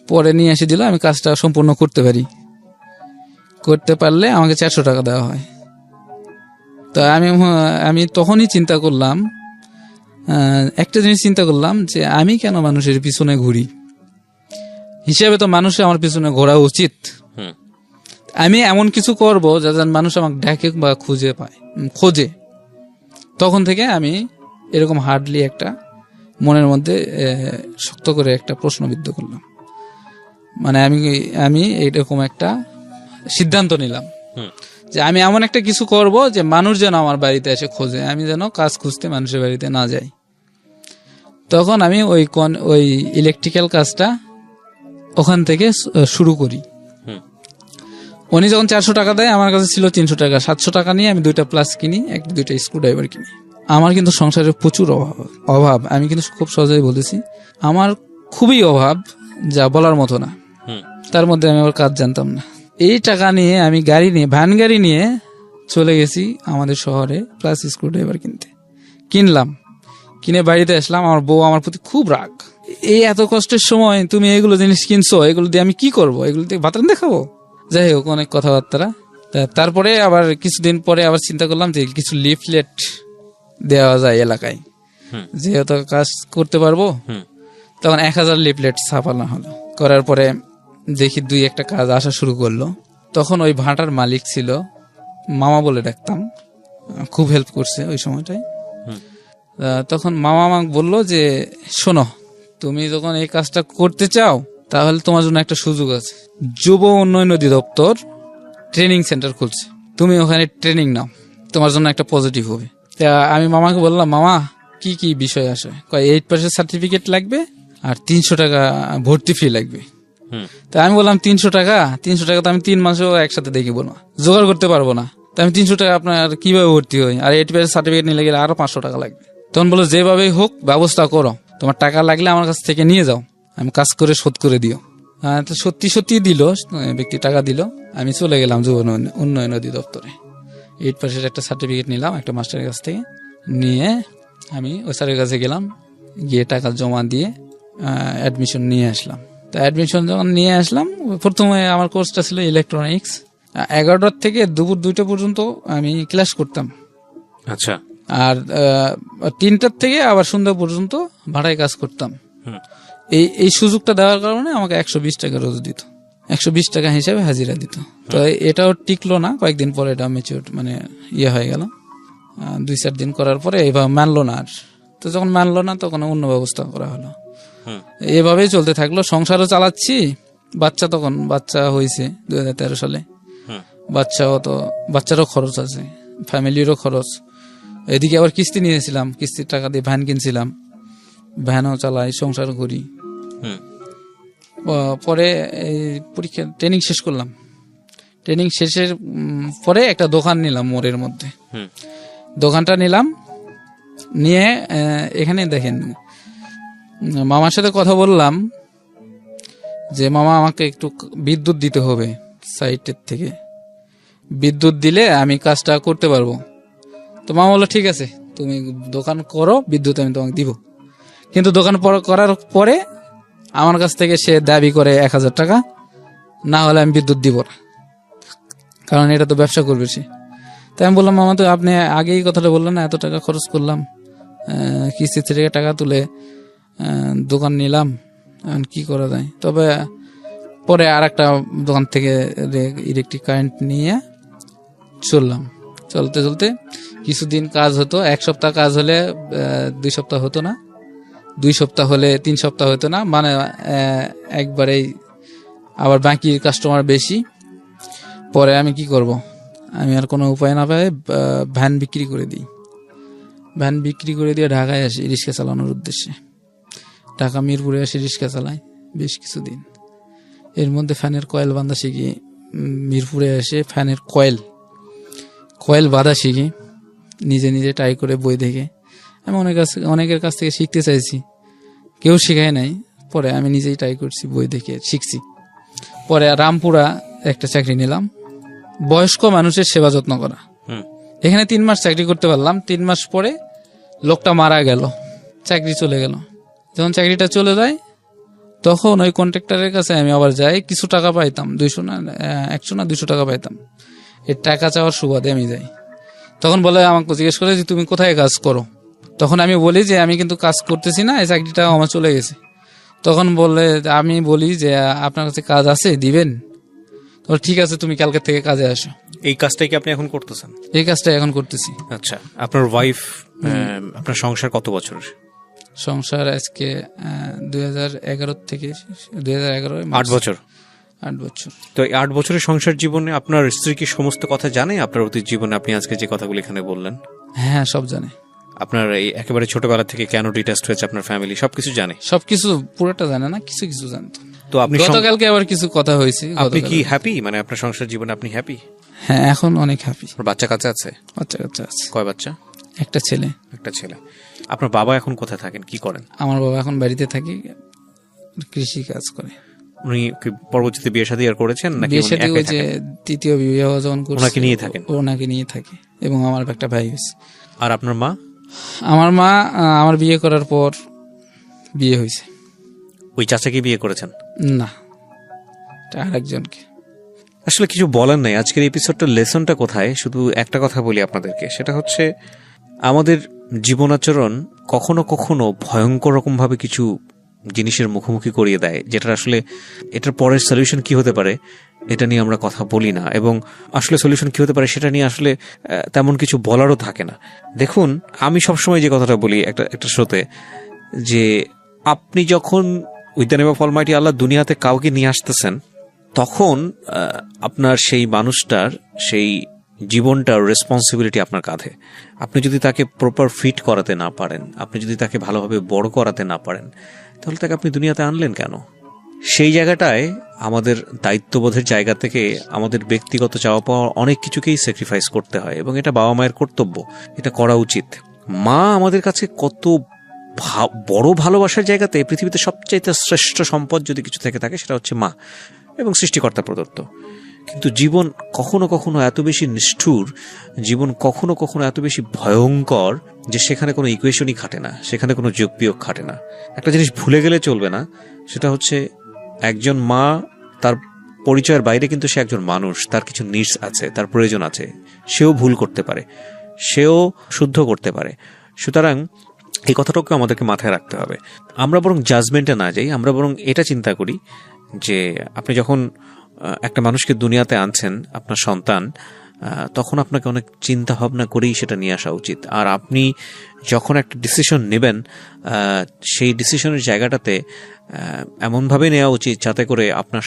পরে নিয়ে এসে দিল, আমি কাজটা সম্পূর্ণ করতে করতে পারলে আমাকে 400 টাকা দেওয়া হয়। তো আমি তখনই চিন্তা করলাম, একটা জিনিস চিন্তা করলাম যে আমি কেন মানুষের পিছনে ঘুরি, হিসাবে তো মানুষের আমার পিছনে ঘোরা উচিত। আমি এমন কিছু করব যাতে মানুষ আমাকে ডাকে বা খোঁজে। তখন থেকে আমি এরকম হার্ডলি একটা মনের মধ্যে শক্ত করে একটা প্রশ্নবিদ্ধ করলাম, মানে আমি এরকম একটা সিদ্ধান্ত নিলাম যে আমি এমন একটা কিছু করব যে মানুষ যেন আমার বাড়িতে এসে খোঁজে, আমি যেন কাজ খুঁজতে মানুষের বাড়িতে না যাই। তখন আমি ওই ইলেকট্রিক্যাল কাজটা ওখান থেকে শুরু করি। উনি যখন 400 টাকা দেয়, আমার কাছে ছিল 300 টাকা, 700 টাকা নিয়ে আমি 2টা প্লাস কিনি, 2টা স্ক্রু ড্রাইভার কিনি। আমার কিন্তু সংসারের প্রচুর অভাব, আমি কিন্তু খুব সহজেই বলেছি, আমার খুবই অভাব, যা বলার মতো না। তার মধ্যে আমি আবার কাজ জানতাম না। এই টাকা নিয়ে আমি ভ্যান গাড়ি নিয়ে চলে গেছি আমাদের শহরে প্লাস স্ক্রু ড্রাইভার কিনে বাড়িতে আসলাম। আমার বউ আমার প্রতি খুব রাগ, এই এত কষ্টের সময় তুমি এগুলো জিনিস কিনছো, এগুলো দিয়ে আমি কি করবো, এগুলো দিয়ে ভাত রান্না দেখাবো? যাই হোক, অনেক কথাবার্তা। তারপরে আবার কিছুদিন পরে আবার চিন্তা করলাম যে কিছু লিফলেট দেওয়া যায় এলাকায়, যেহেতু কাজ করতে পারবো। তখন 1000 লিফলেট ছাপানো হলো। করার পরে দেখি 2-1টা কাজ আসা শুরু করলো। তখন ওই ভাটার মালিক ছিল, মামা বলে ডাকতাম, খুব হেল্প করছে ওই সময়টায়। তখন মামা আমাকে বললো যে শোনো, তুমি যখন এই কাজটা করতে চাও তাহলে তোমার জন্য একটা সুযোগ আছে, যুব উন্নয়ন অধিদপ্তর ট্রেনিং সেন্টার খুলছে, তুমি ওখানে ট্রেনিং নাও, তোমার জন্য একটা পজিটিভ হবে। তা আমি মামাকে বললাম, মামা কি কি বিষয় আসে? 8% সার্টিফিকেট লাগবে আর 300 টাকা ভর্তি ফি লাগবে। তা আমি বললাম 300 টাকা তো আমি 3 মাসও একসাথে দেখি বলবো, জোগাড় করতে পারবো না। তা আমি 300 টাকা আপনার কিভাবে ভর্তি হই, আর 8% সার্টিফিকেট নিলে গেলে আরো 500 টাকা লাগবে। তখন বলো যেভাবেই হোক ব্যবস্থা করো, তোমার টাকা লাগলে আমার কাছ থেকে নিয়ে যাও, আমি কাজ করে শোধ করে দিও। তো সত্যি দিল, ব্যক্তি টাকা দিল। আমি চলে গেলাম যুব উন্নয়ন অধিদপ্তরে, 8% একটা সার্টিফিকেট নিলাম একটা মাস্টারের কাছ থেকে, নিয়ে আমি ওই স্যারের কাছে গেলাম, গিয়ে টাকা জমা দিয়ে অ্যাডমিশন নিয়ে আসলাম। তো অ্যাডমিশন যখন নিয়ে আসলাম, প্রথমে আমার কোর্সটা ছিল ইলেকট্রনিক্স, 11টার থেকে দুপুর 2টা পর্যন্ত আমি ক্লাস করতাম।
আচ্ছা।
আর 3টার থেকে আবার সন্ধ্যা পর্যন্ত ভাড়ায় কাজ করতাম। এই সুযোগটা দেওয়ার কারণে আমাকে 120 টাকা রোজ দিত, 120 টাকা হিসাবে হাজিরা দিত। তো এটাও টিকলো না, কয়েকদিন পরে এটা ম্যাচিউর মানে হয়ে গেল। 2-4 দিন করার পরে এভাবে মানলো না আর। তো যখন মানলো না তখন অন্য ব্যবস্থা করা হলো। এভাবেই চলতে থাকলো, সংসারও চালাচ্ছি। বাচ্চা হয়েছে 2013 সালে। বাচ্চারও খরচ আছে, ফ্যামিলিরও খরচ। এদিকে আবার কিস্তি নিয়েছিলাম, কিস্তির টাকা দিয়ে ভ্যান কিনছিলাম, ভ্যানও চালাই, সংসার করি। পরে এই পরীক্ষা ট্রেনিং শেষ করলাম। ট্রেনিং শেষের পরে একটা দোকান নিলাম মোড়ের মধ্যে। দোকানটা নিলাম, নিয়ে এখানে দেখেন মামার সাথে কথা বললাম যে মামা আমাকে একটু বিদ্যুৎ দিতে হবে সাইটের থেকে, বিদ্যুৎ দিলে আমি কাজটা করতে পারবো। তো মামা বললো ঠিক আছে তুমি দোকান করো, বিদ্যুৎ আমি তোমাকে দিব। কিন্তু দোকান করার পরে আমার কাছ থেকে সে দাবি করে 1000 টাকা, না হলে আমি বিদ্যুৎ দিব না, কারণ এটা তো ব্যবসা করবে সে। তাই আমি বললাম মামা তো আপনি আগেই কথাটা বললেন না, এত টাকা খরচ করলাম, কিস্তি থেকে টাকা তুলে দোকান নিলাম, কি করা যায়। তবে পরে আর একটা দোকান থেকে ইলেকট্রিক কারেন্ট নিয়ে চললাম। চলতে চলতে কিছুদিন কাজ হতো, 1 সপ্তাহ কাজ হলে 2 সপ্তাহ হতো না, 2 সপ্তাহ হলে 3 সপ্তাহ হতো না, মানে একবারেই আবার বাকি কাস্টমার বেশি। পরে আমি কি করব, আমি আর কোনো উপায় না পাই ভ্যান বিক্রি করে দিই। ভ্যান বিক্রি করে দিয়ে ঢাকায় আসি রিক্সা চালানোর উদ্দেশ্যে। ঢাকা মিরপুরে আসি রিক্সা চালাই বেশ কিছুদিন। এর মধ্যে ফ্যানের কয়েল বাঁধা শিখি। মিরপুরে এসে ফ্যানের কয়েল বাঁধা শিখি, নিজে নিজে ট্রাই করে বই দেখে। আমি অনেকের কাছ থেকে শিখতে চাইছি, কেউ শেখায় নাই। পরে আমি নিজেই ট্রাই করছি, বই দেখে শিখছি। পরে রামপুরা একটা চাকরি নিলাম, বয়স্ক মানুষের সেবা যত্ন করা। এখানে 3 মাস চাকরি করতে পারলাম। 3 মাস পরে লোকটা মারা গেল, চাকরি চলে গেল। যখন চাকরিটা চলে যায় তখন ওই কন্ট্রাক্টরের কাছে আমি আবার যাই, কিছু টাকা পাইতাম, 100 না 200 টাকা পাইতাম। এই টাকা চাওয়ার সুবাদে আমি যাই। তখন বলে, আমাকে জিজ্ঞেস করে যে তুমি কোথায় কাজ করো। তখন আমি বলি যে আমি কিন্তু কাজ করতেছি না, এই চাকরিটা আমার চলে গেছে। তখন আমি বলি যে আপনার কাছে কাজ আছে, দিবেন? তো ঠিক আছে, তুমি কালকে থেকে কাজে আসো।
এই কাজটাই কি আপনি এখন করতেছেন?
এই কাজটা এখন করতেছি।
আচ্ছা, আপনার ওয়াইফ, আপনার সংসার কত বছর?
সংসার আজকে 2011 থেকে 2011
8 বছর।
8 বছর।
তো এই 8 বছরের সংসার জীবনে আপনার স্ত্রী কি সমস্ত কথা জানে? আপনার অতীত জীবনে আপনি আজকে যে কথাগুলো এখানে বললেন?
হ্যাঁ, সব জানে।
আপনার এই একেবারে ছোটবেলা থেকে কেন ডিটাচড হয়েছে আপনার ফ্যামিলি, সবকিছু জানে?
সবকিছু পুরোটা জানে না, কিছু কিছু জানতো।
তো আপনি
গতকালকে আবার কিছু কথা হয়েছে।
আপনি কি হ্যাপি, মানে আপনার সংসার জীবনে আপনি হ্যাপি?
হ্যাঁ, এখন অনেক হ্যাপি।
বাচ্চা কাছে আছে?
বাচ্চা কাচ্চা আছে।
কয় বাচ্চা?
একটা ছেলে।
একটা ছেলে। আপনার বাবা এখন কোথায় থাকেন, কি করেন?
আমার বাবা এখন বাড়িতে থাকে, কৃষি কাজ করে।
উনি কি পরবর্তীতে বিয়ে শাদী আর করেছেন নাকি?
বিয়ে শাদী ওই যে তৃতীয় বিবাহ যখন করছে
ওনাকে নিয়ে থাকেন?
ওনাকে নিয়ে থাকে, এবং আমার একটা ভাই হয়েছে।
আর আপনার মা?
আমার মা আমার বিয়ে করার পর বিয়ে হয়েছে।
ওই চাচাকে বিয়ে করেছেন?
না, আরেকজনকে।
আসলে কিছু বলার নাই। আজকের এপিসোডটার লেসনটা কোথায়, শুধু একটা কথা বলি আপনাদেরকে, সেটা হচ্ছে আমাদের জীবন আচরণ কখনো কখনো ভয়ঙ্কর রকম ভাবে কিছু জিনিসের মুখোমুখি করিয়ে দেয়, যেটা আসলে এটার পরের সলিউশন কি হতে পারে এটা নিয়ে আমরা কথা বলি না, এবং আসলে সলিউশন কি হতে পারে সেটা নিয়ে আসলে তেমন কিছু বলারও থাকে না। দেখুন, আমি সবসময় যে কথাটা বলি একটা শোতে, যে আপনি যখন with the name of almighty Allah দুনিয়াতে কাউকে নিয়ে আসতেছেন, তখন আপনার সেই মানুষটার সেই জীবনটার রেসপন্সিবিলিটি আপনার কাঁধে। আপনি যদি তাকে প্রপার ফিট করাতে না পারেন, আপনি যদি তাকে ভালোভাবে বড় করাতে না পারেন, তাহলে তাকে আপনি দুনিয়াতে আনলেন কেন? সেই জায়গাটায় আমাদের দায়িত্ববোধের জায়গা থেকে আমাদের ব্যক্তিগত চাওয়া পাওয়া অনেক কিছুকেই স্যাক্রিফাইস করতে হয়, এবং এটা বাবা মায়ের কর্তব্য, এটা করা উচিত। মা আমাদের কাছে কত বড় ভালোবাসার জায়গাতে, পৃথিবীতে সবচাইতে শ্রেষ্ঠ সম্পদ যদি কিছু থেকে থাকে সেটা হচ্ছে মা, এবং সৃষ্টিকর্তা প্রদত্ত। কিন্তু জীবন কখনো কখনো এত বেশি নিষ্ঠুর, জীবন কখনো কখনো এত বেশি ভয়ঙ্কর যে সেখানে কোনো ইকুয়েশনই খাটে না, সেখানে কোনো যোগ বিয়োগ খাটে না। একটা জিনিস ভুলে গেলে চলবে না, সেটা হচ্ছে একজন মা তার পরিচয়ের বাইরে কিন্তু সে একজন মানুষ, তার কিছু নিডস আছে, তার প্রয়োজন আছে, সেও ভুল করতে পারে, সেও শুদ্ধ করতে পারে। সুতরাং এই কথাটাকে আমাদেরকে মাথায় রাখতে হবে। আমরা বরং জাজমেন্টে না যাই, আমরা বরং এটা চিন্তা করি যে আপনি যখন একটা মানুষকে দুনিয়াতে আনছেন, আপনার সন্তান, তখন আপনাকে অনেক চিন্তা ভাবনা করেই সেটা নিয়ে আসা উচিত। আর আপনি যখন একটা ডিসিশন নেবেন, সেই ডিসিশনের জায়গাটাতে এমনভাবে নেওয়া উচিত যাতে করে আপনার